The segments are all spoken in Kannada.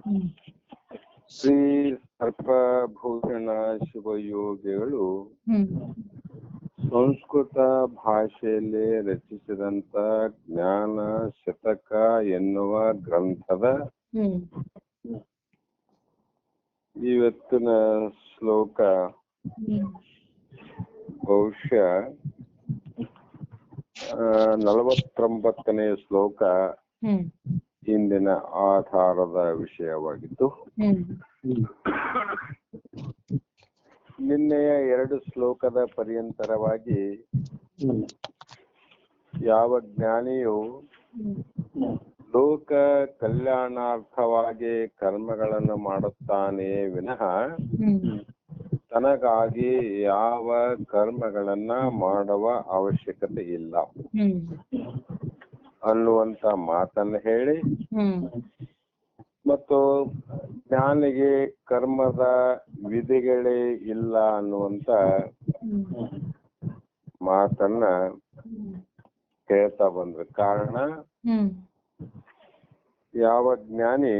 ಹ್ಮ್ ಶ್ರೀ ಸರ್ಪಭೂಷಣ ಶಿವಯೋಗಿಗಳು ಹ್ಮ್ ಸಂಸ್ಕೃತ ಭಾಷೆಯಲ್ಲಿ ರಚಿಸಿದಂತ ಜ್ಞಾನ ಶತಕ ಎನ್ನುವ ಗ್ರಂಥದ ಹ್ಮ್ ಇವತ್ತಿನ ಶ್ಲೋಕ ಹ್ಮ್ ಬಹುಶಃ 49ನೇ ಶ್ಲೋಕ ಹ್ಮ್ ಇಂದಿನ ಆಧಾರದ ವಿಷಯವಾಗಿತ್ತು. ಹ್ಮ್ ನಿನ್ನೆಯ 2 ಶ್ಲೋಕದ ಪರ್ಯಂತರವಾಗಿ ಯಾವ ಜ್ಞಾನಿಯು ಲೋಕ ಕಲ್ಯಾಣಾರ್ಥವಾಗಿ ಕರ್ಮಗಳನ್ನು ಮಾಡುತ್ತಾನೆ ವಿನಃ ತನಗಾಗಿ ಯಾವ ಕರ್ಮಗಳನ್ನ ಮಾಡುವ ಅವಶ್ಯಕತೆ ಇಲ್ಲ ಅನ್ನುವಂತ ಮಾತನ್ನ ಹೇಳಿ, ಮತ್ತು ಜ್ಞಾನಿಗೆ ಕರ್ಮದ ವಿಧಿಗಳೇ ಇಲ್ಲ ಅನ್ನುವಂತ ಮಾತನ್ನ ಹೇಳ್ತಾ ಬಂದ್ರು. ಕಾರಣ, ಯಾವ ಜ್ಞಾನಿ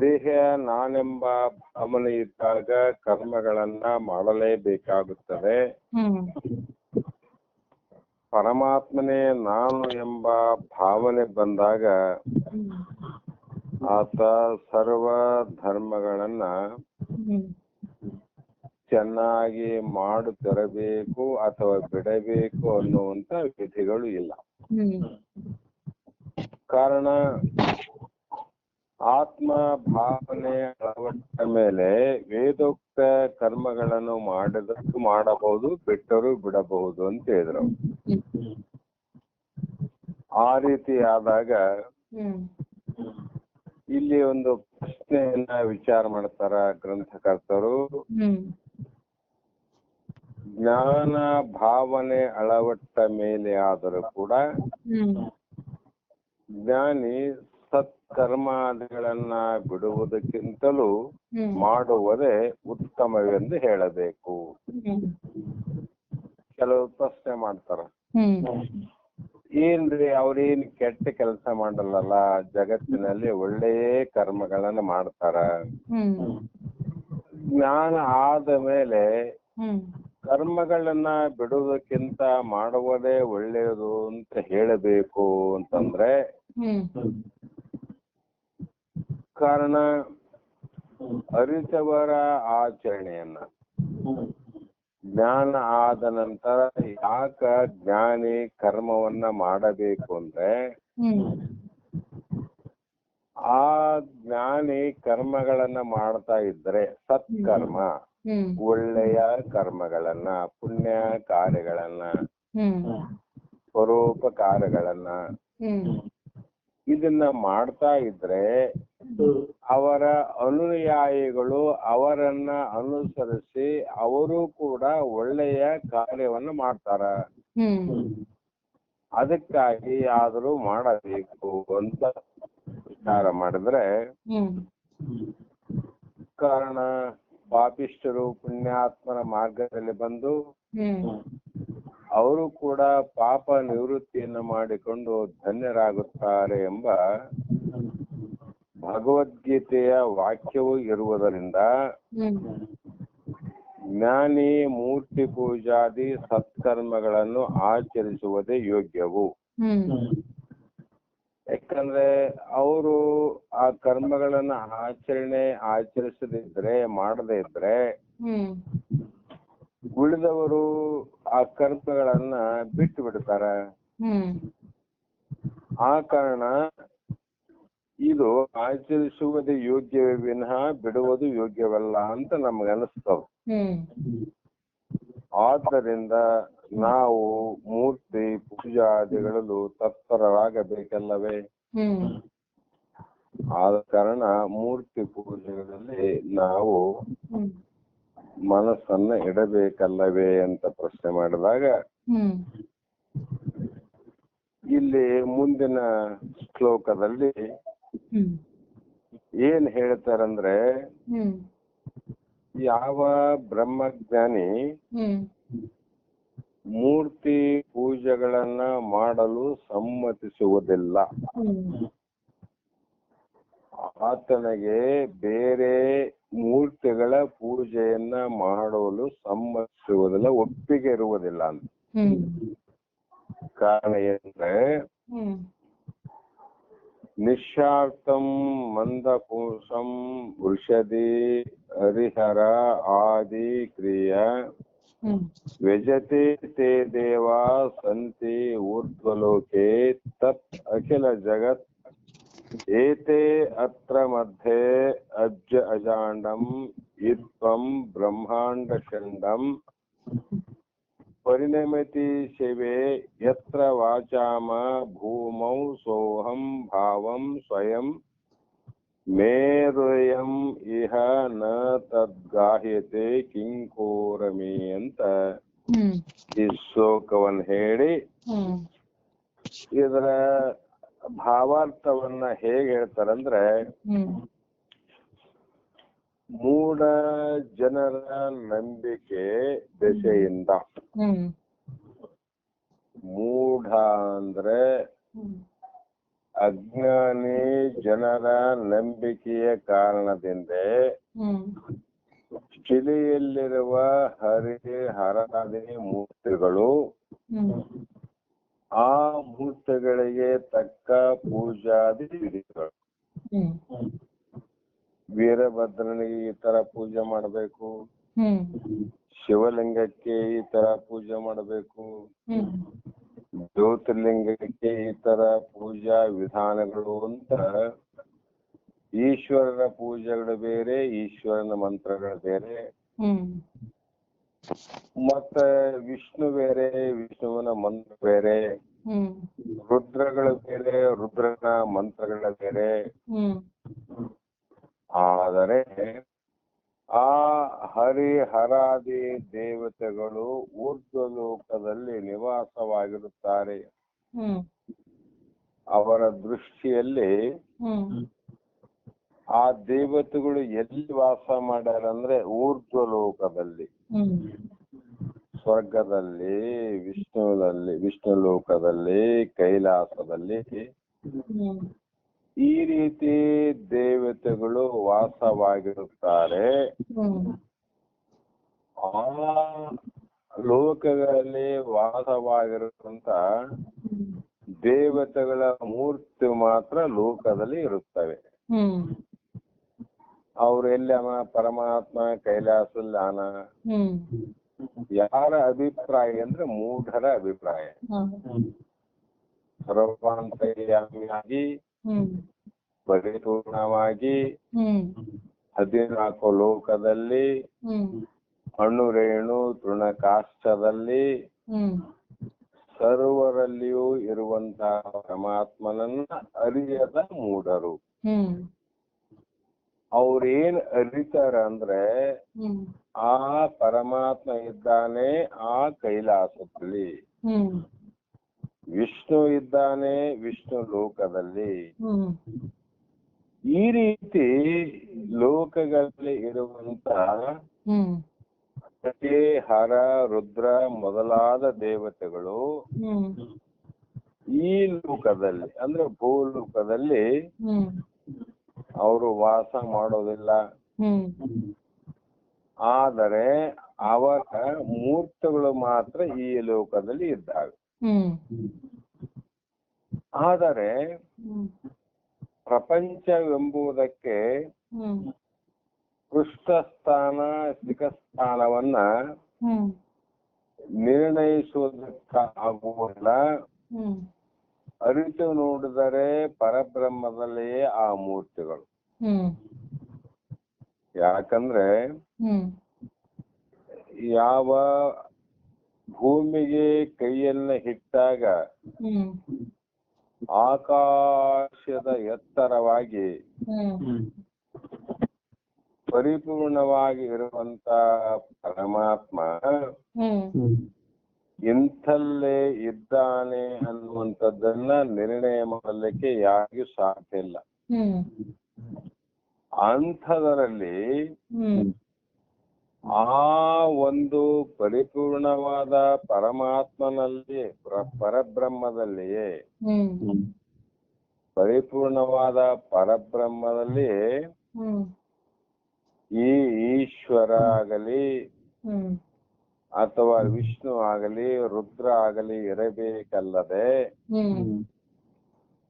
ದೇಹ ನಾನೆಂಬ ಭಾವನೆ ಇದ್ದಾಗ ಕರ್ಮಗಳನ್ನ ಮಾಡಲೇಬೇಕಾಗುತ್ತದೆ, ಪರಮಾತ್ಮನೇ ನಾನು ಎಂಬ ಭಾವನೆ ಬಂದಾಗ ಆತ ಸರ್ವ ಧರ್ಮಗಳನ್ನ ಚೆನ್ನಾಗಿ ಮಾಡುತ್ತಿರಬೇಕು ಅಥವಾ ಬಿಡಬೇಕು ಅನ್ನುವಂತ ವಿಧಿಗಳು ಇಲ್ಲ. ಕಾರಣ, ಆತ್ಮ ಭಾವನೆ ಅಳವಟ್ಟ ಮೇಲೆ ವೇದೋಕ್ತ ಕರ್ಮಗಳನ್ನು ಮಾಡಿದಷ್ಟು ಮಾಡಬಹುದು, ಬಿಟ್ಟರು ಬಿಡಬಹುದು ಅಂತ ಹೇಳಿದ್ರು. ಆ ರೀತಿ ಆದಾಗ ಇಲ್ಲಿ ಒಂದು ಪ್ರಶ್ನೆಯನ್ನ ವಿಚಾರ ಮಾಡ್ತಾರ ಗ್ರಂಥಕರ್ತರು. ಜ್ಞಾನ ಭಾವನೆ ಅಳವಟ್ಟ ಮೇಲೆ ಆದರೂ ಕೂಡ ಜ್ಞಾನಿ ಸತ್ಕರ್ಮಾದಿಗಳನ್ನ ಬಿಡುವುದಕ್ಕಿಂತಲೂ ಮಾಡುವುದೇ ಉತ್ತಮವೆಂದು ಹೇಳಬೇಕು. ಕೆಲವು ಪ್ರಶ್ನೆ ಮಾಡ್ತಾರ, ಏನ್ರಿ ಅವ್ರೇನ್ ಕೆಟ್ಟ ಕೆಲಸ ಮಾಡಲ್ಲ, ಜಗತ್ತಿನಲ್ಲಿ ಒಳ್ಳೆಯ ಕರ್ಮಗಳನ್ನ ಮಾಡ್ತಾರ, ಜ್ಞಾನ ಆದ ಮೇಲೆ ಕರ್ಮಗಳನ್ನ ಬಿಡುವುದಕ್ಕಿಂತ ಮಾಡುವುದೇ ಒಳ್ಳೆಯದು ಅಂತ ಹೇಳಬೇಕು ಅಂತಂದ್ರೆ, ಕಾರಣ ಅರಿತವರ ಆಚರಣೆಯನ್ನ ಜ್ಞಾನ ಆದ ನಂತರ ಯಾಕ ಜ್ಞಾನಿ ಕರ್ಮವನ್ನ ಮಾಡಬೇಕು ಅಂದ್ರೆ, ಆ ಜ್ಞಾನಿ ಕರ್ಮಗಳನ್ನ ಮಾಡ್ತಾ ಇದ್ರೆ ಸತ್ಕರ್ಮ, ಒಳ್ಳೆಯ ಕರ್ಮಗಳನ್ನ, ಪುಣ್ಯ ಕಾರ್ಯಗಳನ್ನ, ಪರೋಪಕಾರಗಳನ್ನ ಇದನ್ನ ಮಾಡ್ತಾ ಇದ್ರೆ ಅವರ ಅನುಯಾಯಿಗಳು ಅವರನ್ನ ಅನುಸರಿಸಿ ಅವರು ಕೂಡ ಒಳ್ಳೆಯ ಕಾರ್ಯವನ್ನ ಮಾಡ್ತಾರ. ಅದಕ್ಕಾಗಿ ಆದರೂ ಮಾಡಬೇಕು ಅಂತ ವಿಚಾರ ಮಾಡಿದ್ರೆ, ಕಾರಣ ಪಾಪಿಷ್ಠರು ಪುಣ್ಯಾತ್ಮನ ಮಾರ್ಗದಲ್ಲಿ ಬಂದು ಅವರು ಕೂಡ ಪಾಪ ನಿವೃತ್ತಿಯನ್ನು ಮಾಡಿಕೊಂಡು ಧನ್ಯರಾಗುತ್ತಾರೆ ಎಂಬ ಭಗವದ್ಗೀತೆಯ ವಾಕ್ಯವೂ ಇರುವುದರಿಂದ ಜ್ಞಾನಿ ಮೂರ್ತಿ ಪೂಜಾದಿ ಸತ್ಕರ್ಮಗಳನ್ನು ಆಚರಿಸುವುದೇ ಯೋಗ್ಯವು. ಯಾಕಂದ್ರೆ ಅವರು ಆ ಕರ್ಮಗಳನ್ನ ಆಚರಿಸದಿದ್ರೆ, ಮಾಡದೇ ಇದ್ರೆ ಉಳಿದವರು ಆ ಕರ್ಮಗಳನ್ನ ಬಿಟ್ಟು ಬಿಡ್ತಾರ. ಆ ಕಾರಣ ಇದು ಆಚರಿಸುವುದು ಯೋಗ್ಯವೇ ವಿನಃ ಬಿಡುವುದು ಯೋಗ್ಯವಲ್ಲ ಅಂತ ನಮ್ಗೆ ಅನಿಸ್ತವ. ಆದ್ದರಿಂದ ನಾವು ಮೂರ್ತಿ ಪೂಜಾದಿಗಳಲ್ಲೂ ತತ್ಪರರಾಗಬೇಕಲ್ಲವೇ? ಆದ ಕಾರಣ ಮೂರ್ತಿ ಪೂಜೆಗಳಲ್ಲಿ ನಾವು ಮನಸ್ಸನ್ನ ಇಡಬೇಕಲ್ಲವೇ ಅಂತ ಪ್ರಶ್ನೆ ಮಾಡಿದಾಗ, ಇಲ್ಲಿ ಮುಂದಿನ ಶ್ಲೋಕದಲ್ಲಿ ಏನ್ ಹೇಳ್ತಾರಂದ್ರೆ, ಯಾವ ಬ್ರಹ್ಮಜ್ಞಾನಿ ಮೂರ್ತಿ ಪೂಜೆಗಳನ್ನ ಮಾಡಲು ಸಮ್ಮತಿಸುವುದಿಲ್ಲ, ಆತನಿಗೆ ಬೇರೆ ಮೂರ್ತಿಗಳ ಪೂಜೆಯನ್ನ ಮಾಡಲು ಸಮ್ಮತಿಸುವುದಿಲ್ಲ, ಒಪ್ಪಿಗೆ ಇರುವುದಿಲ್ಲ ಅಂತ. ಕಾರಣ ಏನಂದ್ರೆ ನಿಶ್ಚಾರ್ಥಂ ಮಂದಪುಂಸಂ ವೃಷದಿ ಹರಿಹರ ಆದಿ ಕ್ರಿಯ ವ್ಯಜತೆ ತೇ ದೇವಾ ಸಂತಿ ಊರ್ಧ್ವಲೋಕೆ ತತ್ ಅಖಿಲ ಜಗತ್ ಏತೆ ಅತ್ರ ಮಧ್ಯೆ ಅಜಾಂಡಂ ಇತ್ವಂ ಬ್ರಹ್ಮಾಂಡ ಖಂಡಂ ಪರಿಣಮತಿ ಶಿವೆ ಯತ್ರ ವಾಚಾಮ ಭೂಮೌ ಸೋಹಂ ಭಾವಂ ಸ್ವಯಂ ಮೇರುಯಂ ಇಹ ನ ತದ್ಗಾಹ್ಯತೆ ಕಿಂಕೋರಮಿ ಅಂತ ಈ ಶ್ಲೋಕವನ್ನು ಹೇಳಿ ಇದರ ಭಾವಾರ್ಥವನ್ನ ಹೇಗೆ ಹೇಳ್ತಾರಂದ್ರೆ, ಮೂಢ ಜನರ ನಂಬಿಕೆ ದೆಸೆಯಿಂದ, ಮೂಢ ಅಂದ್ರೆ ಅಜ್ಞಾನಿ ಜನರ ನಂಬಿಕೆಯ ಕಾರಣದಿಂದ ಶಿಲೆಯಲ್ಲಿರುವ ಹರಹರಾದಿ ಮೂರ್ತಿಗಳು ಆ ಮೂರ್ತಿಗಳಿಗೆ ತಕ್ಕ ಪೂಜಾದಿ ವಿಧಿಗಳು. ವೀರಭದ್ರನಿಗೆ ಈ ತರ ಪೂಜೆ ಮಾಡಬೇಕು, ಶಿವಲಿಂಗಕ್ಕೆ ಈ ತರ ಪೂಜೆ ಮಾಡಬೇಕು, ಜ್ಯೋತಿರ್ಲಿಂಗಕ್ಕೆ ಈ ತರ ಪೂಜಾ ವಿಧಾನಗಳು ಅಂತ ಈಶ್ವರನ ಪೂಜೆಗಳು ಬೇರೆ, ಈಶ್ವರನ ಮಂತ್ರಗಳು ಬೇರೆ, ಮತ್ತೆ ವಿಷ್ಣು ಬೇರೆ, ವಿಷ್ಣುವಿನ ಮಂತ್ರ ಬೇರೆ, ರುದ್ರಗಳು ಬೇರೆ, ರುದ್ರನ ಮಂತ್ರಗಳ ಬೇರೆ. ಆದರೆ ಆ ಹರಿಹರಾದಿ ದೇವತೆಗಳು ಊರ್ಧ್ವ ಲೋಕದಲ್ಲಿ ನಿವಾಸವಾಗಿರುತ್ತಾರೆ. ಅವರ ದೃಷ್ಟಿಯಲ್ಲಿ ಆ ದೇವತೆಗಳು ಎಲ್ಲಿ ವಾಸ ಮಾಡ್ಯಾರಂದ್ರೆ ಊರ್ಧ್ವ ಲೋಕದಲ್ಲಿ, ಸ್ವರ್ಗದಲ್ಲಿ, ವಿಷ್ಣು ಲೋಕದಲ್ಲಿ, ಕೈಲಾಸದಲ್ಲಿ ಈ ರೀತಿ ದೇವತೆಗಳು ವಾಸವಾಗಿರುತ್ತಾರೆ. ಆ ಲೋಕಗಳಲ್ಲಿ ವಾಸವಾಗಿರುವಂತ ದೇವತೆಗಳ ಮೂರ್ತಿ ಮಾತ್ರ ಲೋಕದಲ್ಲಿ ಇರುತ್ತವೆ. ಅವ್ರು ಎಲ್ಲಿ ಅವ ಪರಮಾತ್ಮ ಕೈಲಾಸದಲ್ಲಿ ಅನ. ಯಾರ ಅಭಿಪ್ರಾಯ ಅಂದ್ರೆ ಮೂಢರ ಅಭಿಪ್ರಾಯ. ಸರ್ವಾಂತರ್ಯಾಮಿಯಾಗಿ ಪರಿಪೂರ್ಣವಾಗಿ 14 ಲೋಕದಲ್ಲಿ ಅಣುರೇಣು ತೃಣಕಾಷ್ಟದಲ್ಲಿ ಸರ್ವರಲ್ಲಿಯೂ ಇರುವಂತಹ ಪರಮಾತ್ಮನನ್ನ ಅರಿಯದ ಮೂಢರು. ಅವ್ರೇನ್ ಅರಿತಾರ ಅಂದ್ರೆ ಆ ಪರಮಾತ್ಮ ಇದ್ದಾನೆ ಆ ಕೈಲಾಸದಲ್ಲಿ, ವಿಷ್ಣು ಇದ್ದಾನೆ ವಿಷ್ಣು ಲೋಕದಲ್ಲಿ. ಈ ರೀತಿ ಲೋಕಗಳಲ್ಲಿ ಇರುವಂತ ಹರ ರುದ್ರ ಮೊದಲಾದ ದೇವತೆಗಳು ಈ ಲೋಕದಲ್ಲಿ ಅಂದ್ರೆ ಭೂಲೋಕದಲ್ಲಿ ಅವರು ವಾಸ ಮಾಡೋದಿಲ್ಲ. ಆದರೆ ಅವರ ಮೂರ್ತಿಗಳು ಮಾತ್ರ ಈ ಲೋಕದಲ್ಲಿ ಇದ್ದಾವೆ. ಆದರೆ ಪ್ರಪಂಚವೆಂಬುದಕ್ಕೆ ಪೃಷ್ಠಸ್ಥಾನ ಶಿಖಸ್ಥಾನವನ್ನ ನಿರ್ಣಯಿಸುವುದಕ್ಕಾಗುವುದಿಲ್ಲ. ಅರಿತು ನೋಡಿದರೆ ಪರಬ್ರಹ್ಮದಲ್ಲಿಯೇ ಆ ಮೂರ್ತಿಗಳು. ಯಾಕಂದ್ರೆ ಯಾವ ಭೂಮಿಗೆ ಕೈಯನ್ನ ಇಟ್ಟಾಗ ಆಕಾಶದ ಎತ್ತರವಾಗಿ ಪರಿಪೂರ್ಣವಾಗಿ ಇರುವಂತ ಪರಮಾತ್ಮ ಇಂಥಲ್ಲೇ ಇದ್ದಾನೆ ಅನ್ನುವಂಥದ್ದನ್ನ ನಿರ್ಣಯ ಮಾಡಲಿಕ್ಕೆ ಯಾರಿಗೂ ಸಾಧ್ಯ ಇಲ್ಲ. ಅಂಥದರಲ್ಲಿ ಆ ಒಂದು ಪರಿಪೂರ್ಣವಾದ ಪರಮಾತ್ಮನಲ್ಲಿ ಪರಬ್ರಹ್ಮದಲ್ಲಿಯೇ ಪರಿಪೂರ್ಣವಾದ ಪರಬ್ರಹ್ಮದಲ್ಲಿ ಹ್ಮ್ ಈ ಈಶ್ವರ ಆಗಲಿ ಹ್ಮ್ ಅಥವಾ ವಿಷ್ಣು ಆಗಲಿ ರುದ್ರ ಆಗಲಿ ಇರಬೇಕಲ್ಲದೆ ಹ್ಮ್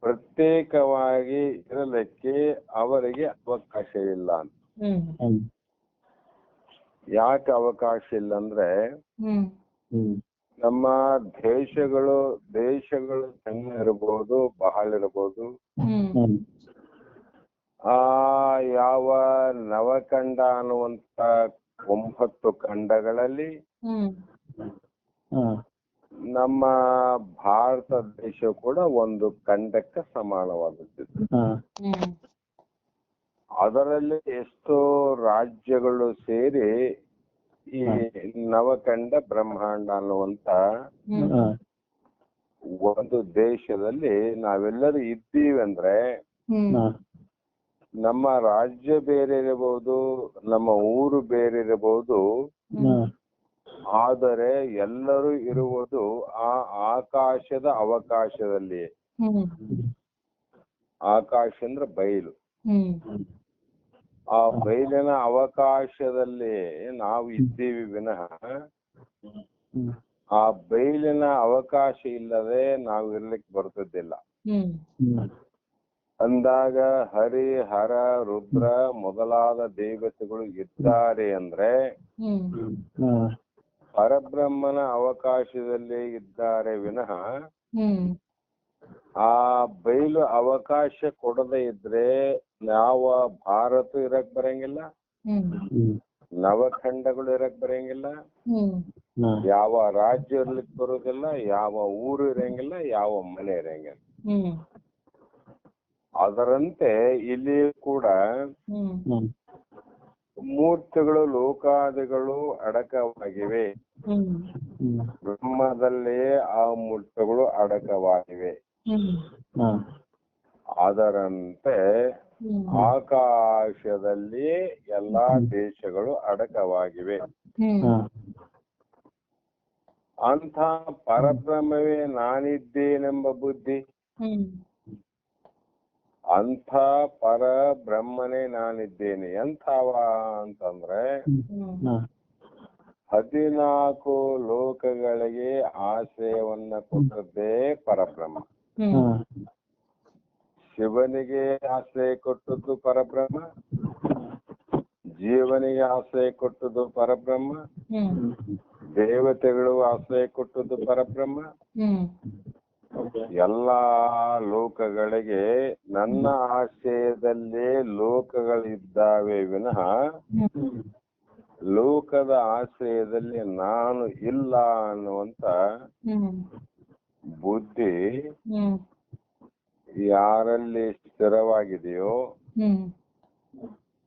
ಪ್ರತ್ಯೇಕವಾಗಿ ಇರಲಿಕ್ಕೆ ಅವರಿಗೆ ಅವಕಾಶ ಇಲ್ಲ ಅಂತ. ಹ್ಮ್ ಯಾಕೆ ಅವಕಾಶ ಇಲ್ಲ ಅಂದ್ರೆ ಹ್ಮ್ ನಮ್ಮ ದೇಶಗಳು ಸಣ್ಣ ಇರಬಹುದು, ಬಹಳ ಇರಬಹುದು. ಹ್ಮ್ ಯಾವ ನವಖಂಡ ಅನ್ನುವಂತ 9 ಖಂಡಗಳಲ್ಲಿ ನಮ್ಮ ಭಾರತ ದೇಶ ಕೂಡ ಒಂದು ಖಂಡಕ್ಕೆ ಸಮಾನವಾದದ್ದು. ಅದರಲ್ಲಿ ಎಷ್ಟೋ ರಾಜ್ಯಗಳು ಸೇರಿ ಈ ನವಖಂಡ ಬ್ರಹ್ಮಾಂಡ ಅನ್ನುವಂತ ಒಂದು ದೇಶದಲ್ಲಿ ನಾವೆಲ್ಲರೂ ಇದ್ದೀವಿ ಅಂದ್ರೆ ನಮ್ಮ ರಾಜ್ಯ ಬೇರೆ ಇರಬಹುದು, ನಮ್ಮ ಊರು ಬೇರೆ ಇರಬಹುದು, ಆದರೆ ಎಲ್ಲರೂ ಇರುವುದು ಆ ಆಕಾಶದ ಅವಕಾಶದಲ್ಲಿ. ಆಕಾಶ ಅಂದ್ರೆ ಬಯಲು. ಆ ಬಯಲಿನ ಅವಕಾಶದಲ್ಲಿ ನಾವು ಇದ್ದೀವಿ ವಿನಃ ಆ ಬಯಲಿನ ಅವಕಾಶ ಇಲ್ಲದೆ ನಾವು ಇರ್ಲಿಕ್ಕೆ ಬರ್ತದಿಲ್ಲ. ಅಂದಾಗ ಹರಿ ಹರ ರುದ್ರ ಮೊದಲಾದ ದೇವತೆಗಳು ಇದ್ದಾರೆ ಅಂದ್ರೆ ಪರಬ್ರಹ್ಮನ ಅವಕಾಶದಲ್ಲಿ ಇದ್ದಾರೆ ವಿನಃ ಆ ಬಯಲು ಅವಕಾಶ ಕೊಡದೇ ಇದ್ರೆ ಯಾವ ಭಾರತ ಇರಕ್ ಬರಂಗಿಲ್ಲ, ನವಖಂಡಗಳು ಇರಕ್ ಬರಂಗಿಲ್ಲ, ಯಾವ ರಾಜ್ಯ ಇರ್ಲಿಕ್ಕೆ ಬರೋದಿಲ್ಲ, ಯಾವ ಊರು ಇರಂಗಿಲ್ಲ, ಯಾವ ಮನೆ ಇರಂಗಿಲ್ಲ. ಅದರಂತೆ ಇಲ್ಲಿ ಕೂಡ ಮೂರ್ತಿಗಳು ಲೋಕಾದಿಗಳು ಅಡಕವಾಗಿವೆ. ಬ್ರಹ್ಮದಲ್ಲೇ ಆ ಮೂರ್ತಿಗಳು ಅಡಕವಾಗಿವೆ. ಅದರಂತೆ ಆಕಾಶದಲ್ಲಿ ಎಲ್ಲಾ ದೇಶಗಳು ಅಡಕವಾಗಿವೆ. ಅಂಥ ಪರಬ್ರಹ್ಮವೇ ನಾನಿದ್ದೇನೆಂಬ ಬುದ್ಧಿ, ಅಂಥ ಪರಬ್ರಹ್ಮನೇ ನಾನಿದ್ದೇನೆ. ಎಂಥವ ಅಂತಂದ್ರೆ 14 ಲೋಕಗಳಿಗೆ ಆಶ್ರಯವನ್ನ ಕೊಟ್ಟದ್ದೇ ಪರಬ್ರಹ್ಮ. ಶಿವನಿಗೆ ಆಶ್ರಯ ಕೊಟ್ಟದ್ದು ಪರಬ್ರಹ್ಮ, ಜೀವನಿಗೆ ಆಶ್ರಯ ಕೊಟ್ಟದ್ದು ಪರಬ್ರಹ್ಮ, ದೇವತೆಗಳು ಆಶ್ರಯ ಕೊಟ್ಟದ್ದು ಪರಬ್ರಹ್ಮ. ಎಲ್ಲಾ ಲೋಕಗಳಿಗೆ ನನ್ನ ಆಶ್ರಯದಲ್ಲೇ ಲೋಕಗಳಿದ್ದಾವೆ ವಿನಃ ಲೋಕದ ಆಶ್ರಯದಲ್ಲಿ ನಾನು ಇಲ್ಲ ಅನ್ನುವಂತ ಬುದ್ಧಿ ಯಾರಲ್ಲಿ ಸ್ಥಿರವಾಗಿದೆಯೋ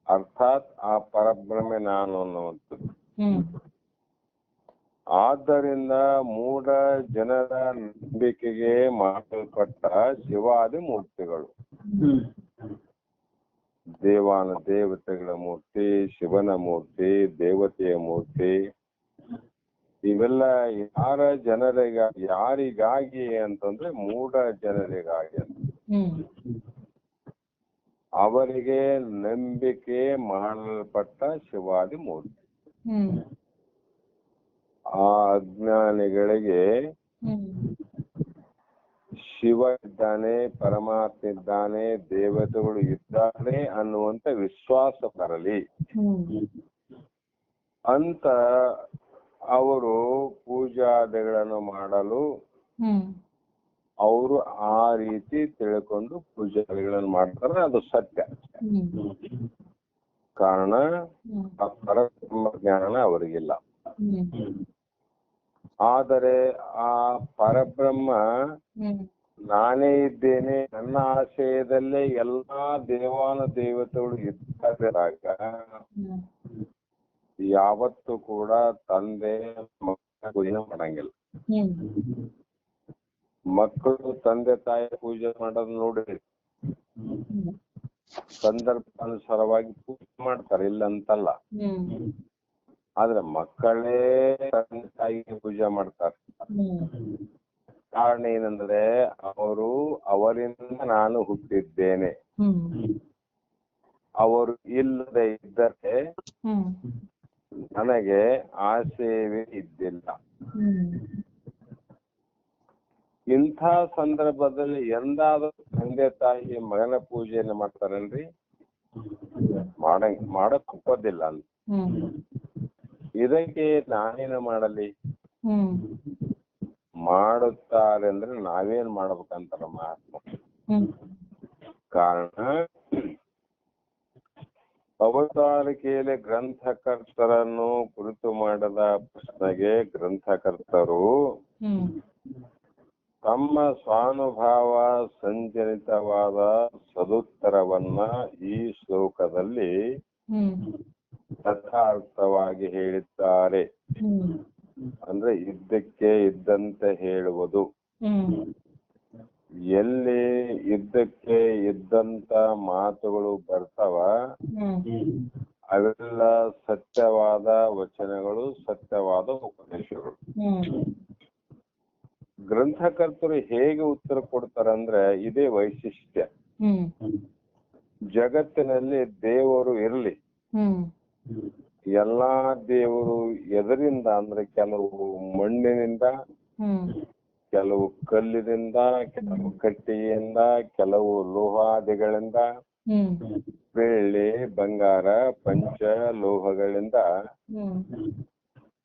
ಅರ್ಥಾತ್ ಆ ಪರಬ್ರಹ್ಮೆ ನಾನು ಅನ್ನುವಂಥದ್ದು. ಆದ್ದರಿಂದ ಮೂಢ ಜನರ ನಂಬಿಕೆಗೆ ಮಾಡಲ್ಪಟ್ಟ ಶಿವಾದಿ ಮೂರ್ತಿಗಳು, ದೇವತೆಗಳ ಮೂರ್ತಿ, ಶಿವನ ಮೂರ್ತಿ, ದೇವತೆಯ ಮೂರ್ತಿ, ಇವೆಲ್ಲ ಯಾರಿಗಾಗಿ ಅಂತಂದ್ರೆ ಮೂಢ ಜನರಿಗಾಗಿ ಅಂತ. ಅವರಿಗೆ ನಂಬಿಕೆ ಮಾಡಲ್ಪಟ್ಟ ಶಿವಾದಿ ಮೂರ್ತಿ. ಆ ಅಜ್ಞಾನಿಗಳಿಗೆ ಶಿವ ಇದ್ದಾನೆ, ಪರಮಾತ್ಮ ಇದ್ದಾನೆ, ದೇವತೆಗಳು ಇದ್ದಾನೆ ಅನ್ನುವಂತ ವಿಶ್ವಾಸ ಬರಲಿ ಅಂತ ಅವರು ಪೂಜಾದಿಗಳನ್ನು ಮಾಡಲು ಅವರು ಆ ರೀತಿ ತಿಳ್ಕೊಂಡು ಪೂಜಾದಿಗಳನ್ನು ಮಾಡ್ತಾರೆ. ಅದು ಸತ್ಯ. ಕಾರಣ ಆ ಪರಬ್ರಹ್ಮ ಜ್ಞಾನ ಅವರಿಗಿಲ್ಲ. ಆದರೆ ಆ ಪರಬ್ರಹ್ಮ ನಾನೇ ಇದ್ದೇನೆ, ನನ್ನ ಆಶಯದಲ್ಲೇ ಎಲ್ಲಾ ದೇವತೆಗಳು ಇದ್ದಾಗ ಯಾವತ್ತೂ ಕೂಡ ತಂದೆ ಮಕ್ಕಳ ಪೂಜೆ ಮಾಡಂಗಿಲ್ಲ. ಮಕ್ಕಳು ತಂದೆ ತಾಯಿ ಪೂಜೆ ಮಾಡೋದು ನೋಡಿ ಸಂದರ್ಭಾನುಸಾರವಾಗಿ ಪೂಜೆ ಮಾಡ್ತಾರೆ, ಇಲ್ಲ ಅಂತಲ್ಲ. ಆದ್ರೆ ಮಕ್ಕಳೇ ತಂದೆ ತಾಯಿಗೆ ಪೂಜೆ ಮಾಡ್ತಾರೆ. ಕಾರಣ ಏನಂದ್ರೆ ಅವರಿಂದ ನಾನು ಹುಟ್ಟಿದ್ದೇನೆ. ಅವರು ಇಲ್ಲದೆ ಇದ್ದರೆ ನನಗೆ ಆ ಸೇವೆ ಇದ್ದಿಲ್ಲ. ಇಂಥ ಸಂದರ್ಭದಲ್ಲಿ ಎಂದಾದ್ರೂ ತಂದೆ ತಾಯಿ ಮಗನ ಪೂಜೆಯನ್ನು ಮಾಡ್ತಾರಲ್ರಿ? ಮಾಡಕ್ ಒಪ್ಪೋದಿಲ್ಲ ಅಂತ. ಇದಕ್ಕೆ ನಾನೇನು ಮಾಡಲಿ? ಮಾಡುತ್ತಾರೆ ಅಂದ್ರೆ ನಾವೇನ್ ಮಾಡ್ಬೇಕಂತಾರ ಮಹಾತ್ಮ. ಕಾರಣ ಅವತಾರಿಕೆಯಲ್ಲಿ ಗ್ರಂಥಕರ್ತರನ್ನು ಕುರಿತು ಮಾಡದ ಪ್ರಶ್ನೆಗೆ ಗ್ರಂಥಕರ್ತರು ತಮ್ಮ ಸ್ವಾನುಭಾವ ಸಂಜನಿತವಾದ ಸದುತ್ತರವನ್ನ ಈ ಶ್ಲೋಕದಲ್ಲಿ ಯಥಾರ್ಥವಾಗಿ ಹೇಳಿದ್ದಾರೆ. ಅಂದ್ರೆ ಇದ್ದಕ್ಕೆ ಇದ್ದಂತೆ ಹೇಳುವುದು. ಎಲ್ಲಿ ಇದ್ದಕ್ಕೆ ಇದ್ದಂತ ಮಾತುಗಳು ಬರ್ತಾವ ಅವೆಲ್ಲ ಸತ್ಯವಾದ ವಚನಗಳು, ಸತ್ಯವಾದ ಉಪದೇಶಗಳು. ಗ್ರಂಥಕರ್ತರು ಹೇಗೆ ಉತ್ತರ ಕೊಡ್ತಾರಂದ್ರೆ ಇದೇ ವೈಶಿಷ್ಟ್ಯ. ಜಗತ್ತಿನಲ್ಲಿ ದೇವರು ಇರಲಿ, ಎಲ್ಲಾ ದೇವರು ಎದರಿಂದ ಅಂದ್ರೆ ಕೆಲವು ಮಣ್ಣಿನಿಂದ, ಕೆಲವು ಕಲ್ಲಿನಿಂದ, ಕೆಲವು ಕಟ್ಟಿಗೆಯಿಂದ, ಕೆಲವು ಲೋಹಾದಿಗಳಿಂದ, ಬೆಳ್ಳಿ ಬಂಗಾರ ಪಂಚ ಲೋಹಗಳಿಂದ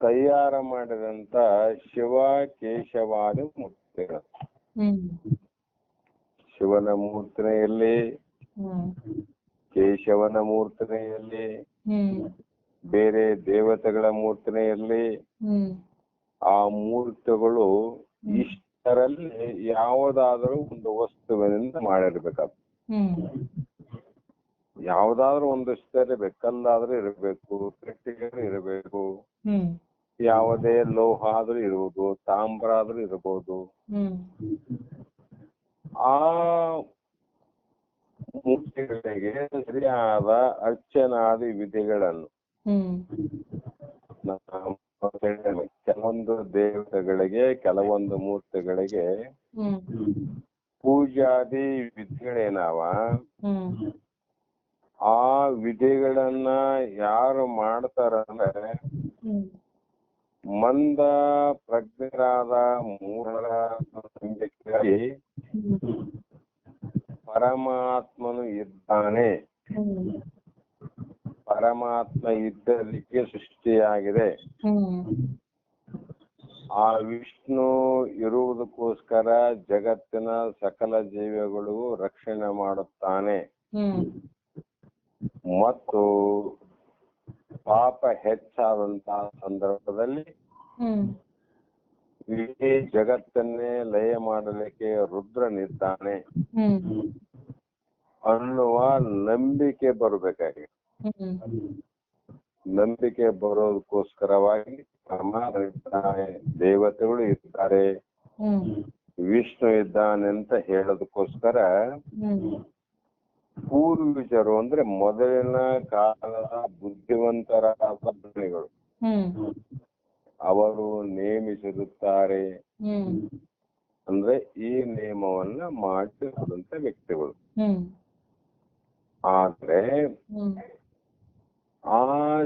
ತಯಾರು ಮಾಡಿದಂತ ಶಿವ ಕೇಶವಾದ ಮೂರ್ತಿಗಳು. ಶಿವನ ಮೂರ್ತಿನೆಯಲ್ಲಿ, ಕೇಶವನ ಮೂರ್ತಿನೆಯಲ್ಲಿ, ಬೇರೆ ದೇವತೆಗಳ ಮೂರ್ತಿನೆಯಲ್ಲಿ, ಆ ಮೂರ್ತಿಗಳು ಇಷ್ಟರಲ್ಲಿ ಯಾವುದಾದರೂ ಒಂದು ವಸ್ತುವಿನಿಂದ ಮಾಡಿರ್ಬೇಕಾದ. ಯಾವುದಾದ್ರೂ ಒಂದು ಇರಬೇಕು, ಕಲ್ಲಾದ್ರೂ ಇರಬೇಕು, ಕಟ್ಟಿಗೆ ಇರಬೇಕು, ಯಾವುದೇ ಲೋಹ ಆದ್ರೂ ಇರುವುದು, ತಾಮ್ರ ಆದ್ರೂ ಇರಬಹುದು. ಆ ಮೂರ್ತಿಗಳಿಗೆ ಸರಿಯಾದ ಅರ್ಚನಾದಿ ವಿಧಿಗಳನ್ನು ಕೆಲವೊಂದು ದೇವತೆಗಳಿಗೆ, ಕೆಲವೊಂದು ಮೂರ್ತಿಗಳಿಗೆ ಪೂಜಾದಿ ವಿಧಿಗಳೇನಾವ, ಆ ವಿಧಿಗಳನ್ನ ಯಾರು ಮಾಡ್ತಾರಂದ್ರೆ ಮಂದ ಪ್ರಜ್ಞರಾದ ಮೂಢರ ನಂಬಿಕೆಯಾಗಿ ಪರಮಾತ್ಮನು ಇದ್ದಾನೆ, ಪರಮಾತ್ಮ ಇದ್ದಲಿಕ್ಕೆ ಸೃಷ್ಟಿಯಾಗಿದೆ, ಆ ವಿಷ್ಣು ಇರುವುದಕ್ಕೋಸ್ಕರ ಜಗತ್ತಿನ ಸಕಲ ಜೀವಿಗಳು ರಕ್ಷಣೆ ಮಾಡುತ್ತಾನೆ, ಮತ್ತು ಪಾಪ ಹೆಚ್ಚಾದಂತಹ ಸಂದರ್ಭದಲ್ಲಿ ಇಡೀ ಜಗತ್ತನ್ನೇ ಲಯ ಮಾಡಲಿಕ್ಕೆ ರುದ್ರನಿದ್ದಾನೆ ಅನ್ನುವ ನಂಬಿಕೆ ಬರಬೇಕಾಗಿದೆ. ನಂಬಿಕೆ ಬರೋದಕ್ಕೋಸ್ಕರವಾಗಿ ಪರಮಾತ್ಮ ಇದ್ದಾನೆ, ದೇವತೆಗಳು ಇದ್ದಾರೆ, ವಿಷ್ಣು ಇದ್ದಾನೆ ಅಂತ ಹೇಳೋದಕ್ಕೋಸ್ಕರ ಪೂರ್ವಿಜರು ಅಂದ್ರೆ ಮೊದಲಿನ ಕಾಲದ ಬುದ್ಧಿವಂತರಾದ ಜ್ಞಾನಿಗಳು ಅವರು ನೇಮಿಸಿರುತ್ತಾರೆ. ಅಂದ್ರೆ ಈ ನಿಯಮವನ್ನ ಮಾಡಿರುವಂತ ವ್ಯಕ್ತಿಗಳು. ಆದ್ರೆ ಆ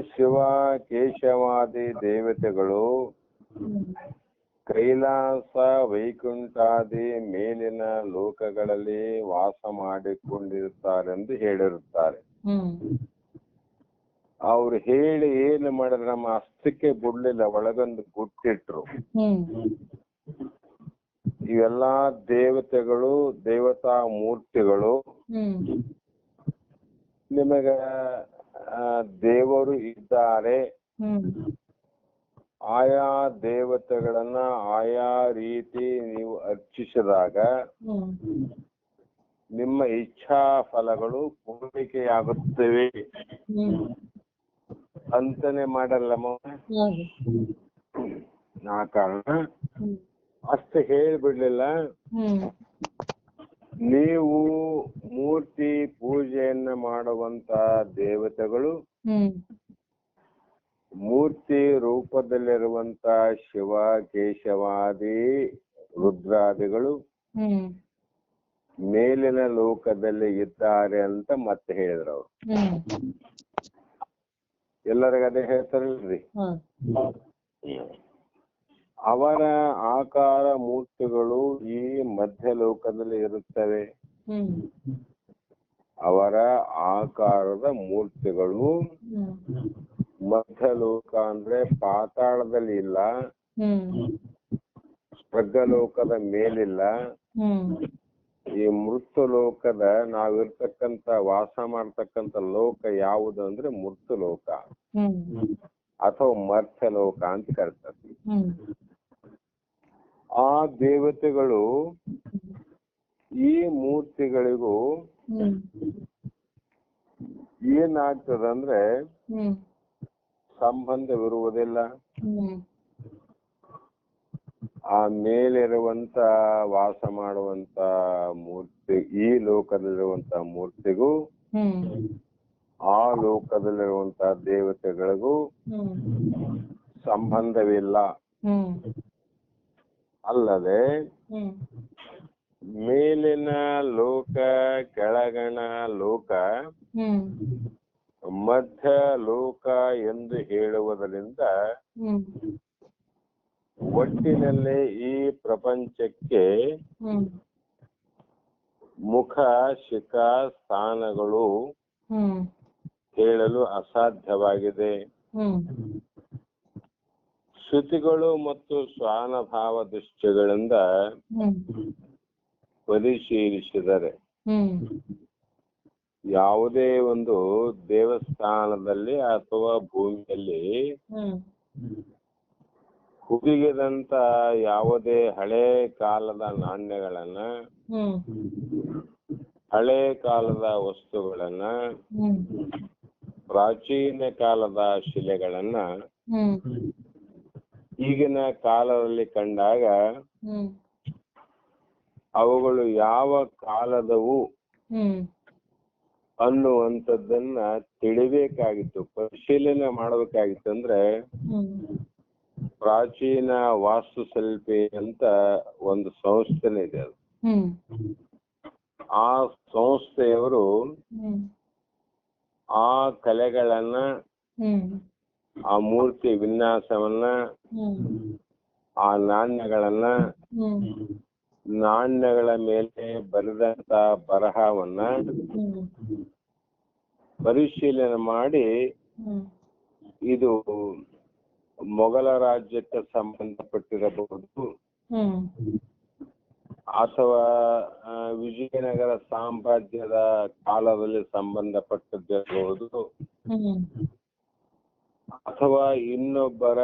ಶಿವ ಕೇಶವಾದಿ ದೇವತೆಗಳು ಕೈಲಾಸ ವೈಕುಂಠಾದಿ ಮೇಲಿನ ಲೋಕಗಳಲ್ಲಿ ವಾಸ ಮಾಡಿಕೊಂಡಿರುತ್ತಾರೆಂದು ಹೇಳಿರುತ್ತಾರೆ. ಅವ್ರು ಹೇಳಿ ಏನು ಮಾಡಿದ್ರೆ ನಮ್ಮ ಹಸ್ತಕ್ಕೆ ಬಿಡ್ಲಿಲ್ಲ, ಒಳಗೊಂದು ಗುಟ್ಟಿಟ್ರು. ಇವೆಲ್ಲಾ ದೇವತೆಗಳು, ದೇವತಾ ಮೂರ್ತಿಗಳು ನಿಮಗ ದೇವರು ಇದ್ದಾರೆ, ಆಯಾ ದೇವತೆಗಳನ್ನ ಆಯಾ ರೀತಿ ನೀವು ಅರ್ಚಿಸಿದಾಗ ನಿಮ್ಮ ಇಚ್ಛಾ ಫಲಗಳು ಪೂರೈಕೆಯಾಗುತ್ತವೆ ಅಂತಾನೆ ಮಾಡಲ್ಲಮ್ಮ. ಆ ಕಾರಣ ಅಷ್ಟು ಹೇಳ್ಬಿಡ್ಲಿಲ್ಲ. ನೀವು ಮೂರ್ತಿ ಪೂಜೆಯನ್ನ ಮಾಡುವಂತ ದೇವತೆಗಳು ಮೂರ್ತಿ ರೂಪದಲ್ಲಿರುವಂತ ಶಿವ ಕೇಶವಾದಿ ರುದ್ರಾದಿಗಳು ಹ್ಮ್ ಮೇಲಿನ ಲೋಕದಲ್ಲಿ ಇದ್ದಾರೆ ಅಂತ ಮತ್ತೆ ಹೇಳಿದ್ರು ಅವ್ರು. ಹ್ಮ್ ಎಲ್ಲರಿಗೂ ಅದೇ ಹೇಳ್ತಾರಲ್ರಿ. ಹ್ಮ್ ಅವರ ಆಕಾರ ಮೂರ್ತಿಗಳು ಈ ಮಧ್ಯ ಲೋಕದಲ್ಲಿ ಇರುತ್ತವೆ. ಹ್ಮ್ ಅವರ ಆಕಾರದ ಮೂರ್ತಿಗಳು ಹ್ಮ್ ಮಧ್ಯ ಲೋಕ ಅಂದ್ರೆ ಪಾತಾಳದಲ್ಲಿ ಇಲ್ಲ, ಹ್ಮ್ ಸ್ವರ್ಗಲೋಕದ ಮೇಲಿಲ್ಲ. ಹ್ಮ್ ಈ ಮೃತ್ಯು ಲೋಕದ ನಾವಿರ್ತಕ್ಕಂತ ವಾಸ ಮಾಡ್ತಕ್ಕಂತ ಲೋಕ ಯಾವುದು ಅಂದ್ರೆ ಮೃತ್ಯು ಲೋಕ ಹ್ಮ್ ಅಥವಾ ಮರ್ತ್ಯ ಲೋಕ ಅಂತ ಕರಿತಾರೆ. ಹ್ಮ್ ಆ ದೇವತೆಗಳು ಈ ಮೂರ್ತಿಗಳಿಗೂ ಹ್ಮ್ ಏನಾಗ್ತದಂದ್ರೆ ಹ್ಮ್ ಸಂಬಂಧವಿರುವುದಿಲ್ಲ. ಹ್ಮ್ ಆ ಮೇಲಿರುವಂತ ವಾಸ ಮಾಡುವಂತ ಮೂರ್ತಿ ಈ ಲೋಕದಲ್ಲಿರುವಂತ ಮೂರ್ತಿಗೂ ಹ್ಮ್ ಆ ಲೋಕದಲ್ಲಿರುವಂತ ದೇವತೆಗಳಿಗೂ ಹ್ಮ್ ಸಂಬಂಧವಿಲ್ಲ. ಹ್ಮ್ ಅಲ್ಲದೆ ಹ್ಮ್ ಮೇಲಿನ ಲೋಕ ಕೆಳಗಣ ಲೋಕ ಹ್ಮ್ ಮಧ್ಯ ಲೋಕ ಎಂದು ಹೇಳುವುದರಿಂದ ಹ್ಮ್ ಒಟ್ಟಿನಲ್ಲಿ ಈ ಪ್ರಪಂಚಕ್ಕೆ ಹ್ಮ್ ಮುಖ ಶಿಖ ಸ್ಥಾನಗಳು ಹ್ಮ್ ಹೇಳಲು ಅಸಾಧ್ಯವಾಗಿದೆ. ಹ್ಮ್ ಶ್ರುತಿಗಳು ಮತ್ತು ಸ್ವಾನುಭಾವ ದೃಷ್ಟಿಗಳಿಂದ ಹ್ಮ್ ಪರಿಶೀಲಿಸಿದರೆ ಹ್ಮ್ ಯಾವುದೇ ಒಂದು ದೇವಸ್ಥಾನದಲ್ಲಿ ಅಥವಾ ಭೂಮಿಯಲ್ಲಿ ಹ್ಮ್ ಹುದುಗಿದಂತ ಯಾವುದೇ ಹಳೆ ಕಾಲದ ನಾಣ್ಯಗಳನ್ನ, ಹ್ಮ್ ಹಳೆ ಕಾಲದ ವಸ್ತುಗಳನ್ನ, ಹ್ಮ್ ಪ್ರಾಚೀನ ಕಾಲದ ಶಿಲೆಗಳನ್ನ ಹ್ಮ್ ಈಗಿನ ಕಾಲದಲ್ಲಿ ಕಂಡಾಗ ಹ್ಮ್ ಅವುಗಳು ಯಾವ ಕಾಲದವು ಹ್ಮ್ ಅನ್ನುವಂಥದ್ದನ್ನ ತಿಳಿಬೇಕಾಗಿತ್ತು, ಪರಿಶೀಲನೆ ಮಾಡಬೇಕಾಗಿತ್ತು. ಅಂದ್ರೆ ಹ್ಮ್ ಪ್ರಾಚೀನ ವಾಸ್ತುಶಿಲ್ಪಿ ಅಂತ ಒಂದು ಸಂಸ್ಥೆನೇ ಇದೆ. ಅದು ಹ್ಮ್ ಆ ಸಂಸ್ಥೆಯವರು ಹ್ಮ್ ಆ ಕಲೆಗಳನ್ನ, ಹ್ಮ್ ಆ ಮೂರ್ತಿ ವಿನ್ಯಾಸವನ್ನ, ಹ್ಮ್ ಆ ನಾಣ್ಯಗಳನ್ನ, ಹ್ಮ್ ನಾಣ್ಯಗಳ ಮೇಲೆ ಬರೆದಂತ ಬರಹವನ್ನ ಹ್ಮ್ ಪರಿಶೀಲನೆ ಮಾಡಿ ಹ್ಮ್ ಇದು ಮೊಘಲ ರಾಜ್ಯಕ್ಕೆ ಸಂಬಂಧಪಟ್ಟಿರಬಹುದು ಹ್ಮ್ ಅಥವಾ ವಿಜಯನಗರ ಸಾಮ್ರಾಜ್ಯದ ಕಾಲದಲ್ಲಿ ಸಂಬಂಧಪಟ್ಟದ್ದಿರಬಹುದು ಹ್ಮ್ ಅಥವಾ ಇನ್ನೊಬ್ಬರ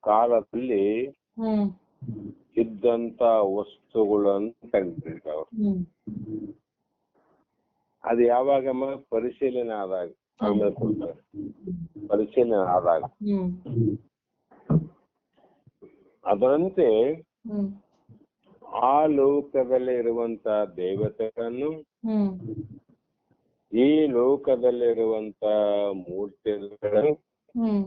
ಕಾಲದಲ್ಲಿ ಹ್ಮ್ ಇದ್ದಂತ ವಸ್ತುಗಳನ್ನು ಕಂಡಿರ್ತಾವ. ಹ್ಮ್ ಅದು ಯಾವಾಗಮ್ಮ ಪರಿಶೀಲನೆ ಆದಾಗ ಆಮೇಲೆ ಕೊಡ್ತಾರೆ. ಪರಿಶೀಲನೆ ಆದಾಗ ಹ್ಮ್ ಅದರಂತೆ ಹ್ಮ್ ಆ ಲೋಕದಲ್ಲಿ ಇರುವಂತ ದೇವತೆಗಳನ್ನು, ಹ್ಮ್ ಈ ಲೋಕದಲ್ಲಿರುವಂತ ಮೂರ್ತಿಗಳನ್ನು ಹ್ಮ್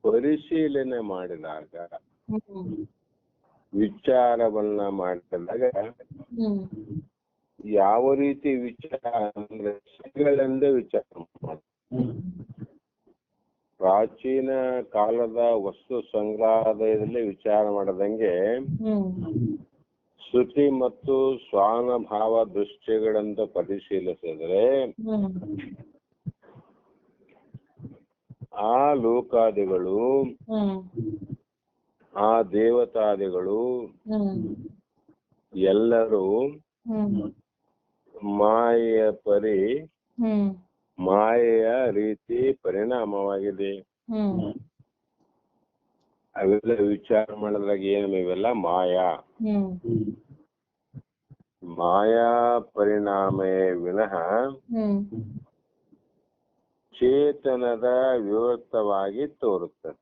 ಪರಿಶೀಲನೆ ಮಾಡಿದಾಗ, ಹ್ಮ್ ವಿಚಾರವನ್ನ ಮಾಡಿದಾಗ ಹ್ಮ್ ಯಾವ ರೀತಿ ವಿಚಾರ ಅಂದ್ರೆ ಶ್ರೀಗಳಿಂದ ವಿಚಾರ ಮಾಡಿ, ಪ್ರಾಚೀನ ಕಾಲದ ವಸ್ತು ಸಂಗ್ರಹಾಲಯದಲ್ಲಿ ವಿಚಾರ ಮಾಡದಂಗೆ ಶ್ರುತಿ ಮತ್ತು ಸ್ವಾನುಭಾವ ದೃಷ್ಟಿಗಳಿಂದ ಪರಿಶೀಲಿಸಿದ್ರೆ ಆ ಲೋಕಾದಿಗಳು, ಆ ದೇವತಾದಿಗಳು ಎಲ್ಲರೂ ಮಾಯೆಯ ಮಾಯೆಯ ರೀತಿ ಪರಿಣಾಮವಾಗಿದೆ. ಅವೆಲ್ಲ ವಿಚಾರ ಮಾಡಿದ್ರಾಗ ಏನು ಇವೆಲ್ಲ ಮಾಯಾ ಪರಿಣಾಮೇ ವಿನಃ ಚೇತನದ ವಿವರ್ತವಾಗಿ ತೋರುತ್ತದೆ.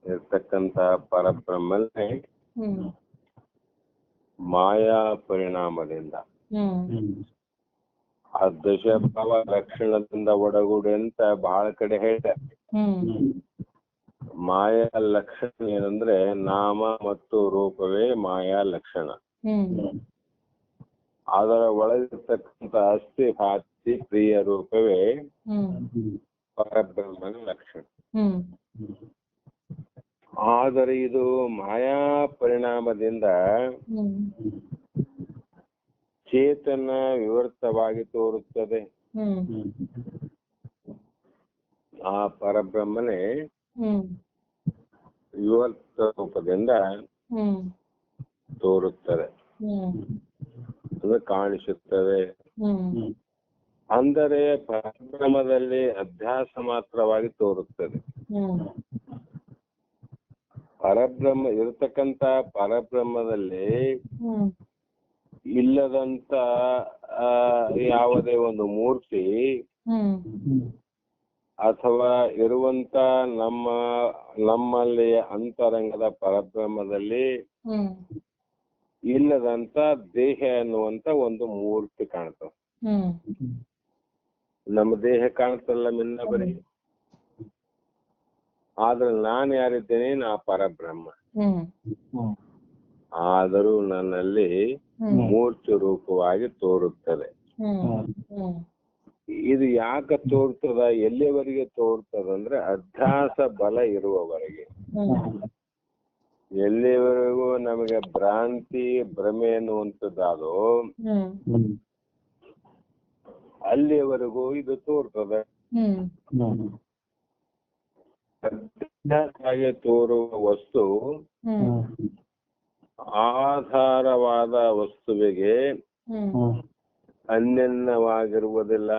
ಇರ್ತಕ್ಕಂತ ಪರಬ್ರಹ್ಮನೇ ಮಾಯಾ ಪರಿಣಾಮದಿಂದ ಆ ದಶಭಾವ ಲಕ್ಷಣದಿಂದ ಒಡಗೂಡಿ ಅಂತ ಬಹಳ ಕಡೆ ಹೇಳ್ತಾರೆ. ಮಾಯಾ ಲಕ್ಷಣ ಏನಂದ್ರೆ ನಾಮ ಮತ್ತು ರೂಪವೇ ಮಾಯಾ ಲಕ್ಷಣ. ಅದರ ಒಳಗಿರ್ತಕ್ಕಂಥ ಅಸ್ಥಿ ಭಾತಿ ಪ್ರಿಯ ರೂಪವೇ ಪರಬ್ರಹ್ಮನ ಲಕ್ಷಣ. ಆದರೆ ಇದು ಮಾಯಾ ಪರಿಣಾಮದಿಂದ ಚೇತನ ವಿವರ್ತವಾಗಿ ತೋರುತ್ತದೆ. ಆ ಪರಬ್ರಹ್ಮನೇ ವಿವರ್ತ ರೂಪದಿಂದ ತೋರುತ್ತದೆ, ಅದು ಕಾಣಿಸುತ್ತದೆ. ಅಂದರೆ ಪರಬ್ರಹ್ಮದಲ್ಲಿ ಅಧ್ಯಾಸ ಮಾತ್ರವಾಗಿ ತೋರುತ್ತದೆ. ಪರಬ್ರಹ್ಮ ಇರತಕ್ಕಂತ ಪರಬ್ರಹ್ಮದಲ್ಲಿ ಇಲ್ಲದಂತ ಯಾವುದೇ ಒಂದು ಮೂರ್ತಿ ಅಥವಾ ಇರುವಂತ ನಮ್ಮಲ್ಲಿ ಅಂತರಂಗದ ಪರಬ್ರಹ್ಮದಲ್ಲಿ ಇಲ್ಲದಂತ ದೇಹ ಅನ್ನುವಂತ ಒಂದು ಮೂರ್ತಿ ಕಾಣ್ತದೆ. ನಮ್ಮ ದೇಹ ಕಾಣ್ತಲ್ಲ ಮಿನ್ನ ಬರೀ, ಆದ್ರೆ ನಾನು ಯಾರಿದ್ದೇನೆ? ನಾ ಪರಬ್ರಹ್ಮ. ಆದರೂ ನನ್ನಲ್ಲಿ ಮೂರ್ತಿ ರೂಪವಾಗಿ ತೋರುತ್ತದೆ. ಇದು ಯಾಕೆ ತೋರ್ತದ, ಎಲ್ಲಿವರೆಗೆ ತೋರ್ತದಂದ್ರೆ ಅಧ್ಯಾಸ ಬಲ ಇರುವವರೆಗೆ. ಎಲ್ಲಿವರೆಗೂ ನಮಗೆ ಭ್ರಾಂತಿ ಭ್ರಮೆ ಅನ್ನುವಂಥದ್ದಾದೋ ಅಲ್ಲಿವರೆಗೂ ಇದು ತೋರ್ತದೆ. ಅಧ್ಯಾಸವಾಗಿ ತೋರುವ ವಸ್ತು ಆಧಾರವಾದ ವಸ್ತುವಿಗೆ ಅನ್ಯನ್ಯವಾಗಿರುವುದಿಲ್ಲ.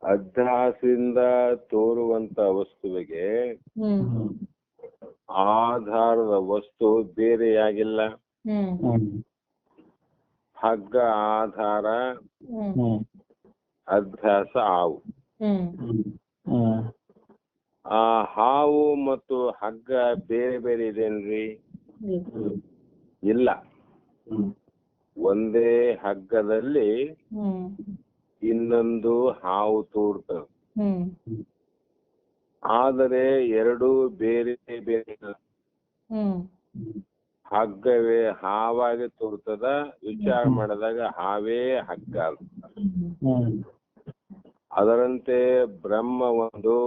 ಅಧ್ಯಾಸದಿಂದ ತೋರುವಂತ ವಸ್ತುವಿಗೆ ಆಧಾರದ ವಸ್ತು ಬೇರೆಯಾಗಿಲ್ಲ. ಹಗ್ಗ ಆಧಾರ, ಅಧ್ಯಾಸ ಹಾವು. ಆ ಹಾವು ಮತ್ತು ಹಗ್ಗ ಬೇರೆ ಬೇರೆ ಇದೇನ್ರಿ? ಇಲ್ಲ. ಒಂದೇ ಹಗ್ಗದಲ್ಲಿ ಇನ್ನೊಂದು ಹಾವು ತೋರ್ತದೆ, ಆದರೆ ಎರಡೂ ಬೇರೆ ಬೇರೆ. ಹಗ್ಗವೇ ಹಾವಾಗಿ ತೋರ್ತದ, ವಿಚಾರ ಮಾಡಿದಾಗ ಹಾವೇ ಹಗ್ಗ. ಅದರಂತೆ ಬ್ರಹ್ಮ ಒಂದು,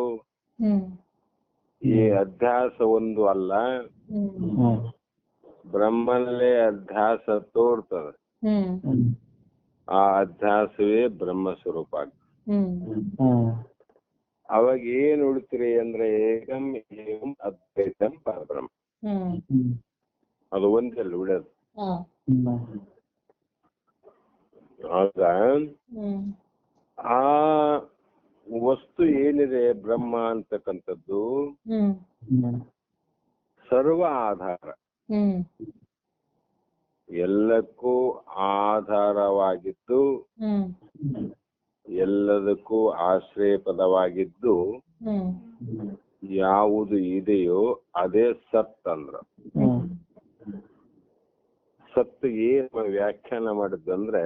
ಈ ಅಧ್ಯಾಸ ಒಂದು ಅಲ್ಲ. ಬ್ರಹ್ಮನಲ್ಲೇ ಅಧ್ಯಾಸ ತೋರ್ತದೆ, ಆ ಅಧ್ಯಾಸವೇ ಬ್ರಹ್ಮ ಸ್ವರೂಪ. ಅವಾಗ ಏನ್ ಉಳಿತೀರಿ ಅಂದ್ರೆ ಏಕಂ ಏವಂ ಅದ್ವೈತಂ ಪರಬ್ರಹ್ಮ. ಅದು ಒಂದಲ್ಲಿ ಉಳಿಯೋದು. ಆಗ ಆ ವಸ್ತು ಏನಿದೆ ಬ್ರಹ್ಮ ಅಂತಕ್ಕಂಥದ್ದು ಸರ್ವ ಆಧಾರ, ಎಲ್ಲಕ್ಕೂ ಆಧಾರವಾಗಿದ್ದು ಎಲ್ಲದಕ್ಕೂ ಆಶ್ರಯ ಪದವಾಗಿದ್ದು ಯಾವುದು ಇದೆಯೋ ಅದೇ ಸತ್ ಅಂದ್ರ. ಸತ್ ಏನ್ ವ್ಯಾಖ್ಯಾನ ಮಾಡಿದ್ದಂದ್ರೆ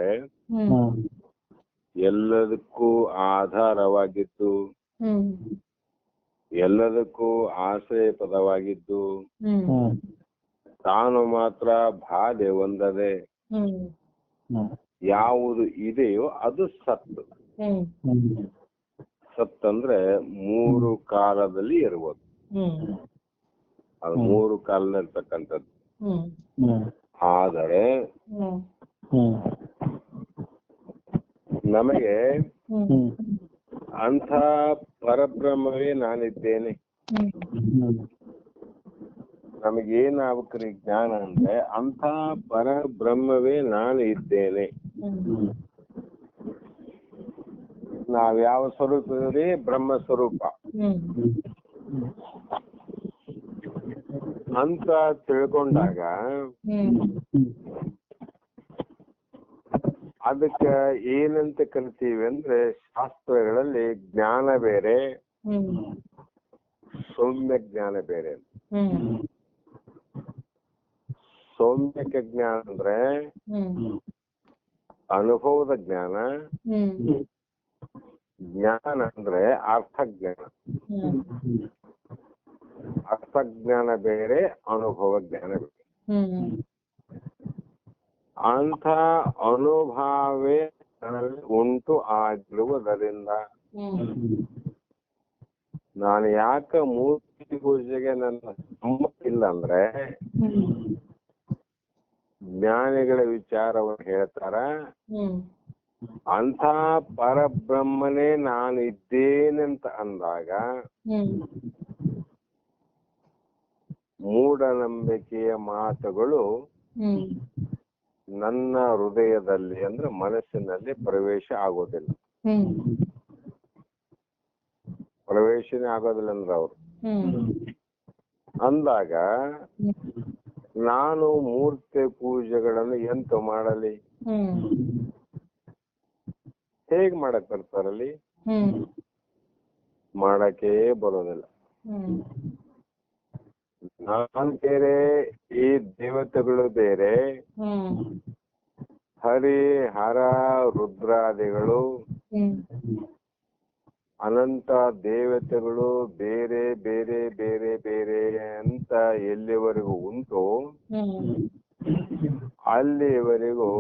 ಎಲ್ಲದಕ್ಕೂ ಆಧಾರವಾಗಿದ್ದು ಎಲ್ಲದಕ್ಕೂ ಆಶ್ರಯ ಪದವಾಗಿದ್ದು ತಾನು ಮಾತ್ರ ಬಾಧೆ ಹೊಂದದೆ ಯಾವುದು ಇದೆಯೋ ಅದು ಸತ್. ಸತ್ ಅಂದ್ರೆ ಮೂರು ಕಾಲದಲ್ಲಿ ಇರುವುದು, ಅದು ಮೂರು ಕಾಲದಲ್ಲಿರ್ತಕ್ಕಂಥದ್ದು. ಆದರೆ ನಮಗೆ ಅಂಥ ಪರಬ್ರಹ್ಮವೇ ನಾನಿದ್ದೇನೆ. ನಮಗೇನಾಗ್ಬೇಕ್ರಿ ಜ್ಞಾನ ಅಂದ್ರೆ ಅಂಥ ಪರಬ್ರಹ್ಮವೇ ನಾನು ಇದ್ದೇನೆ. ನಾವ್ಯಾವ ಸ್ವರೂಪ ಇದ್ರಿ? ಬ್ರಹ್ಮ ಸ್ವರೂಪ ಅಂತ ತಿಳ್ಕೊಂಡಾಗ ಅದಕ್ಕ ಏನಂತ ಕರಿತೀವಿ ಅಂದ್ರೆ ಶಾಸ್ತ್ರಗಳಲ್ಲಿ ಜ್ಞಾನ ಬೇರೆ, ಸೌಮ್ಯ ಜ್ಞಾನ ಬೇರೆ. ಸೌಮ್ಯಕ ಜ್ಞಾನ ಅಂದ್ರೆ ಅನುಭವದ ಜ್ಞಾನ, ಜ್ಞಾನ ಅಂದ್ರೆ ಅರ್ಥಜ್ಞಾನ. ಹ್ಮ್ ಅರ್ಥಜ್ಞಾನ ಬೇರೆ, ಅನುಭವ ಜ್ಞಾನ ಬೇರೆ. ಹ್ಮ್ ಅಂಥ ಅನುಭವವೇ ನನ್ನಲ್ಲಿ ಉಂಟು ಆಗಿರುವುದರಿಂದ ಹ್ಮ್ ನಾನು ಯಾಕ ಮೂರ್ತಿ ಪೂಜೆಗೆ ನನ್ನ ಸಮ್ಮತಿಲ್ಲ ಅಂದ್ರೆ, ಹ್ಮ್ ಜ್ಞಾನಿಗಳ ವಿಚಾರವನ್ನು ಹೇಳ್ತಾರ. ಹ್ಮ್ ಅಂಥ ಪರಬ್ರಹ್ಮನೇ ನಾನು ಇದ್ದೇನೆಂತ ಅಂದಾಗ ಹ್ಮ್ ಮೂಢನಂಬಿಕೆಯ ಮಾತುಗಳು ಹ್ಮ್ ನನ್ನ ಹೃದಯದಲ್ಲಿ ಅಂದ್ರೆ ಮನಸ್ಸಿನಲ್ಲಿ ಪ್ರವೇಶ ಆಗೋದಿಲ್ಲ. ಹ್ಮ್ ಪ್ರವೇಶನೇ ಆಗೋದಿಲ್ಲ ಅಂದ್ರೆ ಅವರು ಹ್ಮ್ ಅಂದಾಗ ನಾನು ಮೂರ್ತಿ ಪೂಜೆಗಳನ್ನು ಎಂತ ಮಾಡಲಿ? ಹ್ಮ್ ಹೇಗ್ ಮಾಡಕ್ ಬರ್ತಾರಲ್ಲಿ? ಹ್ಮ್ ಮಾಡಕ್ಕೆ ಬರೋದಿಲ್ಲ. ಹ್ಮ್ ನಾನ್ ಬೇರೆ, ಈ ದೇವತೆಗಳು ಬೇರೆ, ಹ್ಮ್ ಹರಿ ಹರ ರುದ್ರಾದಿಗಳು ಹ್ಮ್ ಅನಂತ ದೇವತೆಗಳು ಬೇರೆ ಬೇರೆ ಬೇರೆ ಬೇರೆ ಅಂತ ಎಲ್ಲಿವರೆಗೂ ಉಂಟು ಅಲ್ಲಿವರೆಗೂ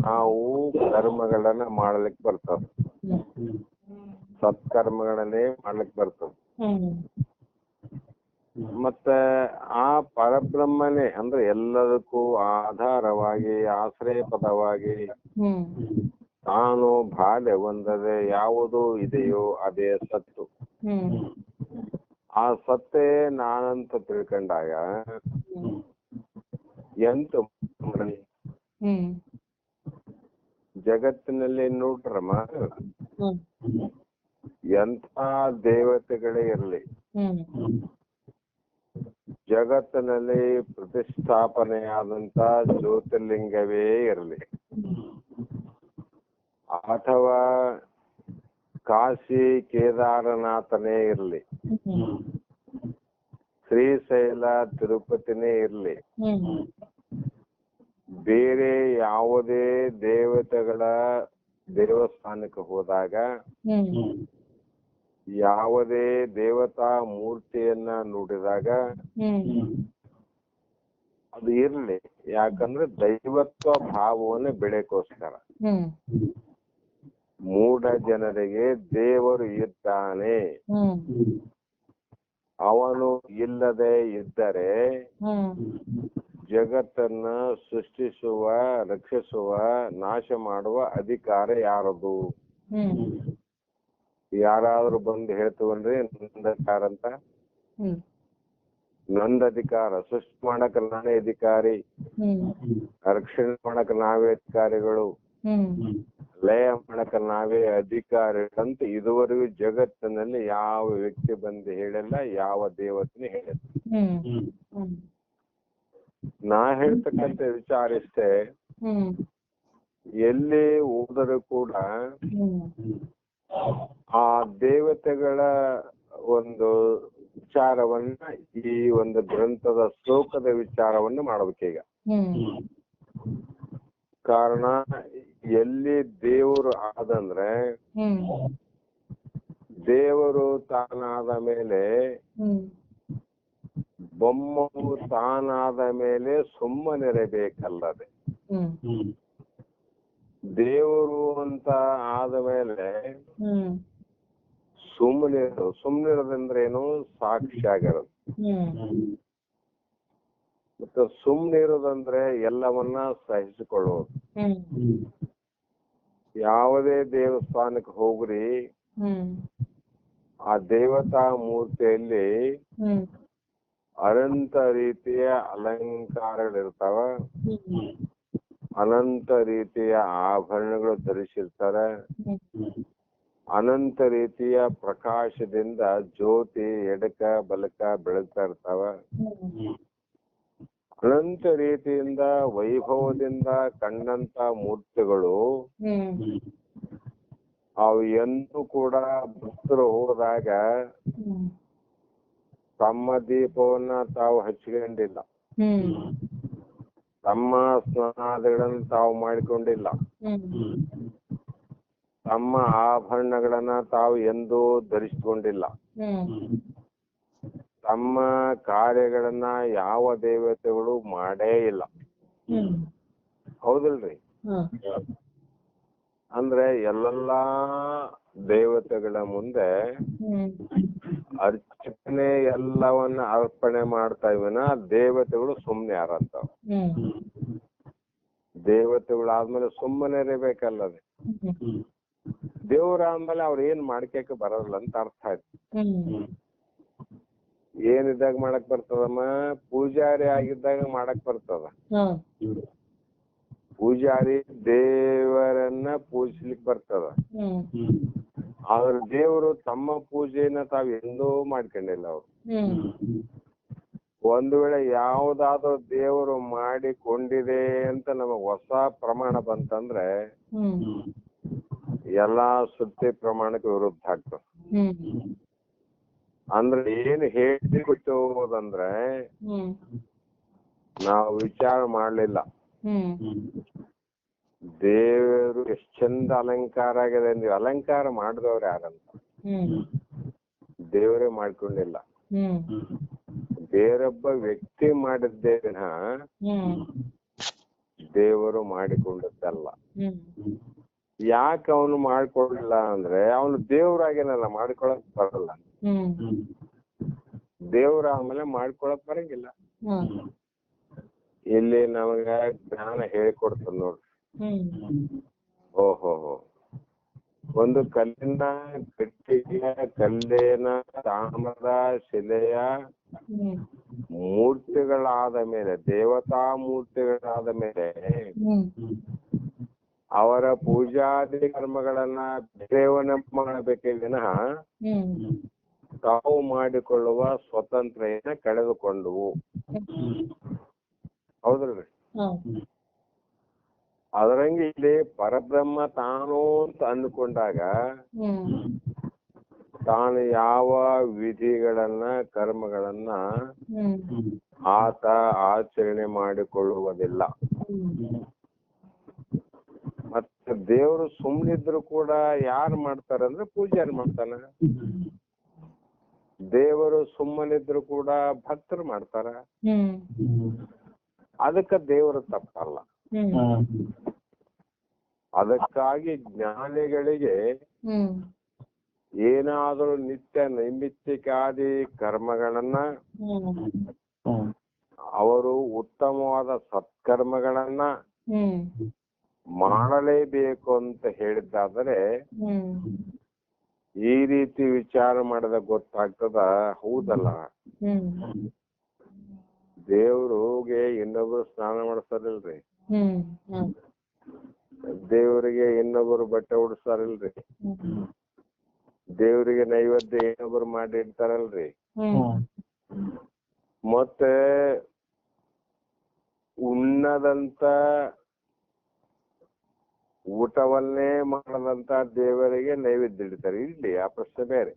ನಾವು ಕರ್ಮಗಳನ್ನ ಮಾಡ್ಲಿಕ್ಕೆ ಬರ್ತದೆ. ಸತ್ಕರ್ಮಗಳನ್ನೇ ಮಾಡ್ಲಿಕ್ಕೆ ಬರ್ತದೆ. ಮತ್ತೆ ಆ ಪರಬ್ರಹ್ಮನೇ ಅಂದ್ರೆ ಎಲ್ಲದಕ್ಕೂ ಆಧಾರವಾಗಿ ಆಶ್ರಯ ಪದವಾಗಿ ತಾನು ಬಾಲ್ಯ ಹೊಂದದೆ ಯಾವುದು ಇದೆಯೋ ಅದೇ ಸತ್ತು. ಆ ಸತ್ತೇ ನಾನಂತ ತಿಳ್ಕೊಂಡಾಗ ಎಂತ ಮಾಡಲಿ? ಜಗತ್ತಿನಲ್ಲಿ ನೋಡ್ರಮ್ಮ, ಎಂಥ ದೇವತೆಗಳೇ ಇರಲಿ, ಜಗತ್ತಿನಲ್ಲಿ ಪ್ರತಿಷ್ಠಾಪನೆಯಾದಂತ ಜ್ಯೋತಿರ್ಲಿಂಗವೇ ಇರಲಿ, ಅಥವಾ ಕಾಶಿ ಕೇದಾರನಾಥನೇ ಇರಲಿ, ಶ್ರೀಶೈಲ ತಿರುಪತಿನೇ ಇರಲಿ, ಬೇರೆ ಯಾವುದೇ ದೇವತೆಗಳ ದೇವಸ್ಥಾನಕ್ಕೆ ಹೋದಾಗ ಯಾವುದೇ ದೇವತಾ ಮೂರ್ತಿಯನ್ನ ನೋಡಿದಾಗ ಅದು ಇರ್ಲಿ, ಯಾಕಂದ್ರೆ ದೈವತ್ವ ಭಾವವನ್ನು ಬೆಳೆಕೋಸ್ಕರ. ಮೂಢ ಜನರಿಗೆ ದೇವರು ಇದ್ದಾನೆ, ಅವನು ಇಲ್ಲದೆ ಇದ್ದರೆ ಜಗತ್ತನ್ನ ಸೃಷ್ಟಿಸುವ, ರಕ್ಷಿಸುವ, ನಾಶ ಮಾಡುವ ಅಧಿಕಾರ ಯಾರದು? ಯಾರಾದ್ರೂ ಬಂದು ಹೇಳ್ತೀವನ್ರಿ ನಂದಧಿಕಾರ ಅಂತ? ನಂದ ಅಧಿಕಾರ ಸೃಷ್ಟಿ ಮಾಡಕ್ ನಾನೇ ಅಧಿಕಾರಿ, ರಕ್ಷಣೆ ಮಾಡಕ್ ನಾವೇ ಅಧಿಕಾರಿಗಳು, ಲಯ ಮಾಡಕ್ ನಾವೇ ಅಧಿಕಾರಿ ಅಂತ ಇದುವರೆಗೂ ಜಗತ್ತಿನಲ್ಲಿ ಯಾವ ವ್ಯಕ್ತಿ ಬಂದು ಹೇಳಿಲ್ಲ, ಯಾವ ದೇವತೆನೇ ಹೇಳಿಲ್ಲ. ನಾ ಹೇಳ್ತಕ್ಕಂಥ ವಿಚಾರ ಇಷ್ಟೇ, ಎಲ್ಲಿ ಹೋದರೂ ಕೂಡ ಆ ದೇವತೆಗಳ ಒಂದು ವಿಚಾರವನ್ನ, ಈ ಒಂದು ಗ್ರಂಥದ ಶ್ಲೋಕದ ವಿಚಾರವನ್ನು ಮಾಡ್ಬೇಕೀಗ. ಕಾರಣ ಎಲ್ಲಿ ದೇವರು ಆದಂದ್ರೆ, ದೇವರು ತಾನಾದ ಮೇಲೆ, ಬೊಮ್ಮವು ತಾನಾದ ಮೇಲೆ ಸುಮ್ಮನಿರಬೇಕಲ್ಲದೆ, ದೇವರು ಅಂತ ಆದ ಮೇಲೆ ಸುಮ್ಮನಿರೋದಂದ್ರೇನು? ಸಾಕ್ಷಿಯಾಗಿರೋದು. ಮತ್ತೆ ಸುಮ್ಮನಿರೋದಂದ್ರೆ ಎಲ್ಲವನ್ನ ಸಹಿಸಿಕೊಳ್ಳೋದು. ಯಾವುದೇ ದೇವಸ್ಥಾನಕ್ಕೆ ಹೋಗ್ರಿ, ಆ ದೇವತಾ ಮೂರ್ತಿಯಲ್ಲಿ ಅನಂತ ರೀತಿಯ ಅಲಂಕಾರಗಳಿರ್ತಾವ, ಅನಂತ ರೀತಿಯ ಆಭರಣಗಳು ಧರಿಸಿರ್ತಾರೆ, ಅನಂತ ರೀತಿಯ ಪ್ರಕಾಶದಿಂದ ಜ್ಯೋತಿ ಎಡಕ ಬಲಕ ಬೆಳಗ್ತಾ ಇರ್ತಾವ, ಅನಂತ ರೀತಿಯಿಂದ ವೈಭವದಿಂದ ಕಂಡಂತ ಮೂರ್ತಿಗಳು ಅವು ಎಂದೂ ಕೂಡ ಭಕ್ತರು ಹೋದಾಗ ತಮ್ಮ ದೀಪವನ್ನ ತಾವು ಹಚ್ಕೊಂಡಿಲ್ಲ, ತಮ್ಮ ಸ್ನಾನಗಳನ್ನು ತಾವು ಮಾಡಿಕೊಂಡಿಲ್ಲ, ತಮ್ಮ ಆಭರಣಗಳನ್ನ ತಾವು ಎಂದೂ ಧರಿಸಿಕೊಂಡಿಲ್ಲ. ತಮ್ಮ ಕಾರ್ಯಗಳನ್ನ ಯಾವ ದೇವತೆಗಳು ಮಾಡೇ ಇಲ್ಲ. ಹೌದಿಲ್ರಿ? ಅಂದ್ರೆ ಎಲ್ಲಾ ದೇವತೆಗಳ ಮುಂದೆ ಅರ್ಚನೆ ಎಲ್ಲವನ್ನ ಅರ್ಪಣೆ ಮಾಡ್ತಾ ಇವೆನ ದೇವತೆಗಳು ಸುಮ್ನೆ ಯಾರಂತ. ದೇವತೆಗಳಾದ್ಮೇಲೆ ಸುಮ್ಮನೆ ಇರಬೇಕಲ್ಲದೆ. ದೇವ್ರ ಆದ್ಮೇಲೆ ಅವ್ರ ಏನ್ ಮಾಡ್ಕೇಕ ಬರಲ್ಲ ಅಂತ ಅರ್ಥ ಆಯ್ತು. ಏನಿದ್ದಾಗ ಮಾಡಕ್ ಬರ್ತದಮ್ಮ? ಪೂಜಾರಿ ಆಗಿದ್ದಾಗ ಮಾಡಕ್ ಬರ್ತದ. ಪೂಜಾರಿ ದೇವರನ್ನ ಪೂಜಿಸ್ಲಿಕ್ ಬರ್ತದ. ಆದ್ರ ದೇವರು ತಮ್ಮ ಪೂಜೆನ ತಾವ್ ಎಂದೂ ಮಾಡ್ಕೊಂಡಿಲ್ಲ ಅವ್ರು. ಒಂದು ವೇಳೆ ಯಾವ್ದಾದ್ರು ದೇವರು ಮಾಡಿಕೊಂಡಿದೆ ಅಂತ ನಮಗ್ ಹೊಸ ಪ್ರಮಾಣ ಬಂತಂದ್ರೆ ಎಲ್ಲಾ ಸುತ್ತಿ ಪ್ರಮಾಣಕ್ಕೆ ವಿರುದ್ಧ ಆಗ್ತದೆ. ಅಂದ್ರೆ ಏನ್ ಹೇಳಿಬಿಟ್ಟುವುದಂದ್ರೆ ನಾವು ವಿಚಾರ ಮಾಡ್ಲಿಲ್ಲ. ದೇವರು ಎಷ್ಟ್ ಚಂದ ಅಲಂಕಾರ ಆಗಿದೆ. ನೀವು ಅಲಂಕಾರ ಮಾಡಿದವ್ರು ಯಾರಂತ ದೇವರೇ ಮಾಡ್ಕೊಂಡಿಲ್ಲ. ಬೇರೊಬ್ಬ ವ್ಯಕ್ತಿ ಮಾಡಿದ್ದೇ ವಿನಃ ದೇವರು ಮಾಡಿಕೊಂಡದ್ದಲ್ಲ. ಯಾಕೆ ಅವನು ಮಾಡ್ಕೊಳ್ಳಿಲ್ಲ ಅಂದ್ರೆ ಅವನು ದೇವ್ರಾಗೇನಲ್ಲ, ಮಾಡ್ಕೊಳಕ್ ಬರಲ್ಲ. ದೇವ್ರ ಆಮೇಲೆ ಮಾಡ್ಕೊಳಕ್ ಬರಂಗಿಲ್ಲ. ಇಲ್ಲಿ ನಮಗ ಜ್ಞಾನ ಹೇಳಿಕೊಡ್ತದ ನೋಡ್ರಿ. ಓಹೋ, ಒಂದು ಕಲ್ಲಿನ ಗಟ್ಟಿಗೆಯ ಕಲ್ಲಿನ ತಾಮ್ರದ ಶಿಲೆಯ ಮೂರ್ತಿಗಳಾದ ಮೇಲೆ, ದೇವತಾ ಮೂರ್ತಿಗಳಾದ ಮೇಲೆ ಅವರ ಪೂಜಾದಿ ಕರ್ಮಗಳನ್ನ ಬೇರೆಯವನ್ನ ಮಾಡಬೇಕೇ ವಿನಃ ತಾವು ಮಾಡಿಕೊಳ್ಳುವ ಸ್ವತಂತ್ರ ಕಳೆದುಕೊಂಡವು. ಹೌದಲ್ರಿ? ಅದರಂಗೆ ಇಲ್ಲಿ ಪರಬ್ರಹ್ಮ ತಾನು ಅಂತ ಅಂದುಕೊಂಡಾಗ ತಾನು ಯಾವ ವಿಧಿಗಳನ್ನ ಕರ್ಮಗಳನ್ನ ಆತ ಆಚರಣೆ ಮಾಡಿಕೊಳ್ಳುವುದಿಲ್ಲ. ಮತ್ತೆ ದೇವರು ಸುಮ್ನಿದ್ರು ಕೂಡ ಯಾರು ಮಾಡ್ತಾರ ಅಂದ್ರೆ ಪೂಜಾರಿ ಮಾಡ್ತಾನ. ದೇವರು ಸುಮ್ಮನಿದ್ರು ಕೂಡ ಭಕ್ತರು ಮಾಡ್ತಾರ. ಅದಕ್ಕ ದೇವರು ತಪ್ಪಲ್ಲ. ಅದಕ್ಕಾಗಿ ಜ್ಞಾನಿಗಳಿಗೆ ಏನಾದರೂ ನಿತ್ಯ ನೈಮಿತ್ತಿಕಾದಿ ಕರ್ಮಗಳನ್ನ ಅವರು ಉತ್ತಮವಾದ ಸತ್ಕರ್ಮಗಳನ್ನ ಮಾಡಲೇಬೇಕು ಅಂತ ಹೇಳಿದ್ದಾದರೆ ಈ ರೀತಿ ವಿಚಾರ ಮಾಡಿದಾಗ ಗೊತ್ತಾಗ್ತದ. ಹೌದಲ್ಲ, ದೇವ್ರಿಗೆ ಇನ್ನೊಬ್ರು ಸ್ನಾನ ಮಾಡಿಸ್ತಾರಿಲ್ರಿ, ದೇವರಿಗೆ ಇನ್ನೊಬ್ರು ಬಟ್ಟೆ ಉಡಿಸ್ತಾರಿಲ್ರಿ, ದೇವರಿಗೆ ನೈವೇದ್ಯ ಇನ್ನೊಬ್ರು ಮಾಡಿ ಇಡ್ತಾರಲ್ರಿ, ಮತ್ತೆ ಉಣ್ಣದಂತ ಊಟವನ್ನೇ ಮಾಡದಂತ ದೇವರಿಗೆ ನೈವೇದ್ಯ ಇಡ್ತಾರೆ. ಇಲ್ಲಿ ಆ ಪ್ರಶ್ನೆ ಬೇರೆ.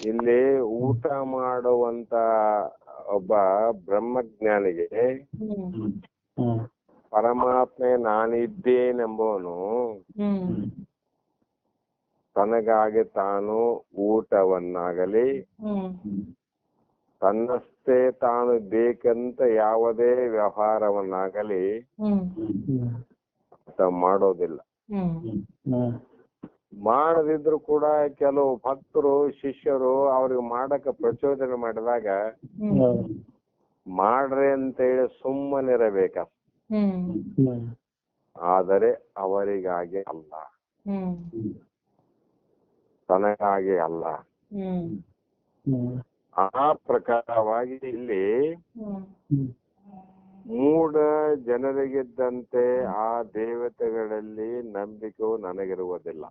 ಇಲ್ಲಿ ಊಟ ಮಾಡುವಂತ ಒಬ್ಬ ಬ್ರಹ್ಮಜ್ಞಾನಿಗೆ ಪರಮಾತ್ಮೆ ನಾನಿದ್ದೇನೆಂಬವನು ತನಗಾಗಿ ತಾನು ಊಟವನ್ನಾಗಲಿ ತನ್ನಷ್ಟೇ ತಾನು ಬೇಕಂತ ಯಾವುದೇ ವ್ಯವಹಾರವನ್ನಾಗಲಿ ಮಾಡೋದಿಲ್ಲ. ಮಾಡದಿದ್ರು ಕೂಡ ಕೆಲವು ಭಕ್ತರು ಶಿಷ್ಯರು ಅವ್ರಿಗೆ ಮಾಡಕ ಪ್ರಚೋದನೆ ಮಾಡಿದಾಗ ಮಾಡ್ರಿ ಅಂತ ಹೇಳಿ ಸುಮ್ಮನಿರಬೇಕ. ಆದರೆ ಅವರಿಗಾಗಿ ಅಲ್ಲ, ತನಗಾಗಿ ಅಲ್ಲ. ಆ ಪ್ರಕಾರವಾಗಿ ಇಲ್ಲಿ ಮೂಢ ಜನರಿಗಿದ್ದಂತೆ ಆ ದೇವತೆಗಳಲ್ಲಿ ನಂಬಿಕೆಯು ನನಗಿರುವುದಿಲ್ಲ.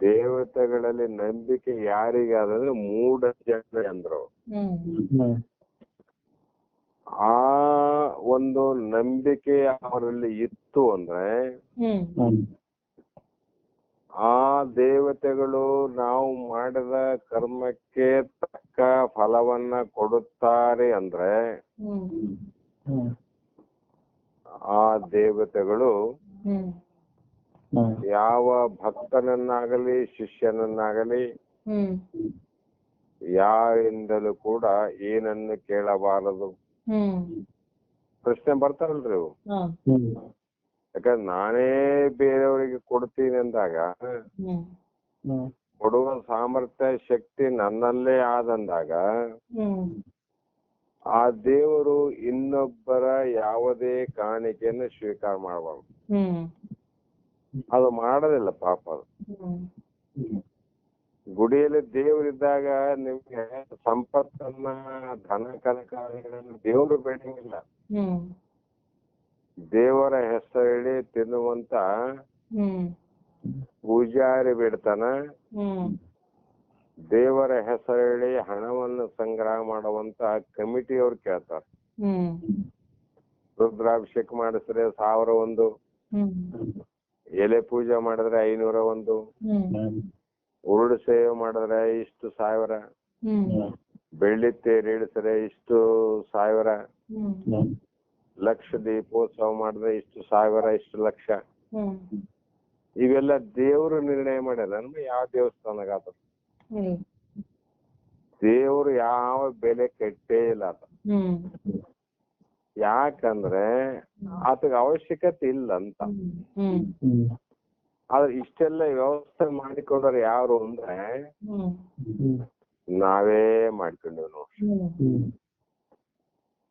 ದೇವತೆಗಳಲ್ಲಿ ನಂಬಿಕೆ ಯಾರಿಗಾದ್ರೆ ಮೂಢ ಜನ ಅಂದ್ರು. ಆ ಒಂದು ನಂಬಿಕೆ ಅವರಲ್ಲಿ ಇತ್ತು ಅಂದ್ರೆ ಆ ದೇವತೆಗಳು ನಾವು ಮಾಡಿದ ಕರ್ಮಕ್ಕೆ ತಕ್ಕ ಫಲವನ್ನ ಕೊಡುತ್ತಾರೆ ಅಂದ್ರೆ ಆ ದೇವತೆಗಳು ಹ್ಮ್ ಯಾವ ಭಕ್ತನನ್ನಾಗಲಿ ಶಿಷ್ಯನನ್ನಾಗಲಿ ಹ್ಮ್ ಯಾರಿಂದಲೂ ಕೂಡ ಏನನ್ನು ಕೇಳಬಾರದು. ಹ್ಮ್ ಪ್ರಶ್ನೆ ಬರ್ತಾರಲ್ರಿ ಇವು. ಹಾ ಯಾಕಂದ್ರೆ ನಾನೇ ಬೇರೆಯವರಿಗೆ ಕೊಡ್ತೀನಿ ಅಂದಾಗ ಹ್ಮ್ ಕೊಡುವ ಸಾಮರ್ಥ್ಯ ಶಕ್ತಿ ನನ್ನಲ್ಲೇ ಆದಂದಾಗ ಹ್ಮ್ ಆ ದೇವರು ಇನ್ನೊಬ್ಬರ ಯಾವುದೇ ಕಾಣಿಕೆಯನ್ನು ಸ್ವೀಕಾರ ಮಾಡಬಾರ್ದು. ಹ್ಮ್ ಅದು ಮಾಡೋದಿಲ್ಲ ಪಾಪ. ಅದು ಹ್ಮ್ ಗುಡಿಯಲ್ಲಿ ದೇವರಿದ್ದಾಗ ನಿಮ್ಗೆ ಸಂಪತ್ತನ್ನ ಧನ ಕನಕಾದಿಗಳನ್ನು ದೇವರು ಬೇಡಂಗಿಲ್ಲ. ಹ್ಮ್ ದೇವರ ಹೆಸರು ಹೇಳಿ ತಿನ್ನುವಂತ ಹ್ಮ್ ಪೂಜಾರಿ ಬಿಡ್ತಾನ. ಹ್ಮ್ ದೇವರ ಹೆಸರು ಹೇಳಿ ಹಣವನ್ನು ಸಂಗ್ರಹ ಮಾಡುವಂತ ಕಮಿಟಿಯವ್ರು ಕೇಳ್ತಾರೆ. ಹ್ಮ್ ರುದ್ರಾಭಿಷೇಕ ಮಾಡಿಸಿದ್ರೆ 1001, ಹ್ಮ್ ಎಲೆ ಪೂಜೆ ಮಾಡಿದ್ರೆ 501, ಹ್ಮ್ ಉರುಳು ಸೇವೆ ಮಾಡಿದ್ರೆ ಇಷ್ಟು 1000, ಹ್ಮ್ ಬೆಳ್ಳಿ ತೇರು ಇಳಿಸಿದ್ರೆ ಇಷ್ಟು 1000, ಹ್ಮ್ ಲಕ್ಷ ದೀಪೋತ್ಸವ ಮಾಡಿದ್ರೆ ಇಷ್ಟು 1000, ಇಷ್ಟು ಲಕ್ಷ. ಹ್ಮ್ ಇವೆಲ್ಲ ದೇವರು ನಿರ್ಣಯ ಮಾಡ್ಯಾರ. ನಮ್ಗೆ ಯಾವ ದೇವಸ್ಥಾನಗಾತ ಹ್ಮ್ ದೇವರು ಯಾವ ಬೆಲೆ ಕೆಟ್ಟೇ ಇಲ್ಲ ಆತ. ಹ್ಮ್ ಯಾಕಂದ್ರೆ ಆತಗ ಅವಶ್ಯಕತೆ ಇಲ್ಲ ಅಂತ. ಹ್ಮ್ ಆದ್ರೆ ಇಷ್ಟೆಲ್ಲ ವ್ಯವಸ್ಥೆ ಮಾಡಿಕೊಂಡ್ರೆ ಯಾರು ಅಂದ್ರೆ ಹ್ಮ್ ನಾವೇ ಮಾಡ್ಕೊಂಡೇವ್ ನೋಡ್ರಿ.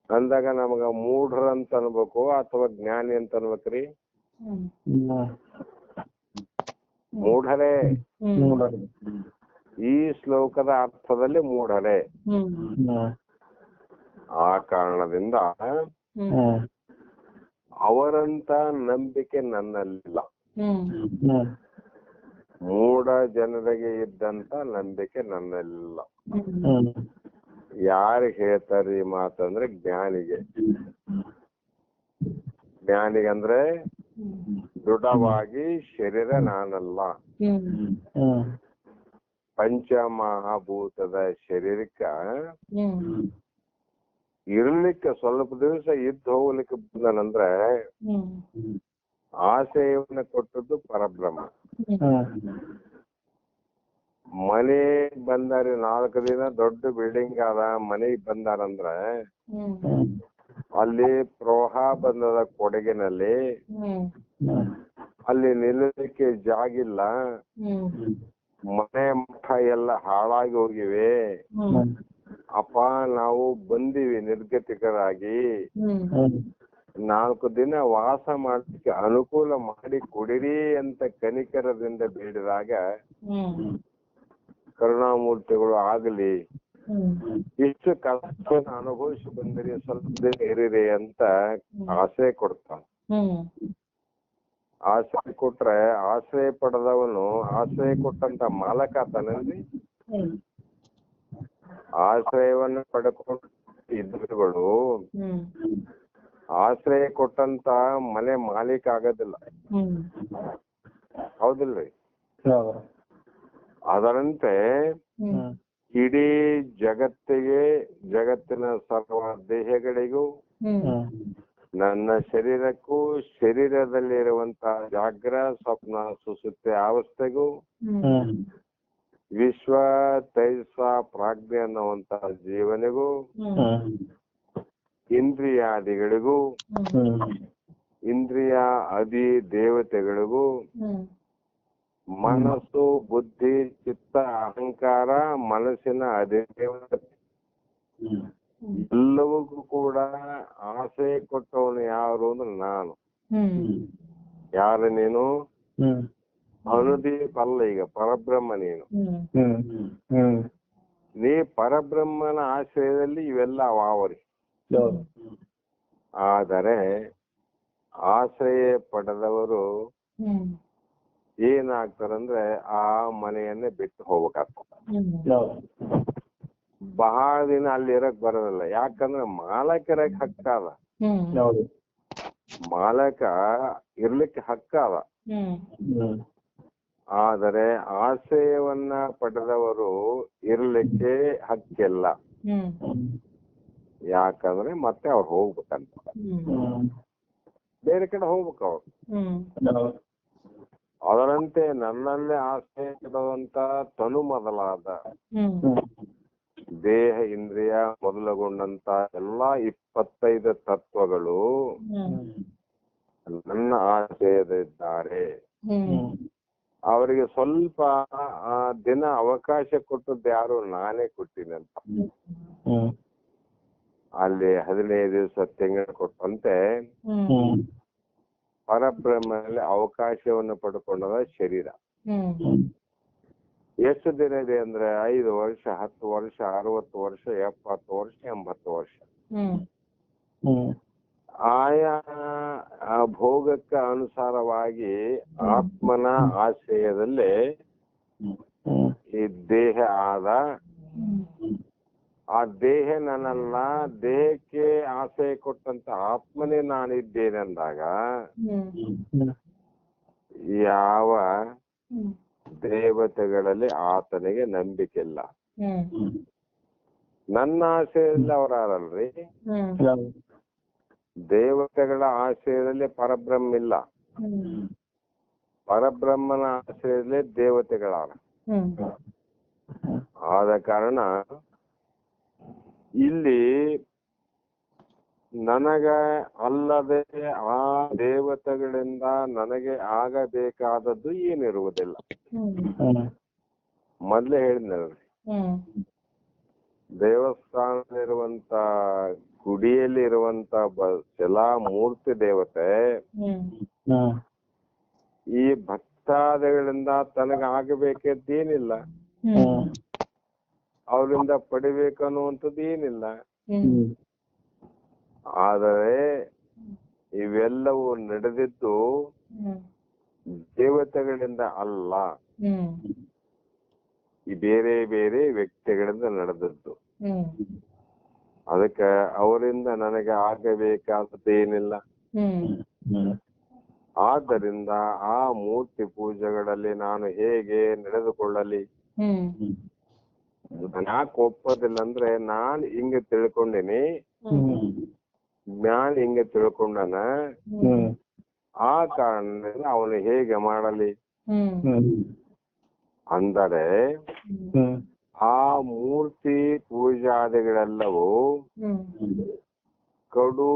ಅಂದಾಗ ನಮಗ ಮೂಢರ ಅಂತ ಅನ್ಬೇಕು ಅಥವಾ ಜ್ಞಾನಿ ಅಂತ ಅನ್ಬೇಕ್ರಿ? ಮೂಢರೇ. ಈ ಶ್ಲೋಕದ ಅರ್ಥದಲ್ಲಿ ಮೂಢರೇ. ಆ ಕಾರಣದಿಂದ ಅವರಂತ ನಂಬಿಕೆ ನನ್ನಲ್ಲಿಲ್ಲ. ಮೂಢ ಜನರಿಗೆ ಇದ್ದಂತ ನಂಬಿಕೆ ನನ್ನಲ್ಲಿಲ್ಲ. ಯಾರಿಗೆ ಹೇಳ್ತಾರ ಈ ಮಾತಂದ್ರೆ ಜ್ಞಾನಿಗೆ. ಜ್ಞಾನಿಗಂದ್ರೆ ದೃಢವಾಗಿ ಶರೀರ ನಾನಲ್ಲ, ಪಂಚಮಹಾಭೂತದ ಶರೀರಕ್ಕ ಇರ್ಲಿಕ್ಕೆ ಸ್ವಲ್ಪ ದಿವಸ ಇದ್ದು ಹೋಗ್ಲಿಕ್ಕೆ ಬಂದನಂದ್ರೆ ಆಶಯವನ್ನ ಕೊಟ್ಟದ್ದು ಪರಬ್ರಹ್ಮ. ಮನೆ ಬಂದಾರಿ 4 ದಿನ ದೊಡ್ಡ ಬಿಲ್ಡಿಂಗ್ ಆದ ಮನೆಗ್ ಬಂದಾರಂದ್ರ ಅಲ್ಲಿ ಪ್ರವಾಹ ಬಂದದ ಕೊಡಗಿನಲ್ಲಿ, ಅಲ್ಲಿ ನಿಲ್ಲಲಿಕ್ಕೆ ಜಾಗಿಲ್ಲ, ಮನೆ ಮಠ ಎಲ್ಲ ಹಾಳಾಗಿ ಹೋಗಿವೆ. ಅಪ್ಪ ನಾವು ಬಂದಿವಿ ನಿರ್ಗತಿಕರಾಗಿ, 4 ದಿನ ವಾಸ ಮಾಡ್ಲಿಕ್ಕೆ ಅನುಕೂಲ ಮಾಡಿ ಕೊಡಿರಿ ಅಂತ ಕನಿಕರದಿಂದ ಬೇಡಿದಾಗ ಕರುಣಾಮೂರ್ತಿಗಳು ಆಗಲಿ, ಇಷ್ಟು ಕಷ್ಟವನ್ನು ಅನುಭವಿಸಿ ಬಂದಿರಿ, ಸ್ವಲ್ಪ ದಿನ ಇರಿರಿ ಅಂತ ಆಶ್ರಯ ಕೊಡ್ತಾನ. ಆಶ್ರಯ ಕೊಟ್ರೆ ಆಶ್ರಯ ಪಡೆದವನು ಆಶ್ರಯ ಕೊಟ್ಟಂತ ಮಾಲಕ ಆತನಲ್ಲಿ. ಆಶ್ರಯವನ್ನ ಪಡ್ಕೊಂಡು ಇದ್ರುಗಳು ಆಶ್ರಯ ಕೊಟ್ಟಂತ ಮನೆ ಮಾಲೀಕ ಆಗೋದಿಲ್ಲ. ಹೌದಿಲ್ರಿ? ಅದರಂತೆ ಇಡೀ ಜಗತ್ತಿಗೆ, ಜಗತ್ತಿನ ಸರ್ವ ದೇಹಗಳಿಗೂ, ನನ್ನ ಶರೀರಕ್ಕೂ, ಶರೀರದಲ್ಲಿರುವಂತಹ ಜಾಗ್ರ ಸ್ವಪ್ನ ಸುಸುಪ್ತಿ ಅವಸ್ಥೆಗೂ, ವಿಶ್ವ ತೈಜಸ ಪ್ರಾಜ್ಞೆ ಅನ್ನುವಂತಹ ಜೀವನಿಗೂ, ಇಂದ್ರಿಯಾದಿಗಳಿಗೂ, ಇಂದ್ರಿಯ ಅಧಿ ದೇವತೆಗಳಿಗೂ, ಮನಸ್ಸು ಬುದ್ಧಿ ಚಿತ್ತ ಅಹಂಕಾರ ಮನಸ್ಸಿನ ಅಧಿದೇವತೆ ಎಲ್ಲವಕ್ಕೂ ಕೂಡ ಆಸೆ ಕೊಟ್ಟವನು ಯಾರು ಅಂದ್ರೆ ನಾನು. ಯಾರು ನೀನು? ಅನುದೀಪ ಅಲ್ಲ, ಈಗ ಪರಬ್ರಹ್ಮ ನೀನು. ನೀ ಪರಬ್ರಹ್ಮನ ಆಶ್ರಯದಲ್ಲಿ ಇವೆಲ್ಲ ಅವಾವರಿ. ಆದರೆ ಆಶ್ರಯ ಪಡೆದವರು ಏನಾಗ್ತಾರಂದ್ರೆ ಆ ಮನೆಯನ್ನೇ ಬಿಟ್ಟು ಹೋಗ್ಬೇಕಾಗ್ತದೆ. ಬಹಳ ದಿನ ಅಲ್ಲಿ ಇರಕ್ ಬರೋದಿಲ್ಲ. ಯಾಕಂದ್ರೆ ಮಾಲಕರಕ್ಕೆ ಹಕ್ಕಾದ, ಮಾಲಕ ಇರ್ಲಿಕ್ಕೆ ಹಕ್ಕಾದ. ಆದರೆ ಆಶ್ರಯವನ್ನ ಪಡೆದವರು ಇರ್ಲಿಕ್ಕೆ ಹಕ್ಕಿಲ್ಲ. ಯಾಕಂದ್ರೆ ಮತ್ತೆ ಅವ್ರು ಹೋಗ್ಬೇಕಂತ. ಬೇರೆ ಕಡೆ ಹೋಗ್ಬೇಕು ಅವ್ರು. ಅದರಂತೆ ನನ್ನಲ್ಲಿ ಆಸೆ ಇರುವಂತ ತನು ಮೊದಲಾದ ದೇಹ ಇಂದ್ರಿಯ ಮೊದಲುಗೊಂಡಂತ ಎಲ್ಲಾ 25 ತತ್ವಗಳು ನನ್ನ ಆಶಯದಿದ್ದಾರೆ. ಅವರಿಗೆ ಸ್ವಲ್ಪ ದಿನ ಅವಕಾಶ ಕೊಟ್ಟದ್ದು ಯಾರು? ನಾನೇ ಕೊಟ್ಟಿನಂತ. ಅಲ್ಲಿ 15 ದಿವಸ ತಿಂಗಳು ಕೊಟ್ಟಂತೆ ಪರಬ್ರಹ್ಮನಲ್ಲಿ ಅವಕಾಶವನ್ನು ಪಡ್ಕೊಂಡದ ಶರೀರ. ಎಷ್ಟು ದಿನ ಇದೆ ಅಂದ್ರೆ 5 ವರ್ಷ, 10 ವರ್ಷ, 60 ವರ್ಷ, 70 ವರ್ಷ, 80 ವರ್ಷ. ಆಯಾ ಭೋಗಕ್ಕೆ ಅನುಸಾರವಾಗಿ ಆತ್ಮನ ಆಶ್ರಯದಲ್ಲಿ ಈ ದೇಹ ಆದ. ಆ ದೇಹ ನನ್ನಲ್ಲ, ದೇಹಕ್ಕೆ ಆಸೆ ಕೊಟ್ಟಂತ ಆತ್ಮನೇ ನಾನಿದ್ದೇನೆಂದಾಗ ಯಾವ ದೇವತೆಗಳಲ್ಲಿ ಆತನಿಗೆ ನಂಬಿಕೆ ಇಲ್ಲ. ನನ್ನ ಆಶಯದಲ್ಲಿ ಅವರಲ್ರಿ, ದೇವತೆಗಳ ಆಶ್ರಯದಲ್ಲಿ ಪರಬ್ರಹ್ಮ ಇಲ್ಲ, ಪರಬ್ರಹ್ಮನ ಆಶ್ರಯದಲ್ಲಿ ದೇವತೆಗಳಾರ. ಆದ ಕಾರಣ ಇಲ್ಲಿ ನನಗ ಅಲ್ಲದೆ ಆ ದೇವತೆಗಳಿಂದ ನನಗೆ ಆಗಬೇಕಾದದ್ದು ಏನಿರುವುದಿಲ್ಲ. ಮೊದ್ಲೇ ಹೇಳಿದ್ನಲ್ರಿ, ದೇವಸ್ಥಾನದಲ್ಲಿರುವಂತ ಗುಡಿಯಲ್ಲಿ ಇರುವಂತ ಶಿಲಾ ಮೂರ್ತಿ ದೇವತೆ ಈ ಭಕ್ತಾದಿಗಳಿಂದ ತನಗಾಗಬೇಕದ್ದೇನಿಲ್ಲ, ಅವರಿಂದ ಪಡಿಬೇಕನ್ನುವಂಥದ್ದು ಏನಿಲ್ಲ. ಆದರೆ ಇವೆಲ್ಲವೂ ನಡೆದಿದ್ದು ದೇವತೆಗಳಿಂದ ಅಲ್ಲ, ಈ ಬೇರೆ ಬೇರೆ ವ್ಯಕ್ತಿಗಳಿಂದ ನಡೆದದ್ದು. ಅದಕ್ಕೆ ಅವರಿಂದ ನನಗೆ ಆಗಬೇಕಾದದ್ದೇನಿಲ್ಲ. ಆದ್ದರಿಂದ ಆ ಮೂರ್ತಿ ಪೂಜೆಗಳಲ್ಲಿ ನಾನು ಹೇಗೆ ನಡೆದುಕೊಳ್ಳಲಿ? ಯಾಕೆ ಒಪ್ಪೋದಿಲ್ಲ ಅಂದ್ರೆ, ನಾನ್ ಹಿಂಗೆ ತಿಳ್ಕೊಂಡಿನಿ, ಜ್ಞಾನ ಹಿಂಗೆ ತಿಳ್ಕೊಂಡನ, ಆ ಕಾರಣದಿಂದ ಅವನು ಹೇಗೆ ಮಾಡಲಿ ಅಂದರೆ, ಆ ಮೂರ್ತಿ ಪೂಜಾದಿಗಳೆಲ್ಲವೂ ಕಡು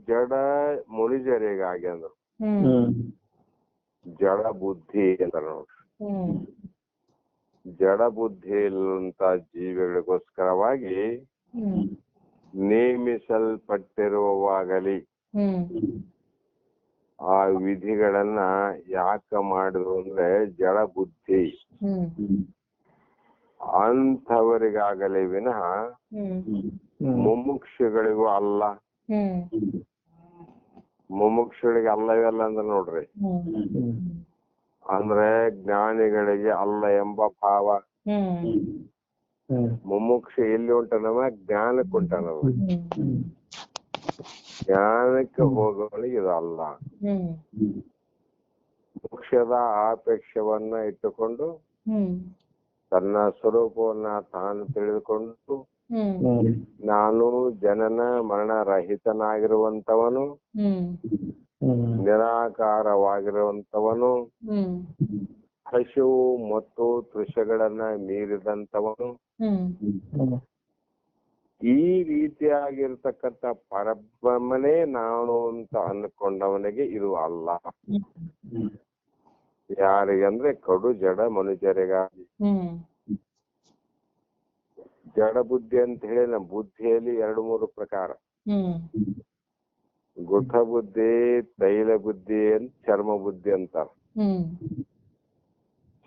ಜಡ ಮುನಿಜರಿಗಾಗಿ ಅಂದ್ರು. ಜಡ ಬುದ್ಧಿ ಅಂತ ನೋಡ್ರಿ, ಜಡ ಬುದ್ಧಿ ಇಲ್ಲಂತ ಜೀವಿಗಳಿಗೋಸ್ಕರವಾಗಿ ನೇಮಿಸಲ್ಪಟ್ಟಿರುವಾಗಲಿ ಆ ವಿಧಿಗಳನ್ನ ಯಾಕೆ ಮಾಡಿದ್ರು ಅಂದ್ರೆ ಜಡ ಬುದ್ಧಿ ಅಂಥವರಿಗಾಗಲಿ ವಿನಃ ಮುಮುಕ್ಷುಗಳಿಗೂ ಅಲ್ಲ. ಮುಮುಕ್ಷುಗಳಿಗೆ ಅಲ್ಲವಲ್ಲ ಅಂದ್ರೆ ನೋಡ್ರಿ, ಅಂದ್ರೆ ಜ್ಞಾನಿಗಳಿಗೆ ಅಲ್ಲ ಎಂಬ ಭಾವ. ಮುಮುಕ್ಷ ಎಲ್ಲಿ ಉಂಟನವ? ಜ್ಞಾನಕ್ಕೆ ಉಂಟನವ. ಜ್ಞಾನಕ್ಕೆ ಹೋಗೋಳಿಗೆ ಇದು ಅಲ್ಲ. ಮೋಕ್ಷದ ಆಪೇಕ್ಷವನ್ನ ಇಟ್ಟುಕೊಂಡು ತನ್ನ ಸ್ವರೂಪವನ್ನ ತಾನು ತಿಳಿದುಕೊಂಡು ನಾನು ಜನನ ಮರಣ ರಹಿತನಾಗಿರುವಂತವನು, ನಿರಾಕಾರವಾಗಿರುವಂತವನು, ಹಸಿವು ಮತ್ತು ತೃಷಗಳನ್ನ ಮೀರಿದಂತವನು, ಈ ರೀತಿಯಾಗಿರ್ತಕ್ಕಂಥ ಪರಬ್ರಹ್ಮನೇ ನಾನು ಅಂತ ಅಂದ್ಕೊಂಡವನಿಗೆ ಇದು ಅಲ್ಲ. ಯಾರಿಗಂದ್ರೆ ಕಡು ಜಡ ಮನುಷ್ಯರಿಗಾಗಿ. ಜಡ ಬುದ್ಧಿ ಅಂತ ಹೇಳಿ ನಮ್ಮ ಬುದ್ಧಿಯಲ್ಲಿ 2-3 ಪ್ರಕಾರ. ಗುಠ ಬುದ್ಧಿ, ತೈಲ ಬುದ್ಧಿ ಅಂತ, ಚರ್ಮ ಬುದ್ಧಿ ಅಂತಾರ.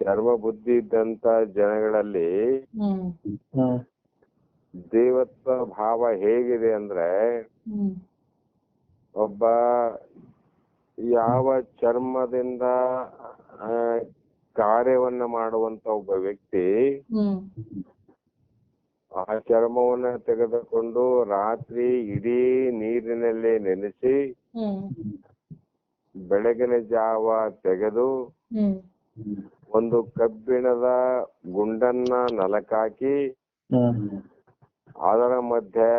ಚರ್ಮ ಬುದ್ಧಿ ಇದ್ದಂತ ಜನಗಳಲ್ಲಿ ದೇವತ್ವ ಭಾವ ಹೇಗಿದೆ ಅಂದ್ರೆ, ಒಬ್ಬ ಯಾವ ಚರ್ಮದಿಂದ ಕಾರ್ಯವನ್ನ ಮಾಡುವಂತ ಒಬ್ಬ ವ್ಯಕ್ತಿ ಆ ಚರ್ಮವನ್ನ ತೆಗೆದುಕೊಂಡು ರಾತ್ರಿ ಇಡೀ ನೀರಿನಲ್ಲೇ ನೆನೆಸಿ ಬೆಳಗಿನ ಜಾವ ತೆಗೆದು ಒಂದು ಕಬ್ಬಿಣದ ಗುಂಡನ್ನ ನಲಕಾಕಿ ಅದರ ಮಧ್ಯೆ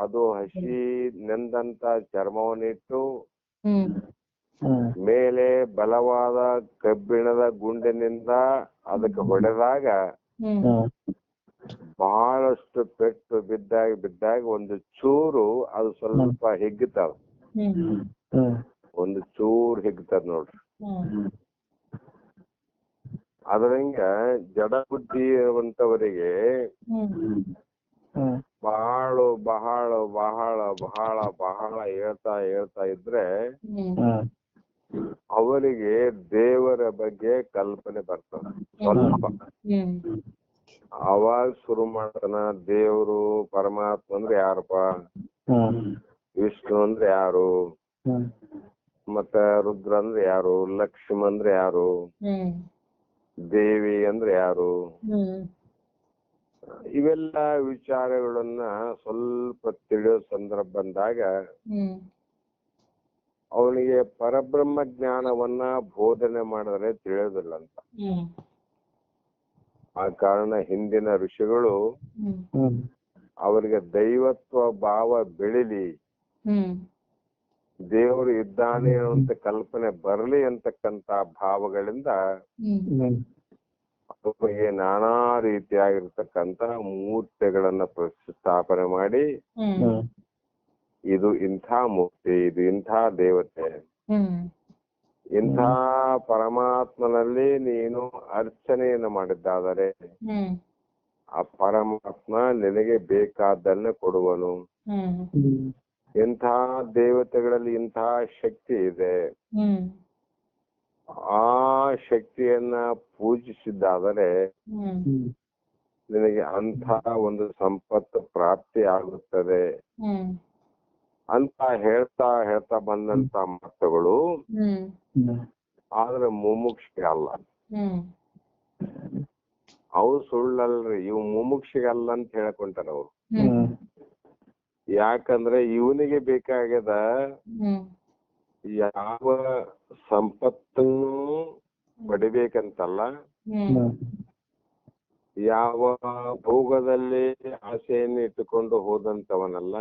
ಅದು ಹಸಿ ನೆಂದಂತ ಚರ್ಮವನ್ನಿಟ್ಟು ಮೇಲೆ ಬಲವಾದ ಕಬ್ಬಿಣದ ಗುಂಡಿನಿಂದ ಅದಕ್ಕೆ ಹೊಡೆದಾಗ ಬಹಳಷ್ಟು ಪೆಟ್ಟು ಬಿದ್ದಾಗ ಒಂದು ಚೂರು ಅದು ಸ್ವಲ್ಪ ಹಿಗ್ತಾವ, ಒಂದು ಚೂರು ಹಿಗ್ತದ ನೋಡ್ರಿ. ಅದರಂಗ ಜಡ ಬುದ್ಧಿ ಇರುವಂತವರಿಗೆ ಬಹಳ ಬಹಳ ಬಹಳ ಬಹಳ ಬಹಳ ಹೇಳ್ತಾ ಇದ್ರೆ ಅವರಿಗೆ ದೇವರ ಬಗ್ಗೆ ಕಲ್ಪನೆ ಬರ್ತದೆ. ಸ್ವಲ್ಪ ಅವಾಗ ಶುರು ಮಾಡ್ತಾನ, ದೇವರು ಪರಮಾತ್ಮ ಅಂದ್ರೆ ಯಾರಪ್ಪ, ವಿಷ್ಣು ಅಂದ್ರೆ ಯಾರು, ಮತ್ತ ರುದ್ರ ಅಂದ್ರೆ ಯಾರು, ಲಕ್ಷ್ಮಿ ಅಂದ್ರೆ ಯಾರು, ದೇವಿ ಅಂದ್ರೆ ಯಾರು, ಇವೆಲ್ಲ ವಿಚಾರಗಳನ್ನ ಸ್ವಲ್ಪ ತಿಳಿಯೋ ಸಂದರ್ಭ ಬಂದಾಗ ಅವನಿಗೆ ಪರಬ್ರಹ್ಮ ಜ್ಞಾನವನ್ನ ಬೋಧನೆ ಮಾಡಿದ್ರೆ ತಿಳಿಯೋದಿಲ್ಲ ಅಂತ. ಆ ಕಾರಣ ಹಿಂದಿನ ಋಷಿಗಳು ಅವರಿಗೆ ದೈವತ್ವ ಭಾವ ಬೆಳಿಲಿ, ದೇವರು ಇದ್ದಾನೆ ಅಂತ ಕಲ್ಪನೆ ಬರಲಿ ಅಂತಕ್ಕಂತ ಭಾವಗಳಿಂದ ಅವರಿಗೆ ನಾನಾ ರೀತಿಯಾಗಿರ್ತಕ್ಕಂತ ಮೂರ್ತಿಗಳನ್ನ ಪ್ರತಿಷ್ಠಾಪನೆ ಮಾಡಿ, ಇದು ಇಂಥ ಮೂರ್ತಿ, ಇದು ಇಂಥ ದೇವತೆ, ಇಂಥ ಪರಮಾತ್ಮನಲ್ಲಿ ನೀನು ಅರ್ಚನೆಯನ್ನು ಮಾಡಿದ್ದಾದರೆ ಆ ಪರಮಾತ್ಮ ನಿನಗೆ ಬೇಕಾದ್ದನ್ನ ಕೊಡುವನು. ಇಂಥ ದೇವತೆಗಳಲ್ಲಿ ಇಂಥ ಶಕ್ತಿ ಇದೆ, ಆ ಶಕ್ತಿಯನ್ನ ಪೂಜಿಸಿದ್ದಾದರೆ ನಿನಗೆ ಅಂಥ ಒಂದು ಸಂಪತ್ತು ಪ್ರಾಪ್ತಿ ಆಗುತ್ತದೆ ಅಂತ ಹೇಳ್ತಾ ಬಂದಂತ ಮಾತುಗಳು. ಆದ್ರೆ ಮುಮುಕ್ಷಿಗೆ ಅಲ್ಲ, ಅವು ಸುಳ್ಳಲ್ರಿ, ಇವು ಮುಮುಕ್ಷಿಗೆ ಅಲ್ಲ ಅಂತ ಹೇಳ್ಕೊಂತಾರ ಅವ್ರು. ಯಾಕಂದ್ರೆ ಇವನಿಗೆ ಬೇಕಾಗ್ಯದ ಯಾವ ಸಂಪತ್ತನ್ನು ಪಡಿಬೇಕಂತಲ್ಲ, ಯಾವ ಭೋಗದಲ್ಲಿ ಆಸೆಯನ್ನು ಇಟ್ಟುಕೊಂಡು ಹೋದಂತವನಲ್ಲ,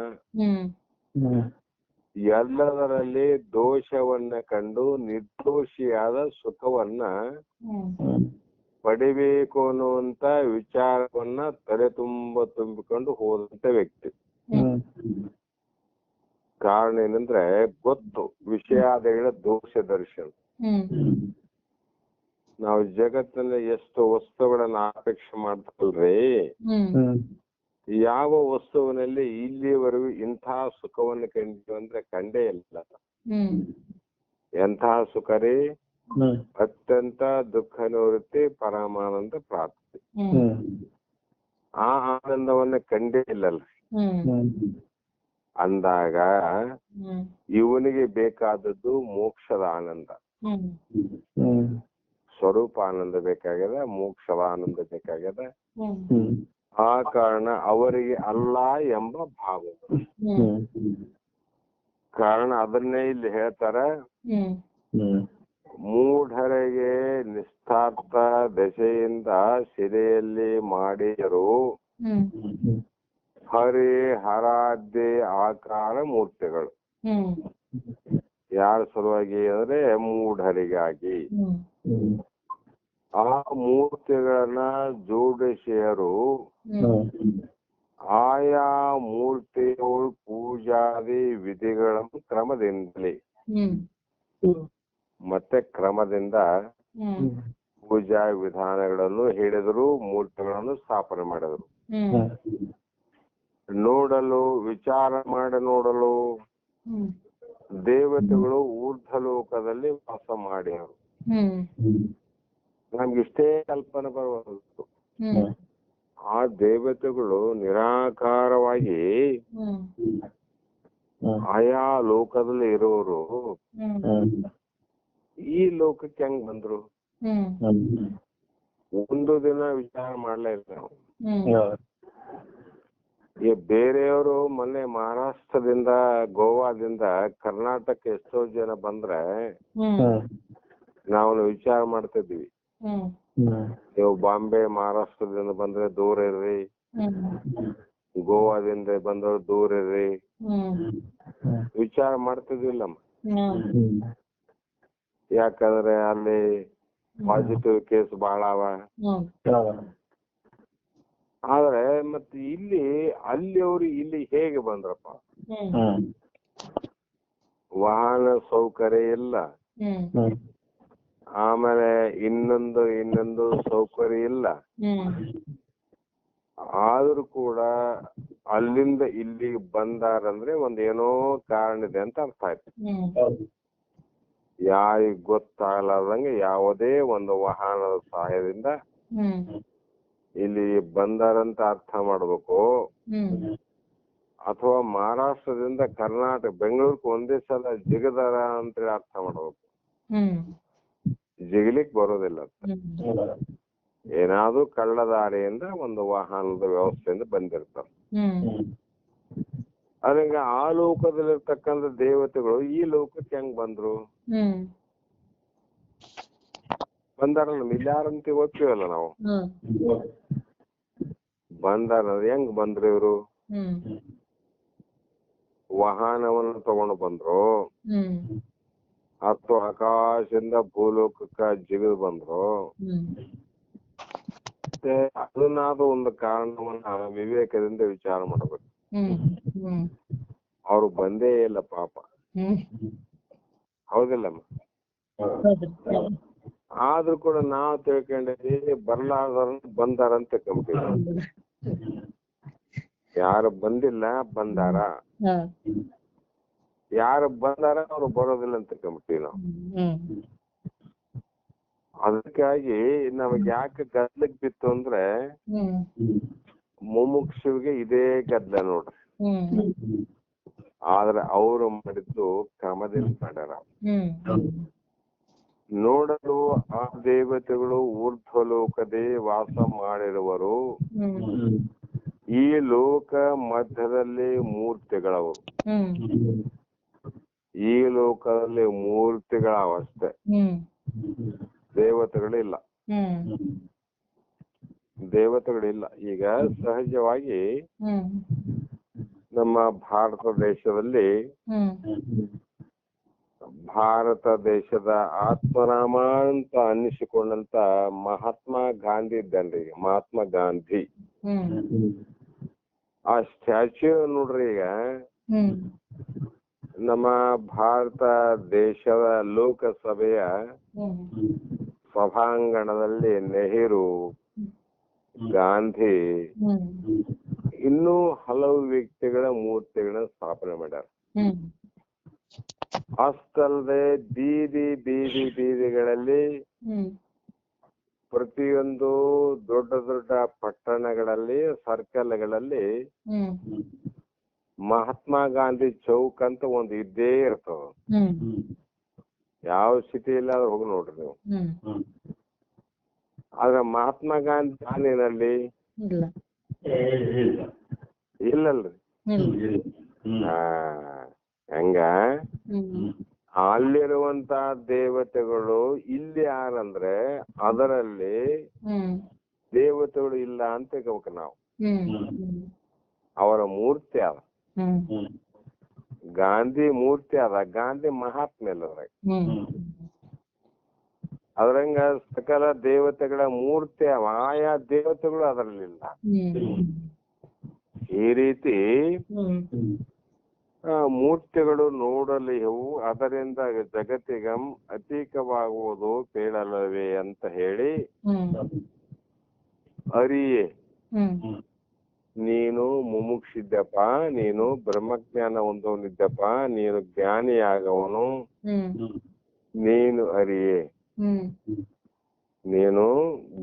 ಎಲ್ಲದರಲ್ಲಿ ದೋಷವನ್ನ ಕಂಡು ನಿರ್ದೋಷಿಯಾದ ಸುಖವನ್ನ ಪಡಿಬೇಕು ಅನ್ನುವಂತ ವಿಚಾರವನ್ನ ತಲೆ ತುಂಬಿಕೊಂಡು ಹೋದಂತ ವ್ಯಕ್ತಿ. ಕಾರಣ ಏನಂದ್ರೆ ಗೊತ್ತು ವಿಷಯಾದಿಗಳ ದೋಷ ದರ್ಶನ. ನಾವು ಜಗತ್ತಿನಲ್ಲಿ ಎಷ್ಟು ವಸ್ತುಗಳನ್ನ ಅಪೇಕ್ಷೆ ಮಾಡ್ತಲ್ರಿ, ಯಾವ ವಸ್ತುವಿನಲ್ಲಿ ಇಲ್ಲಿವರೆಗೂ ಇಂಥ ಸುಖವನ್ನು ಕಂಡಿತು ಅಂದ್ರೆ ಕಂಡೇ ಇಲ್ಲ. ಎಂತಹ ಸುಖ ರೀ, ಅತ್ಯಂತ ದುಃಖ ನಿವೃತ್ತಿ ಪರಮಾನಂದ ಪ್ರಾಪ್ತಿ. ಆ ಆನಂದವನ್ನ ಕಂಡೇ ಇಲ್ಲಲ್ರಿ. ಅಂದಾಗ ಇವನಿಗೆ ಬೇಕಾದದ್ದು ಮೋಕ್ಷದ ಆನಂದ, ಸ್ವರೂಪ ಆನಂದ ಬೇಕಾಗ್ಯದ, ಮೋಕ್ಷದ ಆನಂದ ಬೇಕಾಗ್ಯದ. ಆ ಕಾರಣ ಅವರಿಗೆ ಅಲ್ಲ ಎಂಬ ಭಾವ. ಕಾರಣ ಅದನ್ನೇ ಇಲ್ಲಿ ಹೇಳ್ತಾರ, ಮೂಢರಿಗೆ ನಿಸ್ತಾರ್ಥ ದಶೆಯಿಂದ ಶಿಲೆಯಲ್ಲಿ ಮಾಡಿದರು ಹರಿ ಹರಾದ್ಯ ಆಕಾರ ಮೂರ್ತಿಗಳು. ಯಾರ ಸಲುವಾಗಿ ಅಂದ್ರೆ ಮೂಢರಿಗಾಗಿ. ಆ ಮೂರ್ತಿಗಳನ್ನ ಜೋಡಿಸಿಯರು ಆಯಾ ಮೂರ್ತಿಗಳು ಪೂಜಾದಿ ವಿಧಿಗಳ ಕ್ರಮದಿಂದಲೇ ಮತ್ತೆ ಕ್ರಮದಿಂದ ಪೂಜಾ ವಿಧಾನಗಳನ್ನು ಹೇಳಿದರು, ಮೂರ್ತಿಗಳನ್ನು ಸ್ಥಾಪನೆ ಮಾಡಿದರು. ನೋಡಲು ವಿಚಾರ ಮಾಡಿ ನೋಡಲು ದೇವತೆಗಳು ಊರ್ಧ್ವ ಲೋಕದಲ್ಲಿ ವಾಸ ಮಾಡ್ಯಾರು. ನಮ್ಗಿಷ್ಟೇ ಕಲ್ಪನೆ ಬರುವುದು, ಆ ದೇವತೆಗಳು ನಿರಾಕಾರವಾಗಿ ಆಯಾ ಲೋಕದಲ್ಲಿ ಇರೋರು ಈ ಲೋಕಕ್ಕೆ ಹೆಂಗ್ ಬಂದ್ರು? ಒಂದು ದಿನ ವಿಚಾರ ಮಾಡ್ಲೇ ಇಲ್ಲ ನಾವು. ಈ ಬೇರೆಯವರು ಮೊನ್ನೆ ಮಹಾರಾಷ್ಟ್ರದಿಂದ ಗೋವಾದಿಂದ ಕರ್ನಾಟಕ ಎಷ್ಟೋ ಜನ ಬಂದ್ರೆ ನಾವು ವಿಚಾರ ಮಾಡ್ತಿದ್ವಿ, ನೀವು ಬಾಂಬೆ ಮಹಾರಾಷ್ಟ್ರದಿಂದ ಬಂದ್ರೆ ದೂರ ಇರ್ರಿ, ಗೋವಾದಿಂದ ಬಂದವ್ರು ದೂರ ಇರ್ರಿ, ವಿಚಾರ ಮಾಡ್ತಿದ್ವಿಲ್ಲಮ್ಮ. ಯಾಕಂದ್ರೆ ಅಲ್ಲಿ ಪಾಸಿಟಿವ್ ಕೇಸ್ ಬಹಳ ಅವ. ಆದ್ರೆ ಮತ್ತೆ ಅಲ್ಲಿ ಅವ್ರು ಇಲ್ಲಿ ಹೇಗೆ ಬಂದ್ರಪ್ಪ? ವಾಹನ ಸೌಕರ್ಯ ಇಲ್ಲ, ಆಮೇಲೆ ಇನ್ನೊಂದು ಸೌಕರ್ಯ ಇಲ್ಲ. ಆದ್ರೂ ಕೂಡ ಅಲ್ಲಿಂದ ಇಲ್ಲಿಗೆ ಬಂದಾರಂದ್ರೆ ಒಂದೇನೋ ಕಾರಣ ಇದೆ ಅಂತ ಅರ್ಥ ಆಯ್ತು. ಯಾರಿಗ್ ಗೊತ್ತಾಗಲಾರ್ದಂಗೆ ಯಾವುದೇ ಒಂದು ವಾಹನದ ಸಹಾಯದಿಂದ ಇಲ್ಲಿ ಬಂದಾರಂತ ಅರ್ಥ ಮಾಡ್ಬೇಕು, ಅಥವಾ ಮಹಾರಾಷ್ಟ್ರದಿಂದ ಕರ್ನಾಟಕ ಬೆಂಗಳೂರಿಗೆ ಒಂದೇ ಸಲ ಜಿಗದಾರ ಅಂತೇಳಿ ಅರ್ಥ ಮಾಡ್ಬೇಕು. ಜಿಗಲಿಕ್ ಬರೋದಿಲ್ಲ. ಏನಾದ್ರೂ ಕಳ್ಳದಾರಿಯಿಂದ ಒಂದು ವಾಹನದ ವ್ಯವಸ್ಥೆಯಿಂದ ಬಂದಿರ್ತಾರೆ. ಅದಂಗ ಆ ಲೋಕದಲ್ಲಿರ್ತಕ್ಕಂಥ ದೇವತೆಗಳು ಈ ಲೋಕಕ್ಕೆ ಹೆಂಗ್ ಬಂದ್ರು? ಬಂದಾರಲ್ಲ, ಮಿಲ್ಯಾರಂತ ಓದ್ತೀವಲ್ಲ ನಾವು. ಬಂದಾರ ಹೆಂಗ್ ಬಂದ್ರು ಇವ್ರು? ವಾಹನವನ್ನು ತಗೊಂಡು ಬಂದ್ರು, ಅಥವಾ ಆಕಾಶದಿಂದ ಭೂಲೋಕಕ್ಕ ಜಿಗಿದು ಬಂದ್ರು. ಅದನ್ನಾದ್ರೂ ಒಂದು ಕಾರಣವನ್ನ ವಿವೇಕದಿಂದ ವಿಚಾರ ಮಾಡ್ಬೇಕು. ಅವ್ರು ಬಂದೇ ಇಲ್ಲ ಪಾಪ, ಹೌದಿಲ್ಲಮ್ಮ? ಆದ್ರೂ ಕೂಡ ನಾವು ತಿಳ್ಕೊಂಡಿದ್ದೀವಿ ಬರ್ಲಾರ್ದಾರ ಬಂದಾರಂತ ಕಂಪ್ಲೀಟ್. ಯಾರು ಬಂದಿಲ್ಲ ಬಂದಾರ, ಯಾರು ಬಂದಾರ ಅವ್ರು ಬರೋದಿಲ್ಲ ಅಂತ ಕಂಪ್ಲೀಟ್ ನಾವು. ಅದಕ್ಕಾಗಿ ನಮಗ್ ಯಾಕೆ ಗದ್ಲಕ್ ಬಿತ್ತು ಅಂದ್ರೆ ಮುಮುಕ್ಷುವಿಗೆ ಇದೇ ಗದ್ಲ ನೋಡ್ರಿ. ಆದ್ರೆ ಅವರು ಮಾಡಿದ್ದು ಕ್ರಮದಿಂದ ಮಾಡ್ಯಾರ. ನೋಡಲು ಆ ದೇವತೆಗಳು ಊರ್ಧ್ವಲೋಕದೇ ವಾಸ ಮಾಡಿರುವರು, ಈ ಲೋಕ ಮಧ್ಯದಲ್ಲಿ ಮೂರ್ತಿಗಳವು. ಈ ಲೋಕದಲ್ಲಿ ಮೂರ್ತಿಗಳವಷ್ಟೇ, ದೇವತೆಗಳಿಲ್ಲ. ದೇವತೆಗಳಿಲ್ಲ. ಈಗ ಸಹಜವಾಗಿ ನಮ್ಮ ಭಾರತ ದೇಶದ ಆತ್ಮರಾಮ ಅಂತ ಅನ್ನಿಸಿಕೊಂಡಂತ ಮಹಾತ್ಮ ಗಾಂಧಿ ಇದ್ದನ್ರಿ. ಮಹಾತ್ಮ ಗಾಂಧಿ ಆ ಸ್ಟ್ಯಾಚ್ಯೂ ನೋಡ್ರಿ. ಈಗ ನಮ್ಮ ಭಾರತ ದೇಶದ ಲೋಕಸಭೆಯ ಸಭಾಂಗಣದಲ್ಲಿ ನೆಹರು, ಗಾಂಧಿ, ಇನ್ನೂ ಹಲವು ವ್ಯಕ್ತಿಗಳ ಮೂರ್ತಿಗಳನ್ನ ಸ್ಥಾಪನೆ ಮಾಡ್ಯಾರ. ಅಷ್ಟಲ್ಲದೆ ಬೀದಿಗಳಲ್ಲಿ ಪ್ರತಿಯೊಂದು ದೊಡ್ಡ ದೊಡ್ಡ ಪಟ್ಟಣಗಳಲ್ಲಿ, ಸರ್ಕಲ್ಗಳಲ್ಲಿ ಮಹಾತ್ಮ ಗಾಂಧಿ ಚೌಕ್ ಅಂತ ಒಂದು ಇದ್ದೇ ಇರ್ತದ. ಯಾವ ಸಿಟಿಯಲ್ಲಿ ಆದ್ರೂ ಹೋಗಿ ನೋಡ್ರಿ ನೀವು. ಆದ್ರೆ ಮಹಾತ್ಮ ಗಾಂಧಿ ದಾನಿನಲ್ಲಿ ಇಲ್ಲಲ್ರಿ. ಹಂಗ ಅಲ್ಲಿರುವಂತ ದೇವತೆಗಳು ಇಲ್ಲಿ ಯಾರಂದ್ರೆ ಅದರಲ್ಲಿ ದೇವತೆಗಳು ಇಲ್ಲ ಅಂತ ಹೇಳ್ಬೇಕು ನಾವು. ಅವರ ಮೂರ್ತಿ ಅದ, ಗಾಂಧಿ ಮೂರ್ತಿ ಅದ, ಗಾಂಧಿ ಮಹಾತ್ಮ ಅದ್ರಾಗ. ಅದ್ರಂಗ ಸಕಲ ದೇವತೆಗಳ ಮೂರ್ತಿ ಅವ, ಆಯಾ ದೇವತೆಗಳು ಅದರಲ್ಲಿಲ್ಲ. ಈ ರೀತಿ ಮೂರ್ತಿಗಳು ನೋಡಲಿಯವು, ಅದರಿಂದ ಜಗತ್ತಿಗಂ ಅತೀಕವಾಗುವುದು ಕೇಳಲವೇ ಅಂತ ಹೇಳಿ, ಅರಿಯೇ ನೀನು ಮುಮುಕ್ಷಿದ್ದಪ್ಪ, ನೀನು ಬ್ರಹ್ಮಜ್ಞಾನ ಹೊಂದವನಿದ್ದಪ್ಪ, ನೀನು ಜ್ಞಾನಿಯಾಗವನು, ನೀನು ಅರಿಯೇ. ನೀನು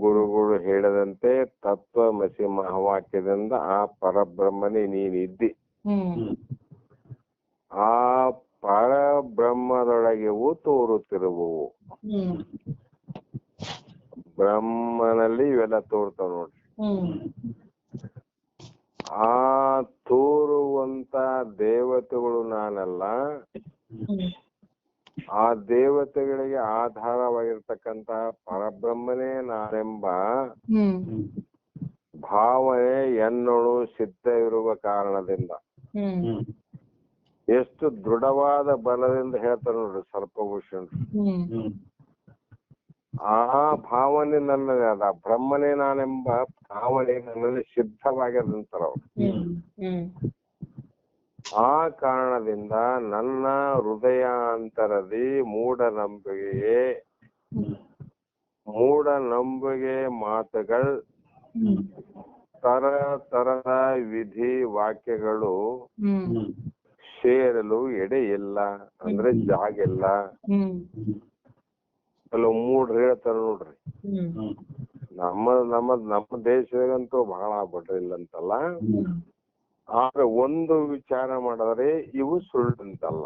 ಗುರುಗಳು ಹೇಳದಂತೆ ತತ್ವಮಸಿ ಮಹಾವಾಕ್ಯದಿಂದ ಆ ಪರಬ್ರಹ್ಮನೇ ನೀನಿದ್ದಿ. ಆ ಪರಬ್ರಹ್ಮದೊಳಗೆವು ತೋರುತ್ತಿರುವವು. ಬ್ರಹ್ಮನಲ್ಲಿ ಇವೆಲ್ಲ ತೋರ್ತಾವ ನೋಡ್ರಿ. ಆ ತೋರುವಂತ ದೇವತೆಗಳು ನಾನಲ್ಲ, ಆ ದೇವತೆಗಳಿಗೆ ಆಧಾರವಾಗಿರ್ತಕ್ಕಂತ ಪರಬ್ರಹ್ಮನೇ ನಾನೆಂಬ ಭಾವನೆ ಎನ್ನೋಳು ಸಿದ್ಧ ಇರುವ ಕಾರಣದಿಂದ ಎಷ್ಟು ದೃಢವಾದ ಬಲದಿಂದ ಹೇಳ್ತಾರೆ ನೋಡ್ರಿ ಸರ್ಪಭೂಷಣ್. ಆ ಭಾವನೆ ನನ್ನಲ್ಲಿ ಅದ, ಬ್ರಹ್ಮನೇ ನಾನೆಂಬ ಭಾವನೆ ನನ್ನಲ್ಲಿ ಸಿದ್ಧವಾಗ್ಯದಂತಾರ ಅವ್ರು. ಆ ಕಾರಣದಿಂದ ನನ್ನ ಹೃದಯಾಂತರದಿ ಮೂಢನಂಬಿಕೆ ಮಾತುಗಳು, ತರದ ವಿಧಿ ವಾಕ್ಯಗಳು ಸೇರಲು ಎಡೆ ಇಲ್ಲ, ಅಂದ್ರೆ ಜಾಗಿಲ್ಲ. ಕೆಲವು ಮೂಢರು ಹೇಳ್ತಾರ ನೋಡ್ರಿ, ನಮ್ಮ ದೇಶದಾಗಂತೂ ಬಹಳ ಆಗ್ಬಿಟ್ರಿಲ್ಲ ಅಂತಲ್ಲ, ಆದ್ರೆ ಒಂದು ವಿಚಾರ ಮಾಡಿದ್ರೆ ಇವು ಸುಳ್ಳಂತಲ್ಲ.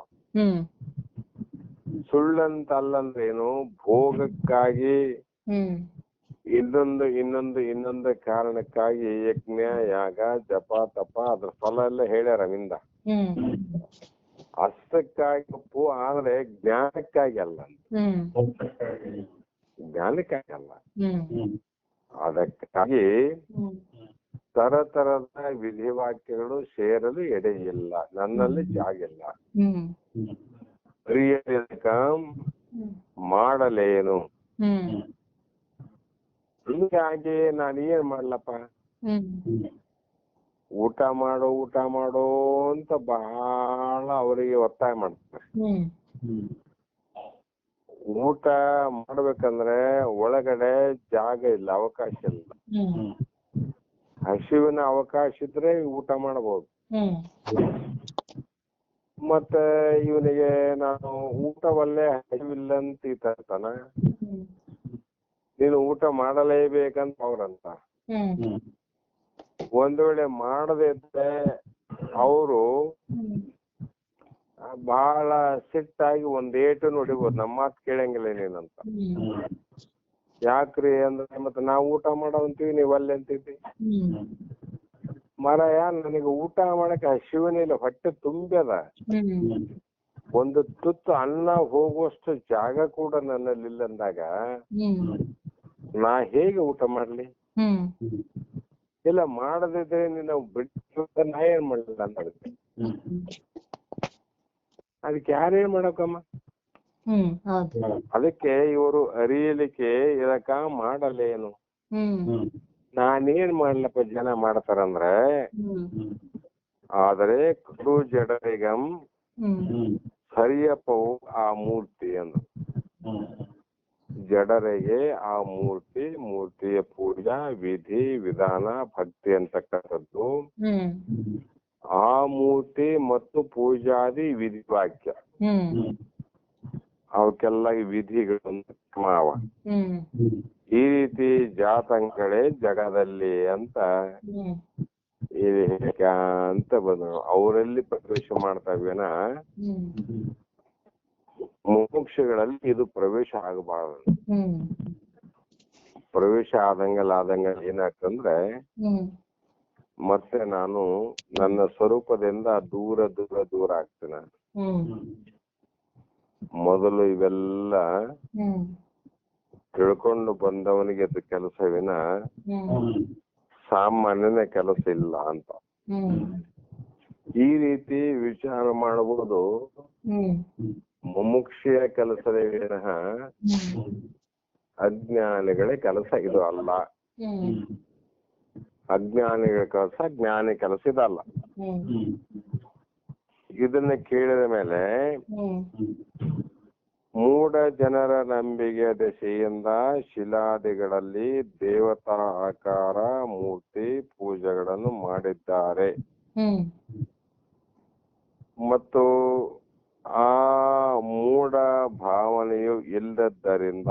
ಸುಳ್ಳಂತಲ್ಲಂದ್ರೇನು, ಭೋಗಕ್ಕಾಗಿ ಇನ್ನೊಂದು ಕಾರಣಕ್ಕಾಗಿ ಯಜ್ಞ ಯಾಗ ಜಪ ತಪ ಅದ್ರ ಫಲ ಎಲ್ಲ ಹೇಳ್ಯಾರ ವಿಂದ, ಅಷ್ಟಕ್ಕಾಗಿ ಒಪ್ಪು, ಆದ್ರೆ ಜ್ಞಾನಕ್ಕಾಗಿ ಅಲ್ಲ, ಜ್ಞಾನಕ್ಕಾಗಿ ಅಲ್ಲ. ಅದಕ್ಕಾಗಿ ತರದ ವಿಧಿವಾಕ್ಯಗಳು ಸೇರಲು ಎಡೆ ಇಲ್ಲ, ನನ್ನಲ್ಲಿ ಜಾಗಿಲ್ಲ. ಮಾಡಲೇನು, ಹೀಗಾಗಿ ನಾನು ಏನ್ ಮಾಡ್ಲಪ್ಪ, ಊಟ ಮಾಡೋ ಅಂತ ಬಹಳ ಅವರಿಗೆ ಒತ್ತಾಯ ಮಾಡ್ತಾರೆ. ಊಟ ಮಾಡ್ಬೇಕಂದ್ರೆ ಒಳಗಡೆ ಜಾಗ ಇಲ್ಲ, ಅವಕಾಶ ಇಲ್ಲ. ಹಸಿವಿನ ಅವಕಾಶ ಇದ್ರೆ ಊಟ ಮಾಡಬಹುದು. ಮತ್ತೆ ಇವನಿಗೆ ನಾನು ಊಟವಲ್ಲೇ ಹಸಿವಿಲ್ಲ ಅಂತ ಇರ್ತಾನ, ನೀನು ಊಟ ಮಾಡಲೇಬೇಕಂತ ಅವ್ರಂತ. ಒಂದ್ ವೇಳೆ ಮಾಡದೇ ಇದ್ರೆ ಅವರು ಬಹಳ ಸಿಟ್ಟಾಗಿ ಒಂದ್ ಏಟು ನೋಡಿಬೋದು, ನಮ್ಮ ಮಾತು ಕೇಳಂಗಿಲ್ಲ ನೀನಂತ. ಯಾಕ್ರಿ ಅಂದ್ರೆ ಮತ್ತೆ ನಾವು ಊಟ ಮಾಡವಂತೀವಿ, ನೀವ್ ಅಲ್ಲಿ ಅಂತೀವಿ. ಮರಯ, ನನಗೆ ಊಟ ಮಾಡಕ್ ಹಸಿವಿನಿಲ್ಲ, ಹೊಟ್ಟೆ ತುಂಬ್ಯದ, ಒಂದು ತುತ್ತು ಅನ್ನ ಹೋಗುವಷ್ಟು ಜಾಗ ಕೂಡ ನನ್ನಲ್ಲಿ ಇಲ್ಲ ಅಂದಾಗ ನಾ ಹೇಗೆ ಊಟ ಮಾಡ್ಲಿ? ಇಲ್ಲ ಮಾಡದಿದ್ರೆ ನೀನು ಬಿಟ್ಟು ನಾ ಏನ್ ಮಾಡ್ಲಿಲ್ಲ ಅಂತ. ಅದಕ್ಕೆ ಯಾರೇನ್ ಮಾಡಕಮ್ಮ? ಅದಕ್ಕೆ ಇವರು ಅರಿಯಲಿಕ್ಕೆ ಇದಕ್ಕ ಮಾಡಲೇನು, ನಾನೇನ್ ಮಾಡ್ಲಪ್ಪ ಜನ ಮಾಡ್ತಾರಂದ್ರೆ, ಆದರೆ ಕಡು ಜಡರಿಗಂ ಸರಿಯಪ್ಪವು ಆ ಮೂರ್ತಿ ಅಂದ್ರು. ಜಡರಿಗೆ ಆ ಮೂರ್ತಿಯ ಪೂಜಾ ವಿಧಿ ವಿಧಾನ ಭಕ್ತಿ ಅಂತಕ್ಕಂಥದ್ದು, ಆ ಮೂರ್ತಿ ಮತ್ತು ಪೂಜಾದಿ ವಿಧಿವಾಕ್ಯ ಅವಕ್ಕೆಲ್ಲ ವಿಧಿಗಳು ಕ್ರಮವ. ಈ ರೀತಿ ಜಾತಂಗಳೇ ಜಗದಲ್ಲಿ ಅಂತ ಅಂತ ಬಂದ್ರು. ಅವರಲ್ಲಿ ಪ್ರವೇಶ ಮಾಡ್ತಾವೇನ, ಮೋಕ್ಷಗಳಲ್ಲಿ ಇದು ಪ್ರವೇಶ ಆಗಬಾರದು. ಪ್ರವೇಶ ಆದಂಗಲ್ಲ ಏನಾಗ್ತಂದ್ರೆ, ಮತ್ತೆ ನಾನು ನನ್ನ ಸ್ವರೂಪದಿಂದ ದೂರ ಆಗ್ತೇನೆ. ಮೊದಲು ಇವೆಲ್ಲ ತಿಳ್ಕೊಂಡು ಬಂದವನಿಗೆ ಅದು ಕೆಲಸವಿನ ಸಾಮಾನ್ಯನ ಕೆಲಸ ಇಲ್ಲ ಅಂತ. ಈ ರೀತಿ ವಿಚಾರ ಮಾಡಬಹುದು. ಮುಮುಕ್ಷಿಯ ಕೆಲಸದ ವಿನಃ ಅಜ್ಞಾನಿಗಳ ಕೆಲಸ ಇದು ಅಲ್ಲ. ಅಜ್ಞಾನಿಗಳ ಕೆಲಸ ಜ್ಞಾನಿ ಕೆಲಸ ಇದಲ್ಲ. ಇದನ್ನ ಕೇಳಿದ ಮೇಲೆ ಮೂಢ ಜನರ ನಂಬಿಕೆ ದೆಸೆಯಿಂದ ಶಿಲಾದಿಗಳಲ್ಲಿ ದೇವತಾ ಆಕಾರ ಮೂರ್ತಿ ಪೂಜೆಗಳನ್ನು ಮಾಡಿದ್ದಾರೆ. ಮತ್ತು ಆ ಮೂಢ ಭಾವನೆಯು ಇಲ್ಲದ್ದರಿಂದ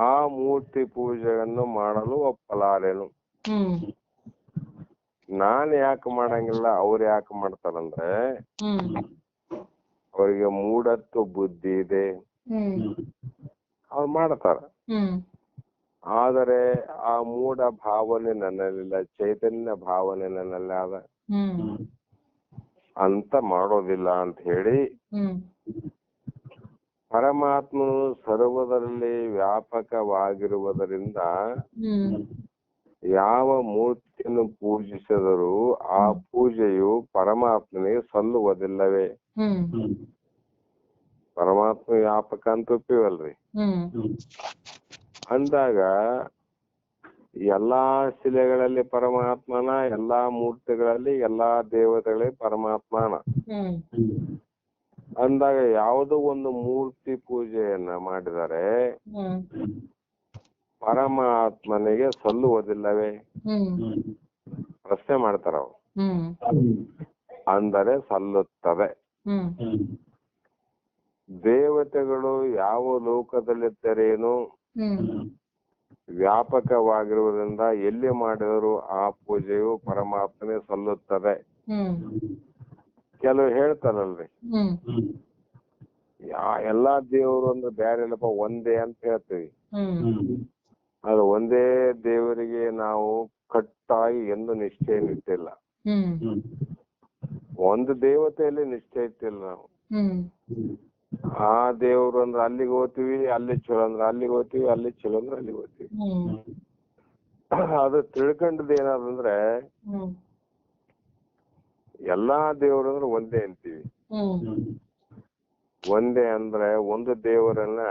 ಆ ಮೂರ್ತಿ ಪೂಜೆಯನ್ನು ಮಾಡಲು ಒಪ್ಪಲಾರೆನು. ನಾನ್ ಯಾಕೆ ಮಾಡಂಗಿಲ್ಲ, ಅವ್ರು ಯಾಕೆ ಮಾಡ್ತಾರಂದ್ರೆ ಅವರಿಗೆ ಮೂಢತ್ವ ಬುದ್ಧಿ ಇದೆ, ಅವ್ರು ಮಾಡ್ತಾರ. ಆದರೆ ಆ ಮೂಢ ಭಾವನೆ ನನ್ನಲ್ಲಿಲ್ಲ, ಚೈತನ್ಯ ಭಾವನೆ ನನ್ನಲ್ಲಿ ಅದ ಅಂತ ಮಾಡೋದಿಲ್ಲ ಅಂತ ಹೇಳಿ, ಪರಮಾತ್ಮನು ಸರ್ವದಲ್ಲಿ ವ್ಯಾಪಕವಾಗಿರುವುದರಿಂದ ಯಾವ ಮೂರ್ತಿಯನ್ನು ಪೂಜಿಸಿದರೂ ಆ ಪೂಜೆಯು ಪರಮಾತ್ಮನಿಗೆ ಸಲ್ಲುವುದಿಲ್ಲವೇ? ಪರಮಾತ್ಮ ವ್ಯಾಪಕ ಅಂತ ಒಪ್ಪಿವಲ್ರಿ. ಅಂದಾಗ ಎಲ್ಲಾ ಶಿಲೆಗಳಲ್ಲಿ ಪರಮಾತ್ಮನ, ಎಲ್ಲಾ ಮೂರ್ತಿಗಳಲ್ಲಿ, ಎಲ್ಲಾ ದೇವತೆಗಳಲ್ಲಿ ಪರಮಾತ್ಮನ ಅಂದಾಗ ಯಾವುದೋ ಒಂದು ಮೂರ್ತಿ ಪೂಜೆಯನ್ನ ಮಾಡಿದರೆ ಪರಮಾತ್ಮನಿಗೆ ಸಲ್ಲುವುದಿಲ್ಲವೇ? ಪ್ರಶ್ನೆ ಮಾಡ್ತಾರ ಅವ್ರು. ಅಂದರೆ ಸಲ್ಲುತ್ತದೆ. ದೇವತೆಗಳು ಯಾವ ಲೋಕದಲ್ಲಿದ್ದರೇನು ವ್ಯಾಪಕವಾಗಿರುವುದರಿಂದ ಎಲ್ಲಿ ಮಾಡಿದರೂ ಆ ಪೂಜೆಯು ಪರಮಾತ್ಮನೇ ಸಲ್ಲುತ್ತದೆ. ಕೆಲವು ಹೇಳ್ತಾರಲ್ರಿ, ಎಲ್ಲಾ ದೇವರು ಅಂದ್ರೆ ಬೇರೆ ಇಲ್ಲಪ್ಪ, ಒಂದೇ ಅಂತ ಹೇಳ್ತೀವಿ. ಆದ್ರೆ ಒಂದೇ ದೇವರಿಗೆ ನಾವು ಕಟ್ಟಾಗಿ ಎಂದು ನಿಷ್ಠೆ ಇಟ್ಟಿಲ್ಲ. ಒಂದು ದೇವತೆಯಲ್ಲಿ ನಿಷ್ಠೆ ಇಟ್ಟಿಲ್ಲ ನಾವು. ಆ ದೇವ್ರು ಅಂದ್ರೆ ಅಲ್ಲಿಗೆ ಹೋಗ್ತೀವಿ, ಅಲ್ಲಿ ಚಲೋ ಅಂದ್ರೆ ಅಲ್ಲಿಗೆ ಹೋಗ್ತೀವಿ, ಅಲ್ಲಿ ಚಲೋ ಅಂದ್ರೆ ಅಲ್ಲಿಗೆ ಹೋಗ್ತೀವಿ. ಅದು ತಿಳ್ಕೊಂಡದ್ ಏನಾದಂದ್ರೆ ಎಲ್ಲಾ ದೇವರು ಅಂದ್ರೆ ಒಂದೇ ಅಂತೀವಿ. ಒಂದೇ ಅಂದ್ರೆ ಒಂದು ದೇವರನ್ನ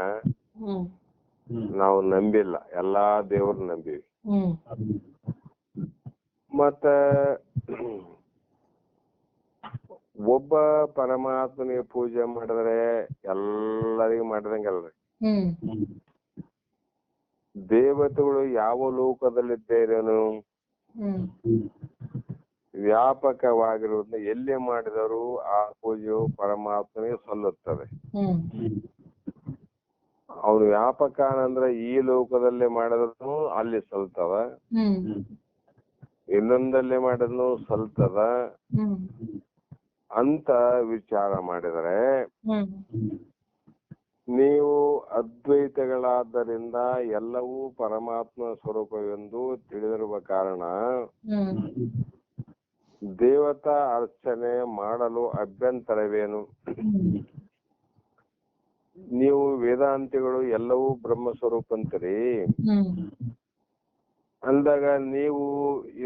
ನಾವು ನಂಬಿಲ್ಲ, ಎಲ್ಲಾ ದೇವ್ರನ್ನ ನಂಬಿವಿ. ಮತ್ತ ಒಬ್ಬ ಪರಮಾತ್ಮನಿಗೆ ಪೂಜೆ ಮಾಡಿದ್ರೆ ಎಲ್ಲರಿಗೂ ಮಾಡಿದಂಗಲ್ರಿ. ದೇವತೆಗಳು ಯಾವ ಲೋಕದಲ್ಲಿದ್ದೇರೇನು ವ್ಯಾಪಕವಾಗಿರುವುದನ್ನ ಎಲ್ಲಿ ಮಾಡಿದರೂ ಆ ಪೂಜೆಯು ಪರಮಾತ್ಮನಿಗೆ ಸಲ್ಲುತ್ತದೆ. ಅವನು ವ್ಯಾಪಕ ಅಂದ್ರೆ ಈ ಲೋಕದಲ್ಲಿ ಮಾಡಿದ್ರು ಅಲ್ಲಿ ಸಲ್ತದ, ಇನ್ನೊಂದಲ್ಲಿ ಮಾಡಿದ್ರು ಸಲ್ತದ ಅಂತ ವಿಚಾರ ಮಾಡಿದರೆ, ನೀವು ಅದ್ವೈತಗಳಾದ್ದರಿಂದ ಎಲ್ಲವೂ ಪರಮಾತ್ಮ ಸ್ವರೂಪವೆಂದು ತಿಳಿದಿರುವ ಕಾರಣ ದೇವತಾ ಅರ್ಚನೆ ಮಾಡಲು ಅಭ್ಯಂತರವೇನು? ನೀವು ವೇದಾಂತಿಗಳು ಎಲ್ಲವೂ ಬ್ರಹ್ಮ ಸ್ವರೂಪ ಅಂತೀರಿ ಅಂದಾಗ ನೀವು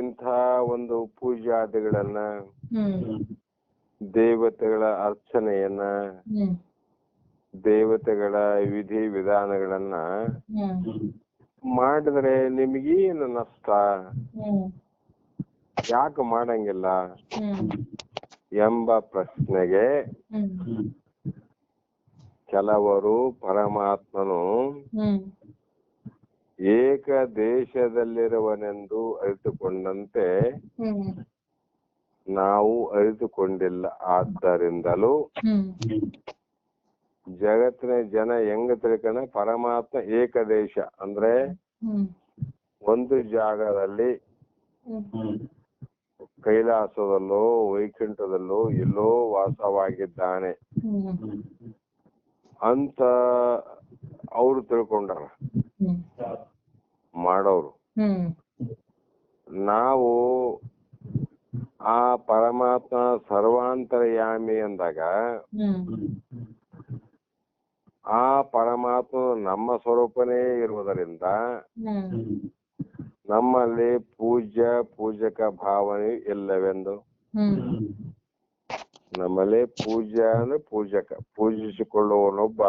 ಇಂಥ ಒಂದು ಪೂಜಾದಿಗಳನ್ನ, ದೇವತೆಗಳ ಅರ್ಚನೆಯನ್ನ, ದೇವತೆಗಳ ವಿಧಿ ವಿಧಾನಗಳನ್ನ ಮಾಡಿದ್ರೆ ನಿಮಗೇನು ನಷ್ಟ? ಯಾಕೆ ಮಾಡಂಗಿಲ್ಲ ಎಂಬ ಪ್ರಶ್ನೆಗೆ ಕೆಲವರು ಪರಮಾತ್ಮನು ಏಕ ದೇಶದಲ್ಲಿರುವನೆಂದು ಅರಿತುಕೊಂಡಂತೆ ನಾವು ಅರಿತುಕೊಂಡಿಲ್ಲ. ಆದ್ದರಿಂದಲೂ ಜಗತ್ತಿನ ಜನ ಹೆಂಗ ತಿಳ್ಕೊಂಡ ಪರಮಾತ್ಮ ಏಕದೇಶ ಅಂದ್ರೆ ಒಂದು ಜಾಗದಲ್ಲಿ ಕೈಲಾಸದಲ್ಲೋ ವೈಕುಂಠದಲ್ಲೋ ಎಲ್ಲೋ ವಾಸವಾಗಿದ್ದಾನೆ ಅಂತ ಅವ್ರು ತಿಳ್ಕೊಂಡಾರ ಮಾಡೋರು. ನಾವು ಆ ಪರಮಾತ್ಮ ಸರ್ವಾಂತರ್ಯಾಮಿ ಅಂದಾಗ ಆ ಪರಮಾತ್ಮ ನಮ್ಮ ಸ್ವರೂಪನೇ ಇರುವುದರಿಂದ ನಮ್ಮಲ್ಲಿ ಪೂಜಕ ಭಾವನೆ ಇಲ್ಲವೆಂದು. ನಮ್ಮಲ್ಲಿ ಪೂಜ್ಯ ಅಂದ್ರೆ ಪೂಜಕ, ಪೂಜಿಸಿಕೊಳ್ಳುವವನೊಬ್ಬ,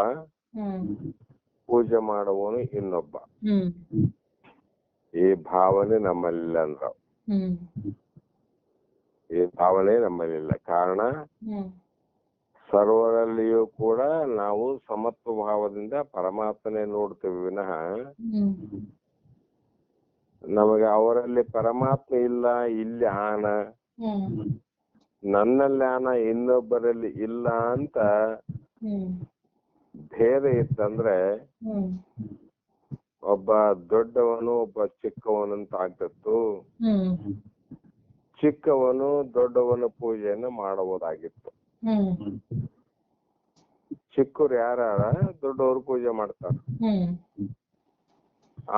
ಪೂಜೆ ಮಾಡುವವನು ಇನ್ನೊಬ್ಬ. ಈ ಭಾವನೆ ನಮ್ಮಲ್ಲಿಲ್ಲ ಅಂದ್ರ, ಈ ಭಾವನೆ ನಮ್ಮಲ್ಲಿಲ್ಲ. ಕಾರಣ ಸರ್ವರಲ್ಲಿಯೂ ಕೂಡ ನಾವು ಸಮತ್ವ ಭಾವದಿಂದ ಪರಮಾತ್ಮನೇ ನೋಡ್ತೀವಿ ವಿನಃ ನಮಗೆ ಅವರಲ್ಲಿ ಪರಮಾತ್ಮ ಇಲ್ಲ, ಇಲ್ಲಿ ಆನ, ನನ್ನಲ್ಲಿ ಆನ, ಇನ್ನೊಬ್ಬರಲ್ಲಿ ಇಲ್ಲ ಅಂತ ಭೇದ ಇತ್ತಂದ್ರೆ ಒಬ್ಬ ದೊಡ್ಡವನು ಒಬ್ಬ ಚಿಕ್ಕವನಂತ ಆಗ್ತಿತ್ತು. ಚಿಕ್ಕವನು ದೊಡ್ಡವನ ಪೂಜೆಯನ್ನು ಮಾಡಬಹುದಾಗಿತ್ತು. ಚಿಕ್ಕವ್ರು ಯಾರ ದೊಡ್ಡವರು ಪೂಜೆ ಮಾಡ್ತಾರ.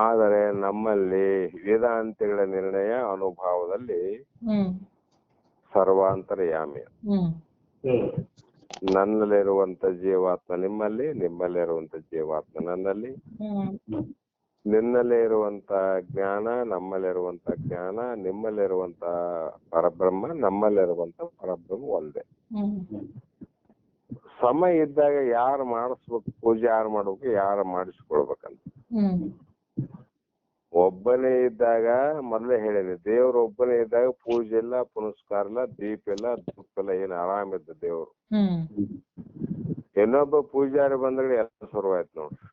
ಆದರೆ ನಮ್ಮಲ್ಲಿ ವೇದಾಂತಿಗಳ ನಿರ್ಣಯ ಅನುಭವದಲ್ಲಿ ಸರ್ವಾಂತರ್ಯಾಮಿ, ನನ್ನಲ್ಲಿರುವಂತ ಜೀವಾತ್ಮ ನಿಮ್ಮಲ್ಲಿ, ನಿಮ್ಮಲ್ಲಿರುವಂತ ಜೀವಾತ್ಮ ನನ್ನಲ್ಲಿ, ನಿನ್ನಲ್ಲೇ ಇರುವಂತ ಜ್ಞಾನ, ನಮ್ಮಲ್ಲಿರುವಂತ ಜ್ಞಾನ, ನಿಮ್ಮಲ್ಲಿರುವಂತ ಪರಬ್ರಹ್ಮ, ನಮ್ಮಲ್ಲಿರುವಂತ ಪರಬ್ರಹ್ಮ ಒಂದೇ. ಸಮಯ ಇದ್ದಾಗ ಯಾರು ಮಾಡಿಸ್ಬೇಕು, ಪೂಜೆ ಯಾರು ಮಾಡ್ಬೇಕು, ಯಾರು ಮಾಡಿಸ್ಕೊಳ್ಬೇಕಂತ. ಒಬ್ಬನೇ ಇದ್ದಾಗ ಮೊದಲೇ ಹೇಳೀನಿ, ದೇವ್ರು ಒಬ್ಬನೇ ಇದ್ದಾಗ ಪೂಜೆ ಇಲ್ಲ, ಪುನಸ್ಕಾರ ಇಲ್ಲ, ದೀಪ ಇಲ್ಲ, ಧೂಪ ಇಲ್ಲ, ಏನು ಆರಾಮಿದ್ದ ದೇವ್ರು. ಇನ್ನೊಬ್ಬ ಪೂಜಾರಿ ಬಂದ್ರೆ ಎಲ್ಲ ಶುರುವಾಯ್ತು ನೋಡ್ರಿ.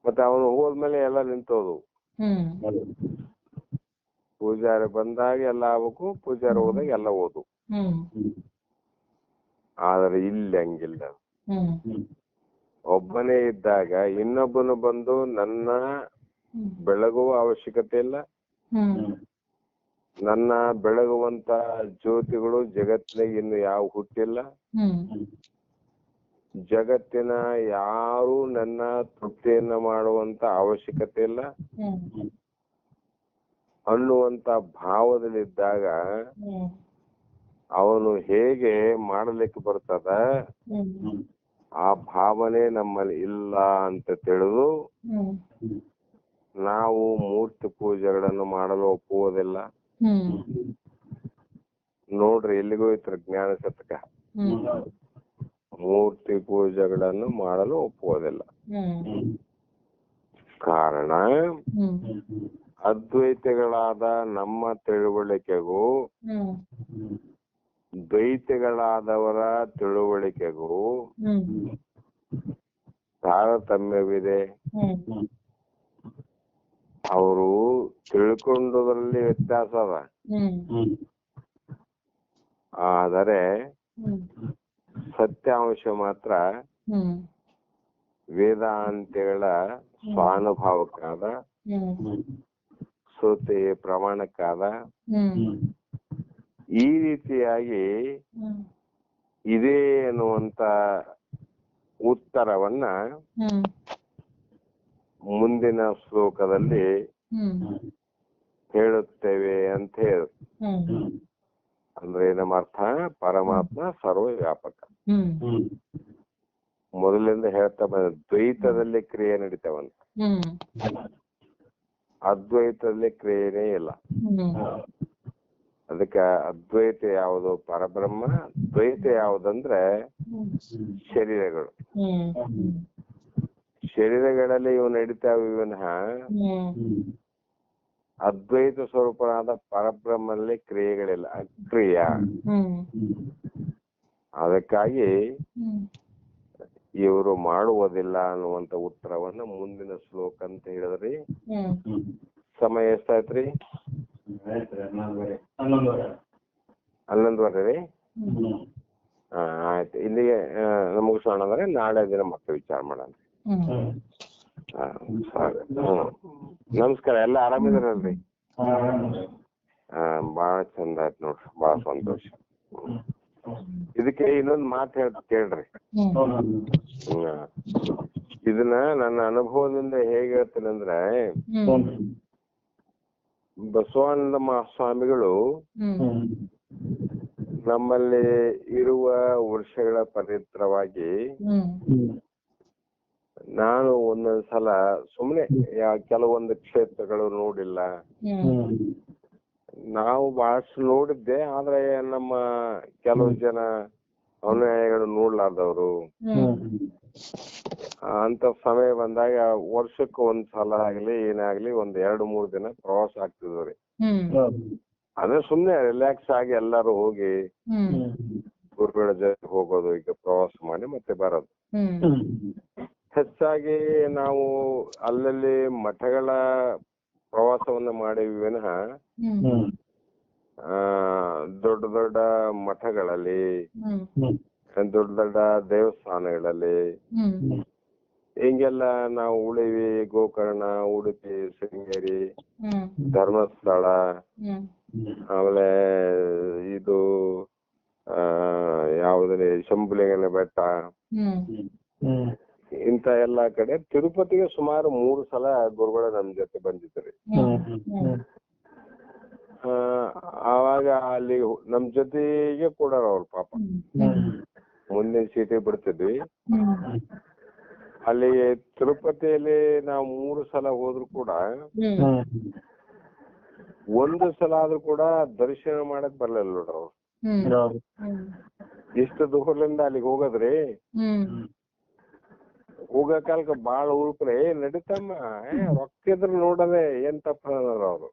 ಮತ್ತೆ ಅವನು ಹೋದ್ಮೇಲೆ ಎಲ್ಲ ನಿಂತೋದು. ಪೂಜಾರಿ ಬಂದಾಗ ಎಲ್ಲ ಆಗ್ಬೇಕು, ಪೂಜಾರಿ ಹೋದಾಗ ಎಲ್ಲ ಓದು. ಆದ್ರೆ ಇಲ್ಲಿ ಹಂಗಿಲ್ಲ. ಒಬ್ಬನೇ ಇದ್ದಾಗ ಇನ್ನೊಬ್ಬನು ಬಂದು ನನ್ನ ಬೆಳಗುವ ಅವಶ್ಯಕತೆ ಇಲ್ಲ. ನನ್ನ ಬೆಳಗುವಂತ ಜ್ಯೋತಿಗಳು ಜಗತ್ತಿನಾಗ ಇನ್ನು ಯಾವ ಹುಟ್ಟಿಲ್ಲ. ಜಗತ್ತಿನ ಯಾರು ನನ್ನ ತೃಪ್ತಿಯನ್ನ ಮಾಡುವಂತ ಅವಶ್ಯಕತೆ ಇಲ್ಲ ಅನ್ನುವಂತ ಭಾವದಲ್ಲಿದ್ದಾಗ ಅವನು ಹೇಗೆ ಮಾಡಲಿಕ್ಕೆ ಬರ್ತದ, ಆ ಭಾವನೆ ನಮ್ಮಲ್ಲಿ ಇಲ್ಲ ಅಂತ ತಿಳಿದು ನಾವು ಮೂರ್ತಿ ಪೂಜೆಗಳನ್ನು ಮಾಡಲು ಒಪ್ಪುವುದಿಲ್ಲ. ನೋಡ್ರಿ ಎಲ್ಲಿಗೂ ಹೋಯ್ತು ಜ್ಞಾನ ಶತಕ. ಮೂರ್ತಿ ಪೂಜೆಗಳನ್ನು ಮಾಡಲು ಒಪ್ಪುವುದಿಲ್ಲ. ಕಾರಣ ಅದ್ವೈತಗಳಾದ ನಮ್ಮ ತಿಳುವಳಿಕೆಗೂ ದ್ವೈತಗಳಾದವರ ತಿಳುವಳಿಕೆಗೂ ತಾರತಮ್ಯವಿದೆ. ಅವರು ತಿಳ್ಕೊಂಡದ್ರಲ್ಲಿ ವ್ಯತ್ಯಾಸ ಅದ. ಆದರೆ ಸತ್ಯಾಂಶ ಮಾತ್ರ ವೇದಾಂತಿಗಳ ಸ್ವಾನುಭಾವಕ್ಕಾದ, ಶ್ರುತಿ ಪ್ರಮಾಣಕ್ಕಾದ. ಈ ರೀತಿಯಾಗಿ ಇದೇ ಅನ್ನುವಂತ ಉತ್ತರವನ್ನ ಮುಂದಿನ ಶ್ಲೋಕದಲ್ಲಿ ಹೇಳುತ್ತೇವೆ ಅಂತ ಹೇಳಿ. ಅಂದ್ರೆ ನಮ್ಮ ಅರ್ಥ ಪರಮಾತ್ಮ ಸರ್ವ ವ್ಯಾಪಕ. ಮೊದಲಿಂದ ಹೇಳ್ತಾ ಬಂದ ದ್ವೈತದಲ್ಲಿ ಕ್ರಿಯೆ ನಡೀತಾವಂತ, ಅದ್ವೈತದಲ್ಲಿ ಕ್ರಿಯೆನೇ ಇಲ್ಲ. ಅದಕ್ಕೆ ಅದ್ವೈತ ಯಾವುದು ಪರಬ್ರಹ್ಮ, ದ್ವೈತ ಯಾವುದಂದ್ರೆ ಶರೀರಗಳು. ಶರೀರಗಳಲ್ಲಿ ಇವು ನಡೀತಾವ ವಿನಃ ಅದ್ವೈತ ಸ್ವರೂಪನಾದ ಪರಬ್ರಹ್ಮನಲ್ಲಿ ಕ್ರಿಯೆಗಳಿಲ್ಲ, ಅಕ್ರಿಯ. ಅದಕ್ಕಾಗಿ ಇವರು ಮಾಡುವುದಿಲ್ಲ ಅನ್ನುವಂತ ಉತ್ತರವನ್ನ ಮುಂದಿನ ಶ್ಲೋಕ ಅಂತ ಹೇಳಿದ್ರಿ. ಸಮಯ ಎಷ್ಟಾಯ್ತ್ರಿ? 11:30 ರೀ. ಆಯ್ತು, ಇಲ್ಲಿಗೆ ಮುಗಿಸೋಣ. ಅಂದ್ರೆ ನಾಳೆ ದಿನ ಮತ್ತೆ ವಿಚಾರ ಮಾಡೋಣ. ನಮಸ್ಕಾರ. ಎಲ್ಲ ಆರಾಮಿದಾರಲ್ರಿ? ಬಾಳ ಚಂದ ಆಯ್ತು ನೋಡ್ರಿ, ಬಾಳ ಸಂತೋಷ. ಇದಕ್ಕೆ ಇನ್ನೊಂದ್ ಮಾತು ಕೇಳ್ರಿ. ಇದನ್ನ ನನ್ನ ಅನುಭವದಿಂದ ಹೇಗೆ ಹೇಳ್ತೇನೆ ಅಂದ್ರೆ, ಬಸವಾನಂದ ಮಹಾಸ್ವಾಮಿಗಳು ನಮ್ಮಲ್ಲಿ ಇರುವ ವರ್ಷಗಳ ಪವಿತ್ರವಾಗಿ ನಾನು ಒಂದೊಂದ್ಸಲ ಸುಮ್ನೆ ಕೆಲವೊಂದು ಕ್ಷೇತ್ರಗಳು ನೋಡಿಲ್ಲ, ನಾವು ಬಹಳಷ್ಟು ನೋಡಿದ್ದೆ. ಆದ್ರೆ ನಮ್ಮ ಕೆಲವು ಜನ ಅನುಯಾಯಿಗಳು ನೋಡ್ಲಾರ್ದವ್ರು ಅಂತ ಸಮಯ ಬಂದಾಗ ವರ್ಷಕ್ಕೆ ಒಂದ್ಸಲ ಆಗ್ಲಿ ಏನಾಗ್ಲಿ ಒಂದ್ 2-3 ದಿನ ಪ್ರವಾಸ ಆಗ್ತಿದ್ವಿ. ಅದೇ ಸುಮ್ನೆ ರಿಲ್ಯಾಕ್ಸ್ ಆಗಿ ಎಲ್ಲಾರು ಹೋಗಿ ಗುರುಗಳ ಜೊತೆ ಹೋಗೋದು, ಈಗ ಪ್ರವಾಸ ಮಾಡಿ ಮತ್ತೆ ಬರೋದು. ಹೆಚ್ಚಾಗಿ ನಾವು ಅಲ್ಲಲ್ಲಿ ಮಠಗಳ ಪ್ರವಾಸವನ್ನ ಮಾಡೀವಿ ವಿನಃ ದೊಡ್ಡ ದೊಡ್ಡ ಮಠಗಳಲ್ಲಿ, ದೊಡ್ಡ ದೊಡ್ಡ ದೇವಸ್ಥಾನಗಳಲ್ಲಿ ಹಿಂಗೆಲ್ಲ ನಾವು ಉಳಿವಿ, ಗೋಕರ್ಣ, ಉಡುಪಿ, ಶೃಂಗೇರಿ, ಧರ್ಮಸ್ಥಳ, ಆಮೇಲೆ ಇದು ಯಾವುದೇ ಶಂಭುಲಿಂಗನ ಬೆಟ್ಟ, ಇಂತ ಎಲ್ಲಾ ಕಡೆ, ತಿರುಪತಿಗೆ ಸುಮಾರು 3 ಸಲ ಗುರುಗಳ ನಮ್ ಜೊತೆ ಬಂದಿದ್ರಿ. ಆವಾಗ ಅಲ್ಲಿ ನಮ್ ಜೊತೆಗೆ ಕೂಡ ಅವ್ರ ಪಾಪ ಮುಂದಿನ ಸೀಟಿಗೆ ಬಿಡ್ತಿದ್ವಿ. ಅಲ್ಲಿ ತಿರುಪತಿಯಲ್ಲಿ ನಾವು 3 ಸಲ ಹೋದ್ರು ಕೂಡ ಒಂದು ಸಲ ಆದ್ರೂ ಕೂಡ ದರ್ಶನ ಮಾಡಕ್ ಬರ್ಲಿಲ್ಲ ನೋಡ್ರಿ ಅವ್ರು. ಇಷ್ಟು ದೂರದಿಂದ ಅಲ್ಲಿಗೆ ಹೋಗದ್ರಿ, ಹೋಗೋ ಕಾಲಕ್ಕೆ ಬಾಳ ಉಳ್ಕ್ರೆ ನಡೀತಮ್ಮ ರೊಕ್ಕಿದ್ರು ನೋಡದೆ ಏನ್ ತಪ್ಪ ಅವ್ರು.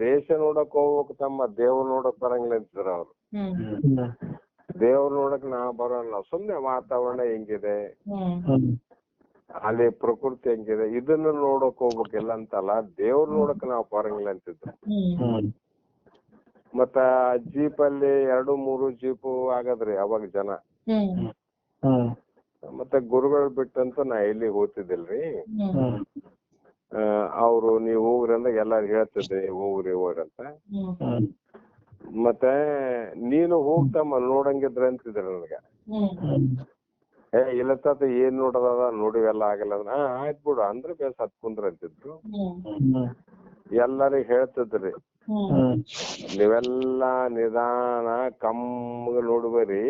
ದೇಶ ನೋಡಕ್ ಹೋಗ್ಬೇಕು ತಮ್ಮ, ದೇವ್ರ ನೋಡಕ್ ಬರಂಗಿಲ್ಲ ಅಂತಿದ್ರ ಅವ್ರು. ದೇವ್ರ ನೋಡಕ್ ನಾ ಬರೋಲ್ಲ, ಸುಮ್ನೆ ವಾತಾವರಣ ಹೆಂಗಿದೆ, ಅಲ್ಲಿ ಪ್ರಕೃತಿ ಹೆಂಗಿದೆ ಇದನ್ನ ನೋಡಕ್ ಹೋಗ್ಬೇಕಿಲ್ಲ ಅಂತಲ್ಲ, ದೇವ್ರ ನೋಡಕ್ ನಾವ್ ಬರಂಗಿಲ್ಲ ಅಂತಿದ್ರು. ಮತ್ತ ಜೀಪ್ ಅಲ್ಲಿ 2-3 ಜೀಪು ಆಗದ್ರಿ ಅವಾಗ ಜನ. ಮತ್ತೆ ಗುರುಗಳು ಬಿಟ್ಟಂತ ನಾ ಎಲ್ಲಿ ಹೋಗ್ತಿದ್ದಿಲ್ರಿ. ಅವ್ರು ನೀವ್ ಹೋಗ್ರಿ ಅಂದಾಗ ಎಲ್ಲಾರು ಹೇಳ್ತಿದ್ದೆ ಹೋಗ್ರಿ ಅಂತ. ಮತ್ತೆ ನೀನು ಹೋಗ್ತಮ್ಮ ನೋಡಂಗಿದ್ರ ಅಂತಿದ್ರ ನನಗ. ಇಲ್ಲ ತಾತ ಏನ್ ನೋಡದ ನೋಡಿವೆಲ್ಲ ಆಗಲ್ಲ ಅಂದ್ರ ಆಯ್ತ್ ಬಿಡು ಅಂದ್ರೆ ಬೇಸ್ ಹತ್ಕುಂದ್ರ ಅಂತಿದ್ರು. ಎಲ್ಲರಿಗ್ ಹೇಳ್ತಿದ್ರಿ ನೀವೆಲ್ಲಾ ನಿಧಾನ ಕಮ್ಮಗ ನೋಡ್ಬೇರಿ,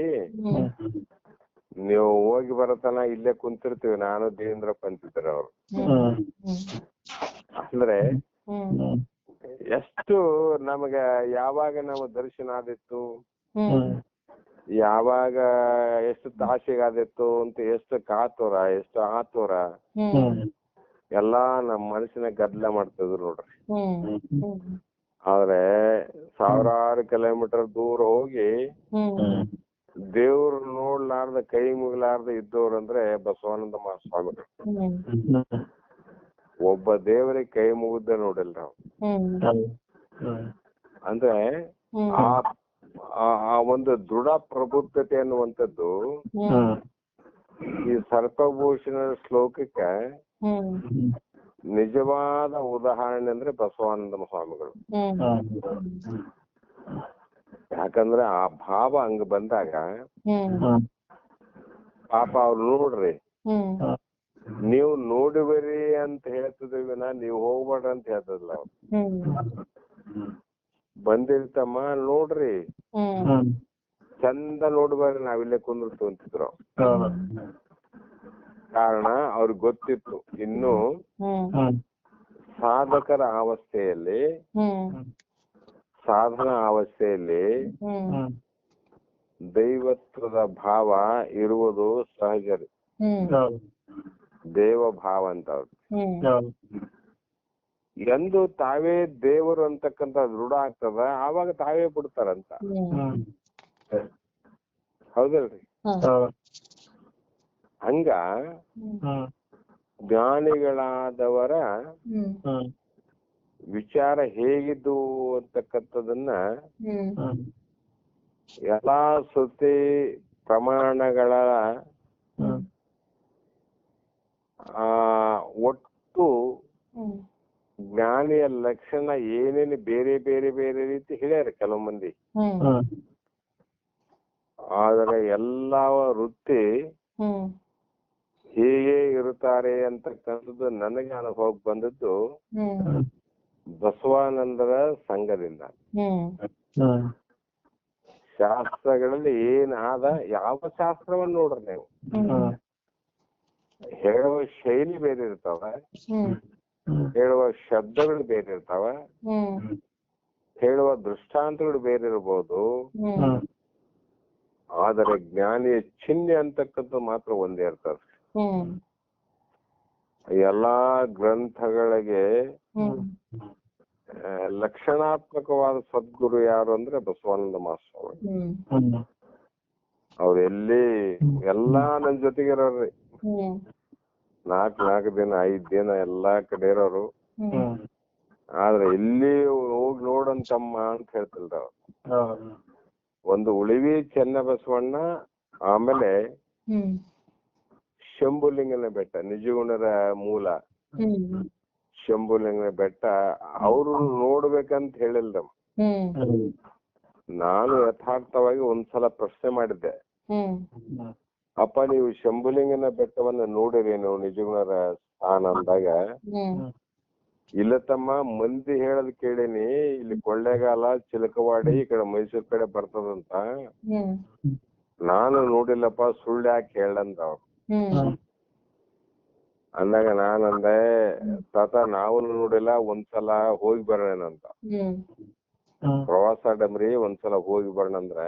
ನೀವು ಹೋಗಿ ಬರತನ ಇಲ್ಲೇ ಕುಂತಿರ್ತೀವಿ ನಾನು ದೇವೇಂದ್ರಪ್ಪ ಅಂತಿದ್ರ ಅವ್ರು. ಅಂದ್ರೆ ಎಷ್ಟು ನಮಗ ಯಾವಾಗ ನಮ್ಮ ದರ್ಶನ ಆದಿತ್ತು, ಯಾವಾಗ ಎಷ್ಟು ತಾಸಿಗಾದಿತ್ತು ಅಂತ ಎಷ್ಟು ಕಾತುರ ಎಷ್ಟು ಆತುರ ಎಲ್ಲಾ ನಮ್ ಮನಸ್ಸಿನ ಗದ್ದಲ ಮಾಡ್ತಿದ್ರು ನೋಡ್ರಿ. ಆದ್ರೆ 1000 ಕಿಲೋಮೀಟರ್ ದೂರ ಹೋಗಿ ದೇವ್ರು ನೋಡ್ಲಾರ್ದ ಕೈ ಮುಗಿಲಾರ್ದ ಇದ್ದವ್ರು ಅಂದ್ರೆ ಬಸವಾನಂದ ಮಹಾಸ್ವಾಮಿಗಳು. ಒಬ್ಬ ದೇವರಿಗೆ ಕೈ ಮುಗಿದ ನೋಡಿಲ್ಲ ನಾವು. ಅಂದ್ರೆ ಆ ಒಂದು ದೃಢ ಪ್ರಬುದ್ಧತೆ ಅನ್ನುವಂಥದ್ದು ಈ ಸರ್ಪಭೂಷಣ ಶ್ಲೋಕಕ್ಕೆ ನಿಜವಾದ ಉದಾಹರಣೆ ಅಂದ್ರೆ ಬಸವಾನಂದ ಸ್ವಾಮಿಗಳು. ಯಾಕಂದ್ರೆ ಆ ಭಾವ ಹಂಗ ಬಂದಾಗ ಪಾಪ ಅವ್ರು ನೋಡ್ರಿ, ನೀವು ನೋಡುವಿರಿ ಅಂತ ಹೇಳ್ತಿದ್ವಿ, ನೀವು ಹೋಗ್ಬೇಡ್ರಿ ಅಂತ ಹೇಳ್ತದಲ್ಲ ಅವ್ರು. ಬಂದಿರ್ತಮ್ಮ ನೋಡ್ರಿ, ಚಂದ ನೋಡ್ಬೇಡ್ರಿ, ನಾವಿಲ್ಲೇ ಕುಂದಿರ್ತು ಅಂತಿದ್ರು. ಕಾರಣ ಅವ್ರಿಗೆ ಗೊತ್ತಿತ್ತು ಇನ್ನು ಸಾಧಕರ ಅವಸ್ಥೆಯಲ್ಲಿ, ಸಾಧನಾ ಅವಸ್ಥೆಯಲ್ಲಿ ದೈವತ್ವದ ಭಾವ ಇರುವುದು ಸಹಜ ರೀ. ದೇವ ಭಾವ ಅಂತ ಅವ್ರು ಎಂದು ತಾವೇ ದೇವರು ಅಂತಕ್ಕಂತ ದೃಢ ಆಗ್ತದ, ಆವಾಗ ತಾವೇ ಬಿಡ್ತಾರಂತ. ಹೌದಲ್ರಿ? ಹಂಗ ಜ್ಞಾನಿಗಳಾದವರ ವಿಚಾರ ಹೇಗಿದ್ದು ಅಂತಕ್ಕಂಥದನ್ನ ಎಲ್ಲಾ ಶ್ರುತಿ ಪ್ರಮಾಣಗಳ ಒಟ್ಟು ಜ್ಞಾನಿಯ ಲಕ್ಷಣ ಏನೇನು ಬೇರೆ ಬೇರೆ ಬೇರೆ ರೀತಿ ಹೇಳ್ಯಾರ ಕೆಲವು ಮಂದಿ. ಆದರೆ ಎಲ್ಲ ವೃತ್ತಿ ಹೀಗೆ ಇರುತ್ತಾರೆ ಅಂತಕ್ಕಂಥದ್ದು ನನಗೆ ಅನುಭವ ಬಂದದ್ದು ಬಸವಾನಂದರ ಸಂಘದಿಂದ. ಶಾಸ್ತ್ರಗಳಲ್ಲಿ ಏನಾದ ಯಾವ ಶಾಸ್ತ್ರವನ್ನು ನೋಡ್ರಿ ನೀವು, ಹೇಳುವ ಶೈಲಿ ಬೇರೆ ಇರ್ತಾವ, ಹೇಳುವ ಶಬ್ದಗಳು ಬೇರೆ ಇರ್ತಾವ, ಹೇಳುವ ದೃಷ್ಟಾಂತಗಳು ಬೇರೆ ಇರ್ಬೋದು, ಆದರೆ ಜ್ಞಾನಿಯ ಚಿಹ್ನೆ ಅಂತಕ್ಕಂಥ ಮಾತ್ರ ಒಂದೇ ಇರ್ತದೆ. ಎಲ್ಲಾ ಗ್ರಂಥಗಳಿಗೆ ಲಕ್ಷಣಾತ್ಮಕವಾದ ಸದ್ಗುರು ಯಾರು ಅಂದ್ರೆ ಬಸವಾನಂದ ಮಹಾಸ್ವಾಮಿ. ಅವ್ರು ಎಲ್ಲಿ ಎಲ್ಲಾ ನನ್ ಜೊತೆಗೆ ಇರೋರ್ರಿ, 4 ದಿನ 5 ದಿನ ಎಲ್ಲಾ ಕಡೆ ಇರೋರು. ಆದ್ರೆ ಎಲ್ಲಿ ಹೋಗಿ ನೋಡಂತಮ್ಮ ಅಂತ ಹೇಳ್ತಿಲ್ರ ಅವ್ರು. ಒಂದು ಉಳಿವಿ ಚೆನ್ನ ಬಸವಣ್ಣ, ಆಮೇಲೆ ಶಂಭುಲಿಂಗನ ಬೆಟ್ಟ, ನಿಜಗುಣರ ಮೂಲ ಶಂಭುಲಿಂಗನ ಬೆಟ್ಟ ಅವ್ರು ನೋಡ್ಬೇಕಂತ ಹೇಳಿಲ್ರಮ್ಮ. ನಾನು ಯಥಾರ್ಥವಾಗಿ ಒಂದ್ಸಲ ಪ್ರಶ್ನೆ ಮಾಡಿದ್ದೆ, ಅಪ್ಪ ನೀವು ಶಂಭುಲಿಂಗನ ಬೆಟ್ಟವನ್ನ ನೋಡಿರೇನು ನಿಜಗುಣರ ಸ್ಥಾನ ಅಂದಾಗ, ಇಲ್ಲ ತಮ್ಮ ಮಂದಿ ಹೇಳದ್ ಕೇಳೀನಿ, ಇಲ್ಲಿ ಕೊಳ್ಳೇಗಾಲ ಚಿಲಕವಾಡಿ ಈ ಕಡೆ ಮೈಸೂರ್ ಕಡೆ ಬರ್ತದಂತ, ನಾನು ನೋಡಿಲ್ಲಪ್ಪ ಸುಳ್ಳು ಯಾಕೆ ಹೇಳಂದ ಅವ್ರು. ಅಂದಾಗ ನಾನಂದೆ ತಾತ ನಾವು ನೋಡಿಲ್ಲ, ಒಂದ್ಸಲ ಹೋಗಿ ಬರೋಣ ಅಂತ. ಪ್ರವಾಸ ಡಮ್ರಿ ಒಂದ್ಸಲ ಹೋಗಿ ಬರೋಣ ಅಂದ್ರೆ,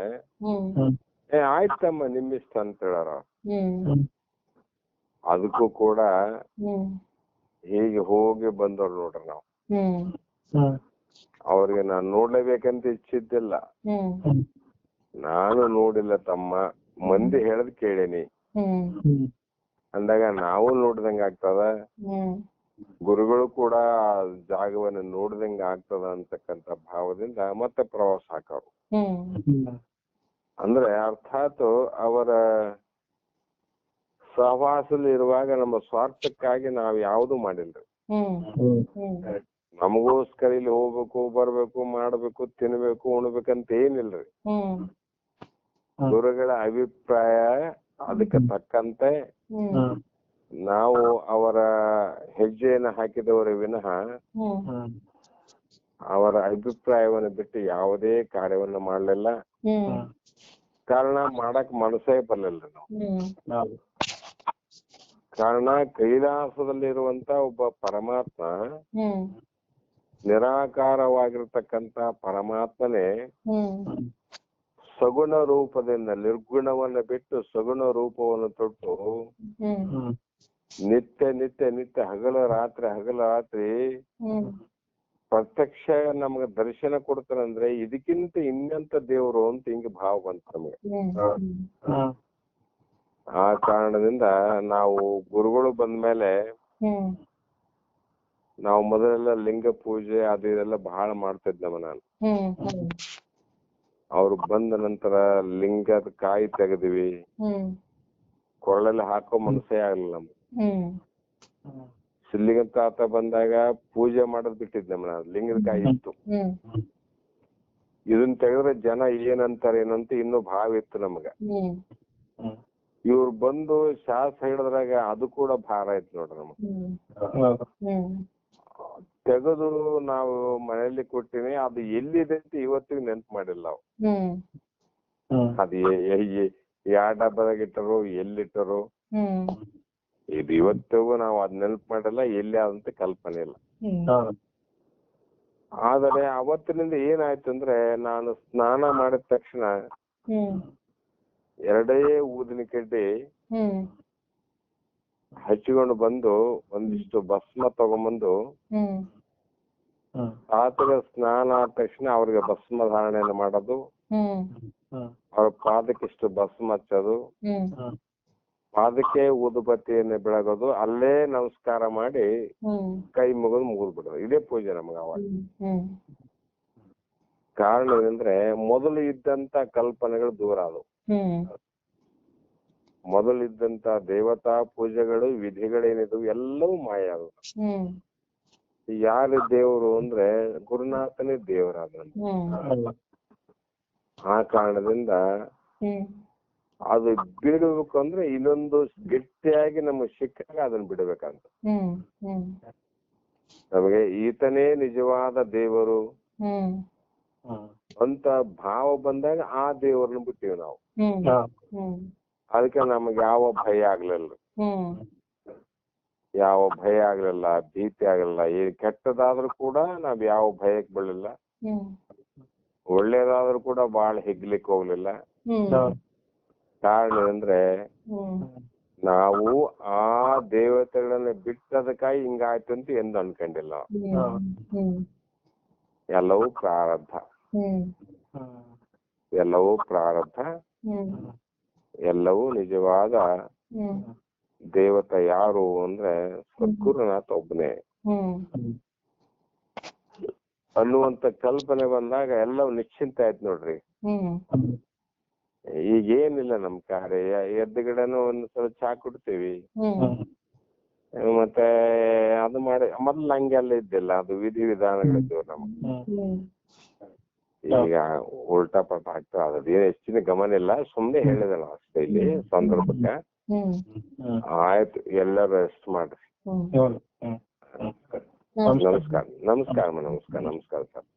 ಆಯ್ತಮ್ಮ ನಿಮ್ ಇಷ್ಟ ಅಂತ ಹೇಳಾರ. ಅದಕ್ಕೂ ಕೂಡ ಹೀಗೆ ಹೋಗಿ ಬಂದವ್ರು ನೋಡ್ರಿ ನಾವು. ಅವ್ರಿಗೆ ನಾನ್ ನೋಡ್ಲೇಬೇಕಂತ ಇಚ್ಛಿದ್ದಿಲ್ಲ, ನಾನು ನೋಡಿಲ್ಲ ತಮ್ಮ, ಮಂದಿ ಹೇಳದ್ ಕೇಳೇನಿ ಅಂದಾಗ ನಾವು ನೋಡ್ದಂಗ ಆಗ್ತದ, ಗುರುಗಳು ಕೂಡ ಆ ಜಾಗವನ್ನು ನೋಡ್ದಂಗ ಆಗ್ತದ ಅಂತಕ್ಕಂತ ಭಾವದಿಂದ ಮತ್ತೆ ಪ್ರವಾಸ ಹಾಕವ್ರು. ಅಂದ್ರೆ ಅರ್ಥಾತ್ ಅವರ ಸಹವಾಸದಲ್ಲಿ ಇರುವಾಗ ನಮ್ಮ ಸ್ವಾರ್ಥಕ್ಕಾಗಿ ನಾವ್ ಯಾವ್ದು ಮಾಡಿಲ್ರಿ. ನಮಗೋಸ್ಕರ ಇಲ್ಲಿ ಹೋಗ್ಬೇಕು, ಬರ್ಬೇಕು, ಮಾಡ್ಬೇಕು, ತಿನ್ಬೇಕು, ಉಣ್ಬೇಕಂತ ಏನಿಲ್ರಿ. ಗುರುಗಳ ಅಭಿಪ್ರಾಯ ಅದಕ್ಕೆ ತಕ್ಕಂತೆ ನಾವು ಅವರ ಹೆಜ್ಜೆಯನ್ನು ಹಾಕಿದವರ ವಿನಃ ಅವರ ಅಭಿಪ್ರಾಯವನ್ನು ಬಿಟ್ಟು ಯಾವುದೇ ಕಾರ್ಯವನ್ನು ಮಾಡ್ಲಿಲ್ಲ. ಕಾರಣ ಮಾಡಕ್ ಮನಸ್ಸೇ ಬರ್ಲಿಲ್ಲ ನಾವು. ಕಾರಣ ಕೈಲಾಸದಲ್ಲಿರುವಂತ ಒಬ್ಬ ಪರಮಾತ್ಮ, ನಿರಾಕಾರವಾಗಿರ್ತಕ್ಕಂತ ಪರಮಾತ್ಮನೇ ಸಗುಣ ರೂಪದಿಂದ ನಿರ್ಗುಣವನ್ನ ಬಿಟ್ಟು ಸಗುಣ ರೂಪವನ್ನು ತೊಟ್ಟು ನಿತ್ಯ ನಿತ್ಯ ನಿತ್ಯ ಹಗಲ ರಾತ್ರಿ ಪ್ರತ್ಯಕ್ಷ ನಮ್ಗೆ ದರ್ಶನ ಕೊಡ್ತಾರಂದ್ರೆ ಇದಕ್ಕಿಂತ ಇನ್ನೆಂತ ದೇವ್ರು ಅಂತ ಹಿಂಗ ಭಾವ ಬಂತ ನಮ್ಗೆ. ಆ ಕಾರಣದಿಂದ ನಾವು ಗುರುಗಳು ಬಂದ್ಮೇಲೆ ನಾವು ಮೊದಲೆಲ್ಲ ಲಿಂಗ ಪೂಜೆ ಅದು ಇದೆಲ್ಲ ಬಹಳ ಮಾಡ್ತಿದ್ನವ ನಾನು. ಅವ್ರು ಬಂದ ನಂತರ ಲಿಂಗದ ಕಾಯಿ ತೆಗೆದ್ವಿ, ಕೊರಳಲ್ಲಿ ಹಾಕೋ ಮನಸ್ಸೇ ಆಗ್ಲಿಲ್ಲ ನಮ್ಗೆ. ಸಿದ್ಲಿಂಗ ತಾತ ಬಂದಾಗ ಪೂಜೆ ಮಾಡೋದ್ ಬಿಟ್ಟಿದ್ನಮ್ಮ ನಾನು, ಲಿಂಗದ ಕಾಯಿ ಇತ್ತು. ಇದನ್ ತೆಗೆದ್ರೆ ಜನ ಏನಂತಾರೆ ಏನಂತ ಇನ್ನೂ ಭಾವ ಇತ್ತು ನಮ್ಗ. ಇವ್ರು ಬಂದು ಶಾಸ್ತ್ರ ಹೇಳಿದ್ರಾಗ ಅದು ಕೂಡ ಭಾರ ಆಯ್ತು ನೋಡ್ರಿ ನಮಗ. ತೆಗೆದು ನಾವು ಮನೆಯಲ್ಲಿ ಕೊಟ್ಟಿನಿ, ಅದು ಎಲ್ಲಿದೆ ಅಂತ ಇವತ್ತಿಗೆ ನೆನ್ಪು ಮಾಡಿಲ್ಲ ನಾವು. ಅದು ಯಾವ ಡಬ್ಬದಾಗ ಇಟ್ಟರು, ಎಲ್ಲಿಟ್ಟರು, ಇದು ಇವತ್ತಿಗೂ ನಾವು ಅದ್ ನೆನ್ಪು ಮಾಡಿಲ್ಲ, ಎಲ್ಲಿ ಆದಂತ ಕಲ್ಪನೆ ಇಲ್ಲ. ಆದರೆ ಅವತ್ತಿನಿಂದ ಏನಾಯ್ತು ಅಂದ್ರೆ, ನಾನು ಸ್ನಾನ ಮಾಡಿದ ತಕ್ಷಣ ಎರಡೇ ಊದಿನ ಕಡ್ಡಿ ಹಚ್ಚಿಕೊಂಡು ಬಂದು ಒಂದಿಷ್ಟು ಭಸ್ಮ ತಗೊಂಬಂದು ಆತಗ ಸ್ನಾನ ಆದ ತಕ್ಷಣ ಅವ್ರಿಗೆ ಭಸ್ಮ ಧಾರಣೆಯನ್ನು ಮಾಡೋದು, ಅವ್ರ ಪಾದಕ್ಕಿಷ್ಟು ಭಸ್ಮ ಹಚ್ಚೋದು, ಪಾದಕ್ಕೆ ಊದುಬತ್ತಿಯನ್ನು ಬೆಳಗೋದು, ಅಲ್ಲೇ ನಮಸ್ಕಾರ ಮಾಡಿ ಕೈ ಮುಗಿದು ಬಿಡೋದು. ಇದೇ ಪೂಜೆ ನಮಗ ಅವಾಗ. ಕಾರಣ ಏನಂದ್ರೆ ಮೊದಲು ಇದ್ದಂತ ಕಲ್ಪನೆಗಳು ದೂರ ಆದವು. ಮೊದಲಿದ್ದಂತ ದೇವತಾ ಪೂಜೆಗಳು ವಿಧಿಗಳೇನಿದ್ವು ಎಲ್ಲವೂ ಮಾಯ ಆದವು. ಯಾರು ದೇವರು ಅಂದ್ರೆ ಗುರುನಾಥನೇ ದೇವರಾದ. ಆ ಕಾರಣದಿಂದ ಅದು ಬಿಡಬೇಕು ಅಂದ್ರೆ ಇನ್ನೊಂದು ಗಟ್ಟಿಯಾಗಿ ನಮಗೆ ಸಿಕ್ಕಾಗ ಅದನ್ನ ಬಿಡಬೇಕಂತ. ನಮಗೆ ಈತನೇ ನಿಜವಾದ ದೇವರು ಅಂತ ಭಾವ ಬಂದಾಗ ಆ ದೇವರನ್ನ ಬಿಟ್ಟಿವಿ ನಾವು. ಅದಕ್ಕೆ ನಮ್ಗೆ ಯಾವ ಭಯ ಆಗ್ಲಿಲ್ಲ, ಭೀತಿ ಆಗ್ಲಿಲ್ಲ. ಈ ಕೆಟ್ಟದಾದ್ರೂ ಕೂಡ ನಾವ್ ಯಾವ ಭಯಕ್ ಬೀಳಲಿಲ್ಲ, ಒಳ್ಳೇದಾದ್ರೂ ಕೂಡ ಬಹಳ ಹಿಗ್ಲಿಕ್ ಹೋಗ್ಲಿಲ್ಲ. ಕಾರಣ ಅಂದ್ರೆ ನಾವು ಆ ದೇವತೆಗಳನ್ನ ಬಿಟ್ಟದಕ್ಕಾಗಿ ಹಿಂಗಾಯ್ತು ಅಂತ ಎಂದು ಅನ್ಕೊಂಡಿಲ್ಲ. ಎಲ್ಲವೂ ಪ್ರಾರಬ್ಧ, ಎಲ್ಲವೂ ಪ್ರಾರಬ್ಧ, ಎಲ್ಲವೂ ನಿಜವಾದ ದೇವತ ಯಾರು ಅಂದ್ರೆ ಸದ್ಗುರುನಾಥ ಒಬ್ಬನೇ ಅನ್ನುವಂತ ಕಲ್ಪನೆ ಬಂದಾಗ ಎಲ್ಲವೂ ನಿಶ್ಚಿಂತ ಆಯ್ತು ನೋಡ್ರಿ. ಈಗೇನಿಲ್ಲ ನಮ್ ಕಾರ್ಯ, ಎದ್ದುಗಡೆನೂ ಒಂದ್ಸಲ ಚಾ ಕುಡ್ತೀವಿ, ಮತ್ತೆ ಅದು ಮಾಡಿ ಮೊದ್ಲು ಹಂಗೆಲ್ಲ ಇದ್ದಿಲ್ಲ, ಅದು ವಿಧಿ ವಿಧಾನಗಳಿದ್ದವು ನಮ್ಗೆ. ಈಗ ಉಲ್ಟಾ ಪಲ್ಟಾ ಆಗ್ತದೆ, ಅದೇನು ಹೆಚ್ಚಿನ ಗಮನ ಇಲ್ಲ, ಸುಮ್ನೆ ಹೇಳಿದಲ್ಲ ಅಷ್ಟೇ ಇಲ್ಲಿ ಸಂದರ್ಭಕ್ಕ. ಆಯ್ತು, ಎಲ್ಲರೂ ರೆಸ್ಟ್ ಮಾಡ್ರಿ. ನಮಸ್ಕಾರ ನಮಸ್ಕಾರ ನಮಸ್ಕಾರ ನಮಸ್ಕಾರ ನಮಸ್ಕಾರ ಸರ್.